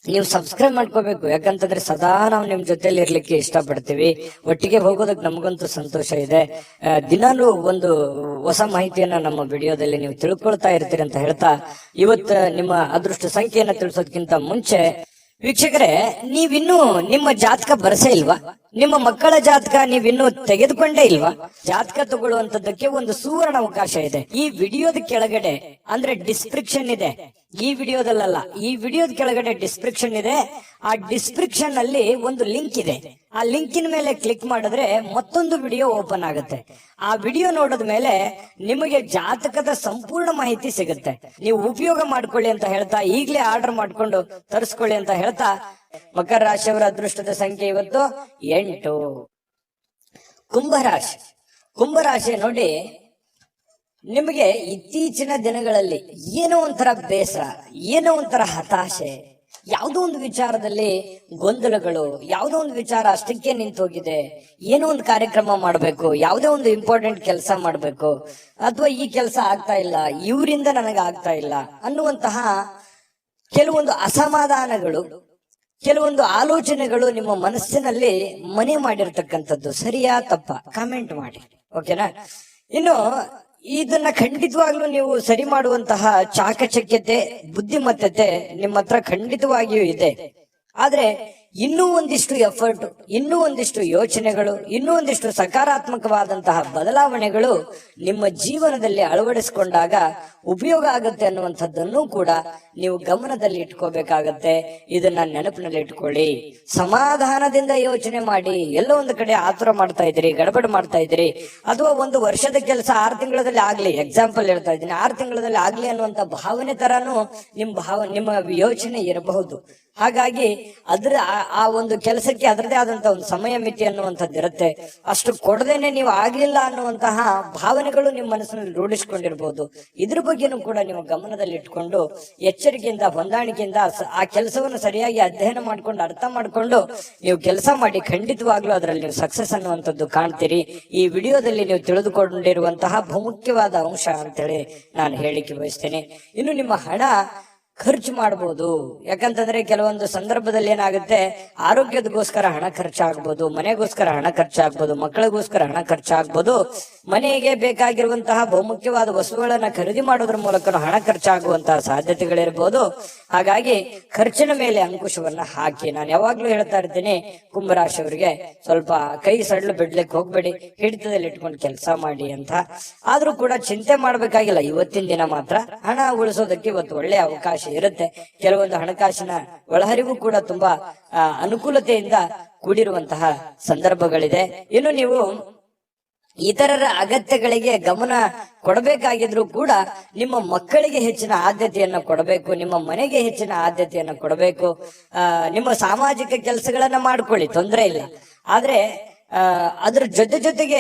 ನೀವು ಸಬ್ಸ್ಕ್ರೈಬ್ ಮಾಡ್ಕೋಬೇಕು, ಯಾಕಂತಂದ್ರೆ ಸದಾ ನಾವು ನಿಮ್ ಜೊತೆಲಿ ಇರ್ಲಿಕ್ಕೆ ಇಷ್ಟಪಡ್ತೀವಿ. ಒಟ್ಟಿಗೆ ಹೋಗೋದಕ್ಕೆ ನಮಗಂತೂ ಸಂತೋಷ ಇದೆ. ದಿನಾಲೂ ಒಂದು ಹೊಸ ಮಾಹಿತಿಯನ್ನ ನಮ್ಮ ವಿಡಿಯೋದಲ್ಲಿ ನೀವು ತಿಳ್ಕೊಳ್ತಾ ಇರ್ತೀರಿ ಅಂತ ಹೇಳ್ತಾ, ಇವತ್ತು ನಿಮ್ಮ ಅದೃಷ್ಟ ಸಂಖ್ಯೆಯನ್ನ ತಿಳಿಸೋದಕ್ಕಿಂತ ಮುಂಚೆ ವೀಕ್ಷಕರೇ, ನೀವಿನ್ನೂ ನಿಮ್ಮ ಜಾತಕ ಬರಸೇ ಇಲ್ವಾ? ನಿಮ್ಮ ಮಕ್ಕಳ ಜಾತಕ ನೀವಿನ್ನೂ ತೆಗೆದುಕೊಂಡೇ ಇಲ್ವಾ? ಜಾತಕ ತಗೊಳ್ಳುವಂತದ್ದಕ್ಕೆ ಒಂದು ಸುವರ್ಣ ಅವಕಾಶ ಇದೆ. ಈ ವಿಡಿಯೋದ ಕೆಳಗಡೆ ಅಂದ್ರೆ ಡಿಸ್ಕ್ರಿಪ್ಷನ್ ಇದೆ, ಈ ವಿಡಿಯೋದಲ್ಲ, ಈ ವಿಡಿಯೋದ ಕೆಳಗಡೆ ಡಿಸ್ಕ್ರಿಪ್ಷನ್ ಇದೆ. ಆ ಡಿಸ್ಕ್ರಿಪ್ಷನ್ ಅಲ್ಲಿ ಒಂದು ಲಿಂಕ್ ಇದೆ. ಆ ಲಿಂಕಿನ ಮೇಲೆ ಕ್ಲಿಕ್ ಮಾಡಿದ್ರೆ ಮತ್ತೊಂದು ವಿಡಿಯೋ ಓಪನ್ ಆಗುತ್ತೆ. ಆ ವಿಡಿಯೋ ನೋಡಿದ ಮೇಲೆ ನಿಮಗೆ ಜಾತಕದ ಸಂಪೂರ್ಣ ಮಾಹಿತಿ ಸಿಗುತ್ತೆ. ನೀವು ಉಪಯೋಗ ಮಾಡ್ಕೊಳ್ಳಿ ಅಂತ ಹೇಳ್ತಾ, ಈಗಲೇ ಆರ್ಡರ್ ಮಾಡ್ಕೊಂಡು ತರಿಸ್ಕೊಳ್ಳಿ ಅಂತ ಹೇಳ್ತಾ, ಮಕರ ರಾಶಿಯವರ ಅದೃಷ್ಟದ ಸಂಖ್ಯೆ ಇವತ್ತು 8. ಕುಂಭರಾಶಿ. ಕುಂಭರಾಶಿ ನೋಡಿ, ನಿಮಗೆ ಇತ್ತೀಚಿನ ದಿನಗಳಲ್ಲಿ ಏನೋ ಒಂಥರ ಬೇಸರ, ಏನೋ ಒಂಥರ ಹತಾಶೆ, ಯಾವುದೋ ಒಂದು ವಿಚಾರದಲ್ಲಿ ಗೊಂದಲಗಳು, ಯಾವುದೋ ಒಂದು ವಿಚಾರ ಅಷ್ಟಕ್ಕೆ ನಿಂತು ಹೋಗಿದೆ. ಏನೋ ಒಂದು ಕಾರ್ಯಕ್ರಮ ಮಾಡಬೇಕು, ಯಾವುದೋ ಒಂದು ಇಂಪಾರ್ಟೆಂಟ್ ಕೆಲಸ ಮಾಡಬೇಕು, ಅಥವಾ ಈ ಕೆಲಸ ಆಗ್ತಾ ಇಲ್ಲ, ಇವರಿಂದ ನನಗೆ ಆಗ್ತಾ ಇಲ್ಲ ಅನ್ನುವಂತಹ ಕೆಲವೊಂದು ಅಸಮಾಧಾನಗಳು, ಕೆಲವೊಂದು ಆಲೋಚನೆಗಳು ನಿಮ್ಮ ಮನಸ್ಸಿನಲ್ಲಿ ಮನೆ ಮಾಡಿರ್ತಕ್ಕಂಥದ್ದು. ಸರಿಯಾ ತಪ್ಪ ಕಾಮೆಂಟ್ ಮಾಡಿ, ಓಕೆನಾ? ಇನ್ನು ಇದನ್ನ ಖಂಡಿತವಾಗ್ಲೂ ನೀವು ಸರಿ ಮಾಡುವಂತಹ ಚಾಕಚಕ್ಯತೆ, ಬುದ್ಧಿಮತ್ತತೆ ನಿಮ್ಮ ಹತ್ರ ಖಂಡಿತವಾಗಿಯೂ ಇದೆ. ಆದ್ರೆ ಇನ್ನೂ ಒಂದಿಷ್ಟು ಎಫರ್ಟ್, ಇನ್ನೂ ಒಂದಿಷ್ಟು ಯೋಚನೆಗಳು, ಇನ್ನೂ ಒಂದಿಷ್ಟು ಸಕಾರಾತ್ಮಕವಾದಂತಹ ಬದಲಾವಣೆಗಳು ನಿಮ್ಮ ಜೀವನದಲ್ಲಿ ಅಳವಡಿಸಿಕೊಂಡಾಗ ಉಪಯೋಗ ಆಗುತ್ತೆ ಅನ್ನುವಂಥದ್ದನ್ನು ಕೂಡ ನೀವು ಗಮನದಲ್ಲಿ ಇಟ್ಕೋಬೇಕಾಗತ್ತೆ. ಇದನ್ನ ನೆನಪಿನಲ್ಲಿ ಇಟ್ಕೊಳ್ಳಿ. ಸಮಾಧಾನದಿಂದ ಯೋಚನೆ ಮಾಡಿ. ಎಲ್ಲೋ ಒಂದು ಕಡೆ ಆತುರ ಮಾಡ್ತಾ ಇದ್ದೀರಿ, ಗಡಬಡ ಮಾಡ್ತಾ ಇದ್ದೀರಿ, ಅಥವಾ ಒಂದು ವರ್ಷದ ಕೆಲಸ 6 ತಿಂಗಳಲ್ಲಿ ಆಗ್ಲಿ, ಎಕ್ಸಾಂಪಲ್ ಹೇಳ್ತಾ ಇದ್ದೀನಿ, 6 ತಿಂಗಳಲ್ಲಿ ಆಗ್ಲಿ ಅನ್ನುವಂತ ಭಾವನೆ ತರಾನು ನಿಮ್ಮ ಯೋಚನೆ ಇರಬಹುದು. ಹಾಗಾಗಿ ಆ ಒಂದು ಕೆಲಸಕ್ಕೆ ಅದರದೇ ಆದಂತ ಒಂದು ಸಮಯ ಮಿತಿ ಅನ್ನುವಂಥದ್ದು ಇರುತ್ತೆ. ಅಷ್ಟು ಕೊಡದೇನೆ ನೀವು ಆಗ್ಲಿಲ್ಲ ಅನ್ನುವಂತಹ ಭಾವನೆಗಳು ನಿಮ್ಮ ಮನಸ್ಸಿನಲ್ಲಿ ರೂಢಿಸಿಕೊಂಡಿರ್ಬೋದು. ಇದ್ರ ಬಗ್ಗೆನೂ ಕೂಡ ನೀವು ಗಮನದಲ್ಲಿ ಇಟ್ಕೊಂಡು ಎಚ್ಚರಿಕೆಯಿಂದ, ಹೊಂದಾಣಿಕೆಯಿಂದ ಆ ಕೆಲಸವನ್ನು ಸರಿಯಾಗಿ ಅಧ್ಯಯನ ಮಾಡ್ಕೊಂಡು, ಅರ್ಥ ಮಾಡ್ಕೊಂಡು ನೀವು ಕೆಲಸ ಮಾಡಿ. ಖಂಡಿತವಾಗ್ಲೂ ಅದರಲ್ಲಿ ನೀವು ಸಕ್ಸಸ್ ಅನ್ನುವಂಥದ್ದು ಕಾಣ್ತೀರಿ. ಈ ವಿಡಿಯೋದಲ್ಲಿ ನೀವು ತಿಳಿದುಕೊಂಡಿರುವಂತಹ ಬಹುಮುಖ್ಯವಾದ ಅಂಶ ಅಂತೇಳಿ ನಾನು ಹೇಳಿಕೆ ಬಯಸ್ತೇನೆ. ಇನ್ನು ನಿಮ್ಮ ಹಣ ಖರ್ಚು ಮಾಡಬಹುದು. ಯಾಕಂತಂದ್ರೆ ಕೆಲವೊಂದು ಸಂದರ್ಭದಲ್ಲಿ ಏನಾಗುತ್ತೆ, ಆರೋಗ್ಯದಗೋಸ್ಕರ ಹಣ ಖರ್ಚಾಗ್ಬೋದು, ಮನೆಗೋಸ್ಕರ ಹಣ ಖರ್ಚಾಗ್ಬೋದು, ಮಕ್ಕಳಿಗೋಸ್ಕರ ಹಣ ಖರ್ಚಾಗ್ಬೋದು, ಮನೆಗೆ ಬೇಕಾಗಿರುವಂತಹ ಬಹುಮುಖ್ಯವಾದ ವಸ್ತುಗಳನ್ನ ಖರೀದಿ ಮಾಡೋದ್ರ ಮೂಲಕ ಹಣ ಖರ್ಚಾಗುವಂತಹ ಸಾಧ್ಯತೆಗಳಿರ್ಬೋದು. ಹಾಗಾಗಿ ಖರ್ಚಿನ ಮೇಲೆ ಅಂಕುಶವನ್ನ ಹಾಕಿ. ನಾನು ಯಾವಾಗ್ಲೂ ಹೇಳ್ತಾ ಇರ್ತೀನಿ, ಕುಂಭರಾಶಿಯವರಿಗೆ ಸ್ವಲ್ಪ ಕೈ ಸಡ್ಲು ಬಿಡ್ಲಿಕ್ಕೆ ಹೋಗ್ಬೇಡಿ, ಹಿಡಿತದಲ್ಲಿ ಇಟ್ಕೊಂಡು ಕೆಲಸ ಮಾಡಿ ಅಂತ. ಆದ್ರೂ ಕೂಡ ಚಿಂತೆ ಮಾಡ್ಬೇಕಾಗಿಲ್ಲ. ಇವತ್ತಿನ ದಿನ ಮಾತ್ರ ಹಣ ಉಳಿಸೋದಕ್ಕೆ ಇವತ್ತು ಒಳ್ಳೆ ಅವಕಾಶ ಇರುತ್ತೆ. ಕೆಲವೊಂದು ಹಣಕಾಸಿನ ಒಳಹರಿವು ಕೂಡ ತುಂಬಾ ಅನುಕೂಲತೆಯಿಂದ ಕೂಡಿರುವಂತಹ ಸಂದರ್ಭಗಳಿದೆ. ಇನ್ನು ನೀವು ಇತರರ ಅಗತ್ಯಗಳಿಗೆ ಗಮನ ಕೊಡಬೇಕಾಗಿದ್ರು ಕೂಡ ನಿಮ್ಮ ಮಕ್ಕಳಿಗೆ ಹೆಚ್ಚಿನ ಆದ್ಯತೆಯನ್ನ ಕೊಡಬೇಕು, ನಿಮ್ಮ ಮನೆಗೆ ಹೆಚ್ಚಿನ ಆದ್ಯತೆಯನ್ನ ಕೊಡಬೇಕು. ನಿಮ್ಮ ಸಾಮಾಜಿಕ ಕೆಲಸಗಳನ್ನ ಮಾಡ್ಕೊಳ್ಳಿ, ತೊಂದರೆ ಇಲ್ಲ. ಆದ್ರೆ ಅದ್ರ ಜೊತೆಗೆ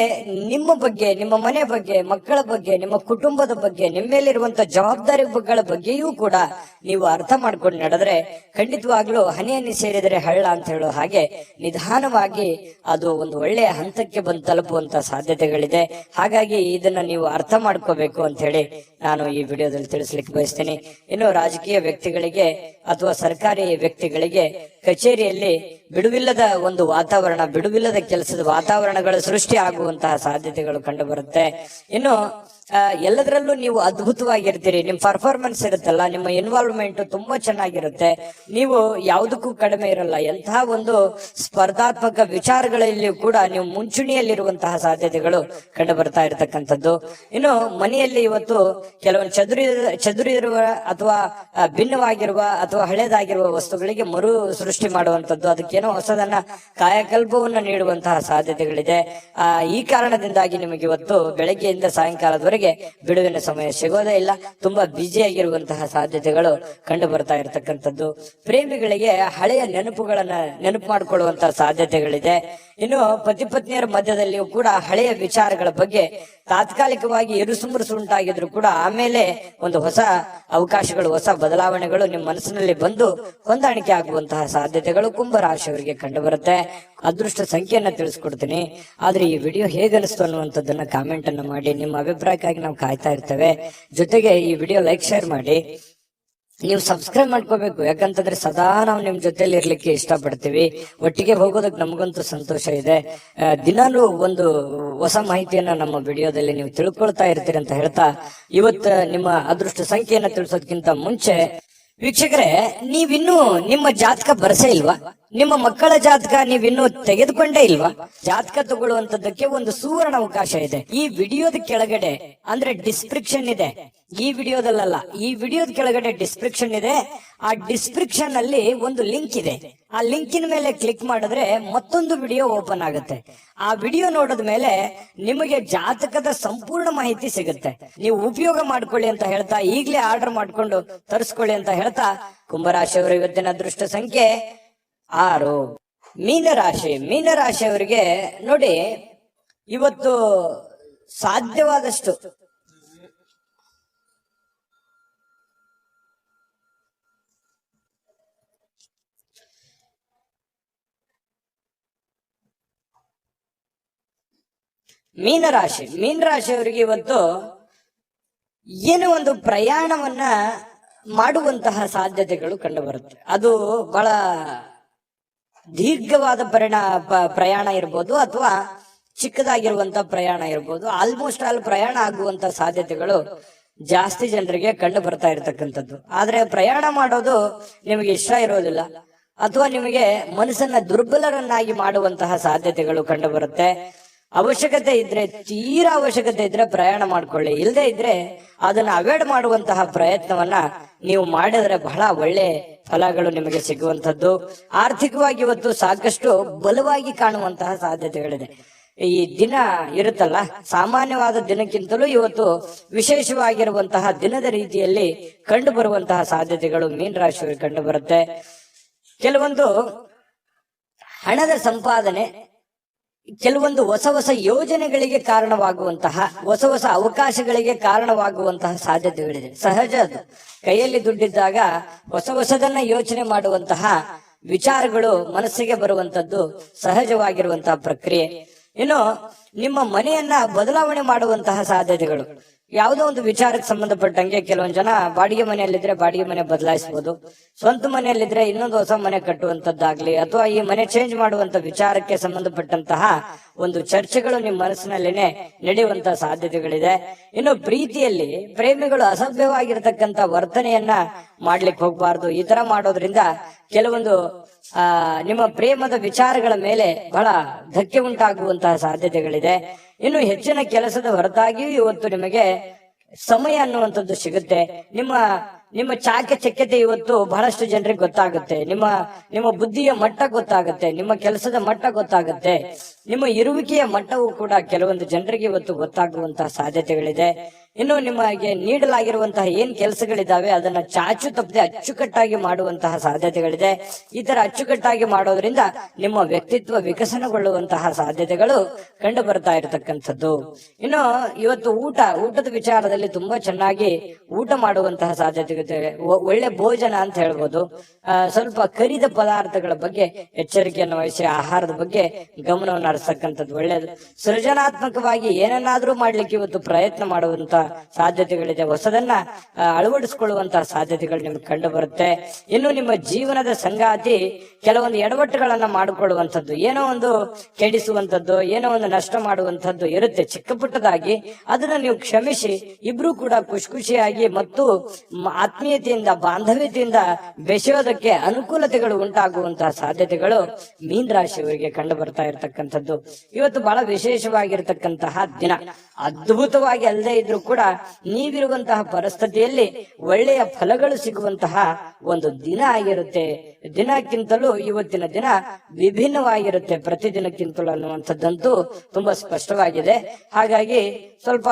ನಿಮ್ಮ ಬಗ್ಗೆ, ನಿಮ್ಮ ಮನೆ ಬಗ್ಗೆ, ಮಕ್ಕಳ ಬಗ್ಗೆ, ನಿಮ್ಮ ಕುಟುಂಬದ ಬಗ್ಗೆ, ನಿಮ್ಮ ಮೇಲಿರುವಂತ ಜವಾಬ್ದಾರಿಗಳ ಬಗ್ಗೆಯೂ ಕೂಡ ನೀವು ಅರ್ಥ ಮಾಡ್ಕೊಂಡು ನಡೆದ್ರೆ ಖಂಡಿತವಾಗ್ಲೂ ಹನಿ ಹನಿ ಸೇರಿದರೆ ಹಳ್ಳ ಅಂತ ಹೇಳೋ ಹಾಗೆ ನಿಧಾನವಾಗಿ ಅದು ಒಂದು ಒಳ್ಳೆಯ ಹಂತಕ್ಕೆ ಬಂದು ತಲುಪುವಂತ ಸಾಧ್ಯತೆಗಳಿದೆ. ಹಾಗಾಗಿ ಇದನ್ನ ನೀವು ಅರ್ಥ ಮಾಡ್ಕೋಬೇಕು ಅಂತ ಹೇಳಿ ನಾನು ಈ ವಿಡಿಯೋದಲ್ಲಿ ತಿಳಿಸ್ಲಿಕ್ಕೆ ಬಯಸ್ತೇನೆ. ಇನ್ನು ರಾಜಕೀಯ ವ್ಯಕ್ತಿಗಳಿಗೆ ಅಥವಾ ಸರ್ಕಾರಿ ವ್ಯಕ್ತಿಗಳಿಗೆ ಕಚೇರಿಯಲ್ಲಿ ಬಿಡುವಿಲ್ಲದ ಒಂದು ವಾತಾವರಣ, ಬಿಡುವಿಲ್ಲದ ಕೆಲಸದ ವಾತಾವರಣಗಳು ಸೃಷ್ಟಿ ಆಗುವಂತಹ ಸಾಧ್ಯತೆಗಳು ಕಂಡು ಬರುತ್ತೆ. ಇನ್ನು ಎಲ್ಲದರಲ್ಲೂ ನೀವು ಅದ್ಭುತವಾಗಿರ್ತೀರಿ. ನಿಮ್ ಪರ್ಫಾರ್ಮೆನ್ಸ್ ಇರುತ್ತಲ್ಲ, ನಿಮ್ಮ ಇನ್ವಾಲ್ವ್ಮೆಂಟ್ ತುಂಬಾ ಚೆನ್ನಾಗಿರುತ್ತೆ. ನೀವು ಯಾವುದಕ್ಕೂ ಕಡಿಮೆ ಇರಲ್ಲ. ಎಂತಹ ಒಂದು ಸ್ಪರ್ಧಾತ್ಮಕ ವಿಚಾರಗಳಲ್ಲಿ ಕೂಡ ನೀವು ಮುಂಚೂಣಿಯಲ್ಲಿರುವಂತಹ ಸಾಧ್ಯತೆಗಳು ಕಂಡು ಬರ್ತಾ ಇರತಕ್ಕಂಥದ್ದು. ಇನ್ನು ಮನೆಯಲ್ಲಿ ಇವತ್ತು ಕೆಲವೊಂದು ಚದುರಿರುವ ಅಥವಾ ಭಿನ್ನವಾಗಿರುವ ಅಥವಾ ಹಳೇದಾಗಿರುವ ವಸ್ತುಗಳಿಗೆ ಮರು ಸೃಷ್ಟಿ ಮಾಡುವಂತದ್ದು, ಅದಕ್ಕೇನೋ ಹೊಸದನ್ನ ಕಾಯಕಲ್ಪವನ್ನ ನೀಡುವಂತಹ ಸಾಧ್ಯತೆಗಳಿದೆ. ಈ ಕಾರಣದಿಂದಾಗಿ ನಿಮಗೆ ಇವತ್ತು ಬೆಳಗ್ಗೆಯಿಂದ ಸಾಯಂಕಾಲದವರೆಗೆ ಬಿಡುವಿನ ಸಮಯ ಸಿಗೋದೇ ಇಲ್ಲ. ತುಂಬಾ ಬ್ಯುಸಿ ಆಗಿರುವಂತಹ ಸಾಧ್ಯತೆಗಳು ಕಂಡು ಬರ್ತಾ ಇರತಕ್ಕಂಥದ್ದು. ಪ್ರೇಮಿಗಳಿಗೆ ಹಳೆಯ ನೆನಪುಗಳನ್ನ ನೆನಪು ಮಾಡಿಕೊಳ್ಳುವಂತಹ ಸಾಧ್ಯತೆಗಳಿದೆ. ಇನ್ನು ಪತಿ ಪತ್ನಿಯರ ಮಧ್ಯದಲ್ಲಿಯೂ ಕೂಡ ಹಳೆಯ ವಿಚಾರಗಳ ಬಗ್ಗೆ ತಾತ್ಕಾಲಿಕವಾಗಿ ಇರುಸುಮುರುಸು ಉಂಟಾಗಿದ್ರು ಕೂಡ ಆಮೇಲೆ ಒಂದು ಹೊಸ ಅವಕಾಶಗಳು, ಹೊಸ ಬದಲಾವಣೆಗಳು ನಿಮ್ಮ ಮನಸ್ಸಿನಲ್ಲಿ ಬಂದು ಹೊಂದಾಣಿಕೆ ಆಗುವಂತಹ ಸಾಧ್ಯತೆಗಳು ಕುಂಭರಾಶಿಯವರಿಗೆ ಕಂಡು ಬರುತ್ತೆ. ಅದೃಷ್ಟ ಸಂಖ್ಯೆಯನ್ನ ತಿಳಿಸ್ಕೊಡ್ತೀನಿ. ಆದ್ರೆ ಈ ವಿಡಿಯೋ ಹೇಗನಿಸ್ತು ಅನ್ನುವಂಥದ್ದನ್ನ ಕಾಮೆಂಟ್ ಅನ್ನ ಮಾಡಿ. ನಿಮ್ಮ ಅಭಿಪ್ರಾಯಕ್ಕಾಗಿ ನಾವು ಕಾಯ್ತಾ ಇರ್ತೇವೆ. ಜೊತೆಗೆ ಈ ವಿಡಿಯೋ ಲೈಕ್, ಶೇರ್ ಮಾಡಿ. ನೀವು ಸಬ್ಸ್ಕ್ರೈಬ್ ಮಾಡ್ಕೋಬೇಕು, ಯಾಕಂತಂದ್ರೆ ಸದಾ ನಾವು ನಿಮ್ ಜೊತೆಲಿ ಇರ್ಲಿಕ್ಕೆ ಇಷ್ಟಪಡ್ತೀವಿ. ಒಟ್ಟಿಗೆ ಹೋಗೋದಕ್ಕೆ ನಮಗಂತೂ ಸಂತೋಷ ಇದೆ. ದಿನಾಲೂ ಒಂದು ಹೊಸ ಮಾಹಿತಿಯನ್ನ ನಮ್ಮ ವಿಡಿಯೋದಲ್ಲಿ ನೀವು ತಿಳ್ಕೊಳ್ತಾ ಇರ್ತೀರಿ ಅಂತ ಹೇಳ್ತಾ, ಇವತ್ತು ನಿಮ್ಮ ಅದೃಷ್ಟ ಸಂಖ್ಯೆಯನ್ನ ತಿಳಿಸೋದಕ್ಕಿಂತ ಮುಂಚೆ ವೀಕ್ಷಕರೇ, ನೀವಿನ್ನೂ ನಿಮ್ಮ ಜಾತಕ ಬರಸೇ ಇಲ್ವಾ? ನಿಮ್ಮ ಮಕ್ಕಳ ಜಾತಕ ನೀವಿನ್ನೂ ತೆಗೆದುಕೊಂಡೇ ಇಲ್ವಾ? ಜಾತಕ ತಗೊಳ್ಳುವಂತದ್ದಕ್ಕೆ ಒಂದು ಸುವರ್ಣ ಅವಕಾಶ ಇದೆ. ಈ ವಿಡಿಯೋದ ಕೆಳಗಡೆ ಅಂದ್ರೆ ಡಿಸ್ಕ್ರಿಪ್ಷನ್ ಇದೆ. ಈ ವಿಡಿಯೋದಲ್ಲ, ಈ ವಿಡಿಯೋದ ಕೆಳಗಡೆ ಡಿಸ್ಕ್ರಿಪ್ಷನ್ ಇದೆ. ಆ ಡಿಸ್ಕ್ರಿಪ್ಷನ್ ಅಲ್ಲಿ ಒಂದು ಲಿಂಕ್ ಇದೆ. ಆ ಲಿಂಕಿನ ಮೇಲೆ ಕ್ಲಿಕ್ ಮಾಡಿದ್ರೆ ಮತ್ತೊಂದು ವಿಡಿಯೋ ಓಪನ್ ಆಗುತ್ತೆ. ಆ ವಿಡಿಯೋ ನೋಡಿದ ಮೇಲೆ ನಿಮಗೆ ಜಾತಕದ ಸಂಪೂರ್ಣ ಮಾಹಿತಿ ಸಿಗುತ್ತೆ. ನೀವು ಉಪಯೋಗ ಮಾಡ್ಕೊಳ್ಳಿ ಅಂತ ಹೇಳ್ತಾ, ಈಗಲೇ ಆರ್ಡರ್ ಮಾಡ್ಕೊಂಡು ತರಿಸ್ಕೊಳ್ಳಿ ಅಂತ ಹೇಳ್ತಾ, ಕುಂಭರಾಶಿಯವರ ಇವತ್ತಿನ ಅದೃಷ್ಟ ಸಂಖ್ಯೆ 6. ಮೀನರಾಶಿಯವರಿಗೆ ನೋಡಿ, ಇವತ್ತು ಸಾಧ್ಯವಾದಷ್ಟು ಮೀನರಾಶಿಯವರಿಗೆ ಇವತ್ತು ಏನೋ ಒಂದು ಪ್ರಯಾಣವನ್ನ ಮಾಡುವಂತಹ ಸಾಧ್ಯತೆಗಳು ಕಂಡು ಬರುತ್ತೆ. ಅದು ಬಹಳ ದೀರ್ಘವಾದ ಪ್ರಯಾಣ ಇರ್ಬೋದು, ಅಥವಾ ಚಿಕ್ಕದಾಗಿರುವಂತ ಪ್ರಯಾಣ ಇರ್ಬೋದು. ಆಲ್ಮೋಸ್ಟ್ ಆಲ್ ಪ್ರಯಾಣ ಆಗುವಂತ ಸಾಧ್ಯತೆಗಳು ಜಾಸ್ತಿ ಜನರಿಗೆ ಕಂಡು ಬರ್ತಾ ಇರತಕ್ಕಂಥದ್ದು. ಆದ್ರೆ ಪ್ರಯಾಣ ಮಾಡೋದು ನಿಮಗೆ ಇಷ್ಟ ಇರೋದಿಲ್ಲ, ಅಥವಾ ನಿಮಗೆ ಮನಸ್ಸನ್ನ ದುರ್ಬಲರನ್ನಾಗಿ ಮಾಡುವಂತಹ ಸಾಧ್ಯತೆಗಳು ಕಂಡು ಬರುತ್ತೆ. ಅವಶ್ಯಕತೆ ಇದ್ರೆ, ತೀರಾ ಅವಶ್ಯಕತೆ ಇದ್ರೆ ಪ್ರಯಾಣ ಮಾಡ್ಕೊಳ್ಳಿ. ಇಲ್ಲದೆ ಇದ್ರೆ ಅದನ್ನ ಅವಾಯ್ಡ್ ಮಾಡುವಂತಹ ಪ್ರಯತ್ನವನ್ನ ನೀವು ಮಾಡಿದ್ರೆ ಬಹಳ ಒಳ್ಳೆ ಫಲಗಳು ನಿಮಗೆ ಸಿಗುವಂತದ್ದು. ಆರ್ಥಿಕವಾಗಿ ಇವತ್ತು ಸಾಕಷ್ಟು ಬಲವಾಗಿ ಕಾಣುವಂತಹ ಸಾಧ್ಯತೆಗಳಿದೆ. ಈ ದಿನ ಇರುತ್ತಲ್ಲ, ಸಾಮಾನ್ಯವಾದ ದಿನಕ್ಕಿಂತಲೂ ಇವತ್ತು ವಿಶೇಷವಾಗಿರುವಂತಹ ದಿನದ ರೀತಿಯಲ್ಲಿ ಕಂಡು ಬರುವಂತಹ ಸಾಧ್ಯತೆಗಳು ಮೀನರಾಶಿಯವರಿಗೆ ಕಂಡು ಬರುತ್ತೆ. ಕೆಲವೊಂದು ಹಣದ ಸಂಪಾದನೆ, ಕೆಲವೊಂದು ಹೊಸ ಯೋಜನೆಗಳಿಗೆ ಕಾರಣವಾಗುವಂತಹ, ಹೊಸ ಅವಕಾಶಗಳಿಗೆ ಕಾರಣವಾಗುವಂತಹ ಸಾಧ್ಯತೆಗಳಿದೆ. ಸಹಜ ಅದು. ಕೈಯಲ್ಲಿ ದುಡ್ಡಿದ್ದಾಗ ಹೊಸದನ್ನ ಯೋಚನೆ ಮಾಡುವಂತಹ ವಿಚಾರಗಳು ಮನಸ್ಸಿಗೆ ಬರುವಂತದ್ದು ಸಹಜವಾಗಿರುವಂತಹ ಪ್ರಕ್ರಿಯೆ. ಇನ್ನು ನಿಮ್ಮ ಮನೆಯನ್ನ ಬದಲಾವಣೆ ಮಾಡುವಂತಹ ಸಾಧ್ಯತೆಗಳು, ಯಾವುದೋ ಒಂದು ವಿಚಾರಕ್ಕೆ ಸಂಬಂಧಪಟ್ಟಂಗೆ ಕೆಲವೊಂದು ಜನ ಬಾಡಿಗೆ ಮನೆಯಲ್ಲಿದ್ರೆ ಬಾಡಿಗೆ ಮನೆ ಬದಲಾಯಿಸಬಹುದು, ಸ್ವಂತ ಮನೆಯಲ್ಲಿದ್ರೆ ಇನ್ನೊಂದು ಹೊಸ ಮನೆ ಕಟ್ಟುವಂತದ್ದಾಗ್ಲಿ, ಅಥವಾ ಈ ಮನೆ ಚೇಂಜ್ ಮಾಡುವಂತ ವಿಚಾರಕ್ಕೆ ಸಂಬಂಧಪಟ್ಟಂತಹ ಒಂದು ಚರ್ಚೆಗಳು ನಿಮ್ಮ ಮನಸ್ಸಿನಲ್ಲಿನೇ ನಡೆಯುವಂತಹ ಸಾಧ್ಯತೆಗಳಿದೆ. ಇನ್ನು ಪ್ರೀತಿಯಲ್ಲಿ ಪ್ರೇಮಿಗಳು ಅಸಭ್ಯವಾಗಿರ್ತಕ್ಕಂಥ ವರ್ತನೆಯನ್ನ ಮಾಡ್ಲಿಕ್ಕೆ ಹೋಗ್ಬಾರ್ದು. ಈ ತರ ಮಾಡೋದ್ರಿಂದ ಕೆಲವೊಂದು ನಿಮ್ಮ ಪ್ರೇಮದ ವಿಚಾರಗಳ ಮೇಲೆ ಬಹಳ ಧಕ್ಕೆ ಉಂಟಾಗುವಂತಹ ಸಾಧ್ಯತೆಗಳಿದೆ. ಇನ್ನು ಹೆಚ್ಚಿನ ಕೆಲಸದ ಹೊರತಾಗಿಯೂ ಇವತ್ತು ನಿಮಗೆ ಸಮಯ ಅನ್ನುವಂಥದ್ದು ಸಿಗುತ್ತೆ. ನಿಮ್ಮ ಚಾಕಚಕ್ಯತೆ ಇವತ್ತು ಬಹಳಷ್ಟು ಜನರಿಗೆ ಗೊತ್ತಾಗುತ್ತೆ. ನಿಮ್ಮ ಬುದ್ಧಿಯ ಮಟ್ಟ ಗೊತ್ತಾಗುತ್ತೆ, ನಿಮ್ಮ ಕೆಲಸದ ಮಟ್ಟ ಗೊತ್ತಾಗುತ್ತೆ, ನಿಮ್ಮ ಇರುವಿಕೆಯ ಮಟ್ಟವೂ ಕೂಡ ಕೆಲವೊಂದು ಜನರಿಗೆ ಇವತ್ತು ಗೊತ್ತಾಗುವಂತಹ ಸಾಧ್ಯತೆಗಳಿದೆ. ಇನ್ನು ನಿಮಗೆ ನೀಡಲಾಗಿರುವಂತಹ ಏನ್ ಕೆಲಸಗಳಿದಾವೆ ಅದನ್ನ ಚಾಚು ತಪ್ಪದೆ ಅಚ್ಚುಕಟ್ಟಾಗಿ ಮಾಡುವಂತಹ ಸಾಧ್ಯತೆಗಳಿದೆ. ಈ ತರ ಅಚ್ಚುಕಟ್ಟಾಗಿ ಮಾಡೋದ್ರಿಂದ ನಿಮ್ಮ ವ್ಯಕ್ತಿತ್ವ ವಿಕಸನಗೊಳ್ಳುವಂತಹ ಸಾಧ್ಯತೆಗಳು ಕಂಡು ಬರ್ತಾ ಇರತಕ್ಕಂಥದ್ದು. ಇನ್ನು ಇವತ್ತು ಊಟದ ವಿಚಾರದಲ್ಲಿ ತುಂಬಾ ಚೆನ್ನಾಗಿ ಊಟ ಮಾಡುವಂತಹ ಸಾಧ್ಯತೆ, ಒಳ್ಳೆ ಭೋಜನ ಅಂತ ಹೇಳ್ಬೋದು. ಸ್ವಲ್ಪ ಕರಿದ ಪದಾರ್ಥಗಳ ಬಗ್ಗೆ ಎಚ್ಚರಿಕೆಯನ್ನು ವಹಿಸಿ ಆಹಾರದ ಬಗ್ಗೆ ಗಮನವನ್ನು ಹರಿಸತಕ್ಕಂಥದ್ದು ಒಳ್ಳೆಯದು. ಸೃಜನಾತ್ಮಕವಾಗಿ ಏನನ್ನಾದ್ರೂ ಮಾಡ್ಲಿಕ್ಕೆ ಇವತ್ತು ಪ್ರಯತ್ನ ಮಾಡುವಂತ ಸಾಧ್ಯತೆಗಳಿದೆ. ಹೊಸದನ್ನ ಅಳವಡಿಸಿಕೊಳ್ಳುವಂತಹ ಸಾಧ್ಯತೆಗಳು ನಿಮ್ಗೆ ಕಂಡು ಬರುತ್ತೆ. ಇನ್ನು ನಿಮ್ಮ ಜೀವನದ ಸಂಗಾತಿ ಕೆಲವೊಂದು ಎಡವಟ್ಟುಗಳನ್ನ ಮಾಡಿಕೊಳ್ಳುವಂಥದ್ದು, ಏನೋ ಒಂದು ಕೆಡಿಸುವಂಥದ್ದು, ಏನೋ ಒಂದು ನಷ್ಟ ಮಾಡುವಂಥದ್ದು ಇರುತ್ತೆ ಚಿಕ್ಕ ಪುಟ್ಟದಾಗಿ. ಅದನ್ನ ನೀವು ಕ್ಷಮಿಸಿ ಇಬ್ರು ಕೂಡ ಖುಷಿಯಾಗಿ ಮತ್ತು ಆತ್ಮೀಯತೆಯಿಂದ, ಬಾಂಧವ್ಯತೆಯಿಂದ ಬೆಸೆಯೋದಕ್ಕೆ ಅನುಕೂಲತೆಗಳು ಉಂಟಾಗುವಂತಹ ಸಾಧ್ಯತೆಗಳು ಮೀನರಾಶಿಯವರಿಗೆ ಕಂಡು ಬರ್ತಾ ಇರತಕ್ಕಂಥದ್ದು. ಇವತ್ತು ಬಹಳ ವಿಶೇಷವಾಗಿರ್ತಕ್ಕಂತಹ ದಿನ. ಅದ್ಭುತವಾಗಿ ಅಲ್ಲದೆ ಇದ್ರೂ ಕೂಡ ನೀವಿರುವಂತಹ ಪರಿಸ್ಥಿತಿಯಲ್ಲಿ ಒಳ್ಳೆಯ ಫಲಗಳು ಸಿಗುವಂತಹ ಒಂದು ದಿನ ಆಗಿರುತ್ತೆ. ದಿನಕ್ಕಿಂತಲೂ ಇವತ್ತಿನ ದಿನ ವಿಭಿನ್ನವಾಗಿರುತ್ತೆ ಪ್ರತಿದಿನಕ್ಕಿಂತಲೂ ಅನ್ನುವಂಥದ್ದಂತೂ ತುಂಬಾ ಸ್ಪಷ್ಟವಾಗಿದೆ. ಹಾಗಾಗಿ ಸ್ವಲ್ಪ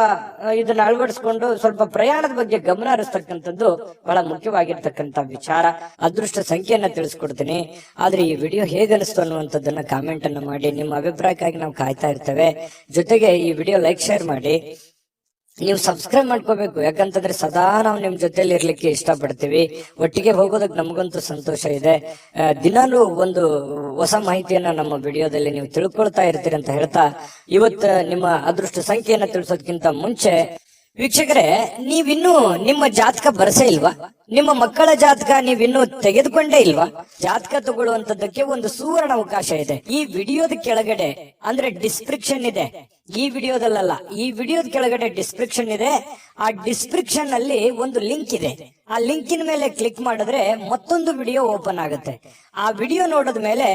ಇದನ್ನ ಅಳವಡಿಸ್ಕೊಂಡು ಸ್ವಲ್ಪ ಪ್ರಯಾಣದ ಬಗ್ಗೆ ಗಮನ ಹರಿಸ್ತಕ್ಕಂಥದ್ದು ಬಹಳ ಮುಖ್ಯವಾಗಿರ್ತಕ್ಕಂಥ ವಿಚಾರ. ಅದೃಷ್ಟ ಸಂಖ್ಯೆಯನ್ನ ತಿಳಿಸ್ಕೊಡ್ತೀನಿ. ಆದ್ರೆ ಈ ವಿಡಿಯೋ ಹೇಗನಿಸ್ತು ಅನ್ನುವಂಥದ್ದನ್ನ ಕಾಮೆಂಟ್ ಅನ್ನ ಮಾಡಿ. ನಿಮ್ಮ ಅಭಿಪ್ರಾಯಕ್ಕಾಗಿ ನಾವು ಕಾಯ್ತಾ ಇರ್ತೇವೆ. ಜೊತೆಗೆ ಈ ವಿಡಿಯೋ ಲೈಕ್, ಶೇರ್ ಮಾಡಿ. ಮಾಡಿ. ನೀವು ಸಬ್ಸ್ಕ್ರೈಬ್ ಮಾಡ್ಕೋಬೇಕು, ಯಾಕಂತಂದ್ರೆ ಸದಾ ನಾವು ನಿಮ್ ಜೊತೆಲಿ ಇರ್ಲಿಕ್ಕೆ ಇಷ್ಟಪಡ್ತೀವಿ. ಒಟ್ಟಿಗೆ ಹೋಗೋದಕ್ಕೆ ನಮಗಂತೂ ಸಂತೋಷ ಇದೆ. ದಿನಾಲೂ ಒಂದು ಹೊಸ ಮಾಹಿತಿಯನ್ನ ನಮ್ಮ ವಿಡಿಯೋದಲ್ಲಿ ನೀವು ತಿಳ್ಕೊಳ್ತಾ ಇರ್ತೀರಿ ಅಂತ ಹೇಳ್ತಾ, ಇವತ್ತು ನಿಮ್ಮ ಅದೃಷ್ಟ ಸಂಖ್ಯೆಯನ್ನ ತಿಳಿಸೋದಕ್ಕಿಂತ ಮುಂಚೆ ವೀಕ್ಷಕರೇ, ನೀವಿನ್ನೂ ನಿಮ್ಮ ಜಾತಕ ಬರಸೇ ಇಲ್ವಾ? ನಿಮ್ಮ ಮಕ್ಕಳ ಜಾತಕ ನೀವಿನ್ನೂ ತೆಗೆದುಕೊಂಡೇ ಇಲ್ವಾ? ಜಾತಕ ತಗೊಳ್ಳುವಂತದ್ದಕ್ಕೆ ಒಂದು ಸುವರ್ಣ ಅವಕಾಶ ಇದೆ. ಈ ವಿಡಿಯೋದ ಕೆಳಗಡೆ ಅಂದ್ರೆ ಡಿಸ್ಕ್ರಿಪ್ಷನ್ ಇದೆ, ಈ ವಿಡಿಯೋದಲ್ಲ, ಈ ವಿಡಿಯೋದ ಕೆಳಗಡೆ ಡಿಸ್ಕ್ರಿಪ್ಷನ್ ಇದೆ. ಆ ಡಿಸ್ಕ್ರಿಪ್ಷನ್ ಅಲ್ಲಿ ಒಂದು ಲಿಂಕ್ ಇದೆ. ಆ ಲಿಂಕಿನ ಮೇಲೆ ಕ್ಲಿಕ್ ಮಾಡಿದ್ರೆ ಮತ್ತೊಂದು ವಿಡಿಯೋ ಓಪನ್ ಆಗುತ್ತೆ. ಆ ವಿಡಿಯೋ ನೋಡಿದ ಮೇಲೆ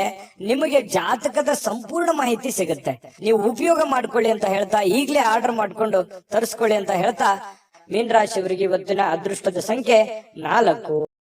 ನಿಮಗೆ ಜಾತಕದ ಸಂಪೂರ್ಣ ಮಾಹಿತಿ ಸಿಗುತ್ತೆ. ನೀವು ಉಪಯೋಗ ಮಾಡ್ಕೊಳ್ಳಿ ಅಂತ ಹೇಳ್ತಾ, ಈಗಲೇ ಆರ್ಡರ್ ಮಾಡ್ಕೊಂಡು ತರಿಸ್ಕೊಳ್ಳಿ ಅಂತ ಹೇಳ್ತಾ, ಮೀನ ರಾಶಿಯವರಿಗೆ ಇವತ್ತಿನ ಅದೃಷ್ಟದ ಸಂಖ್ಯೆ 4.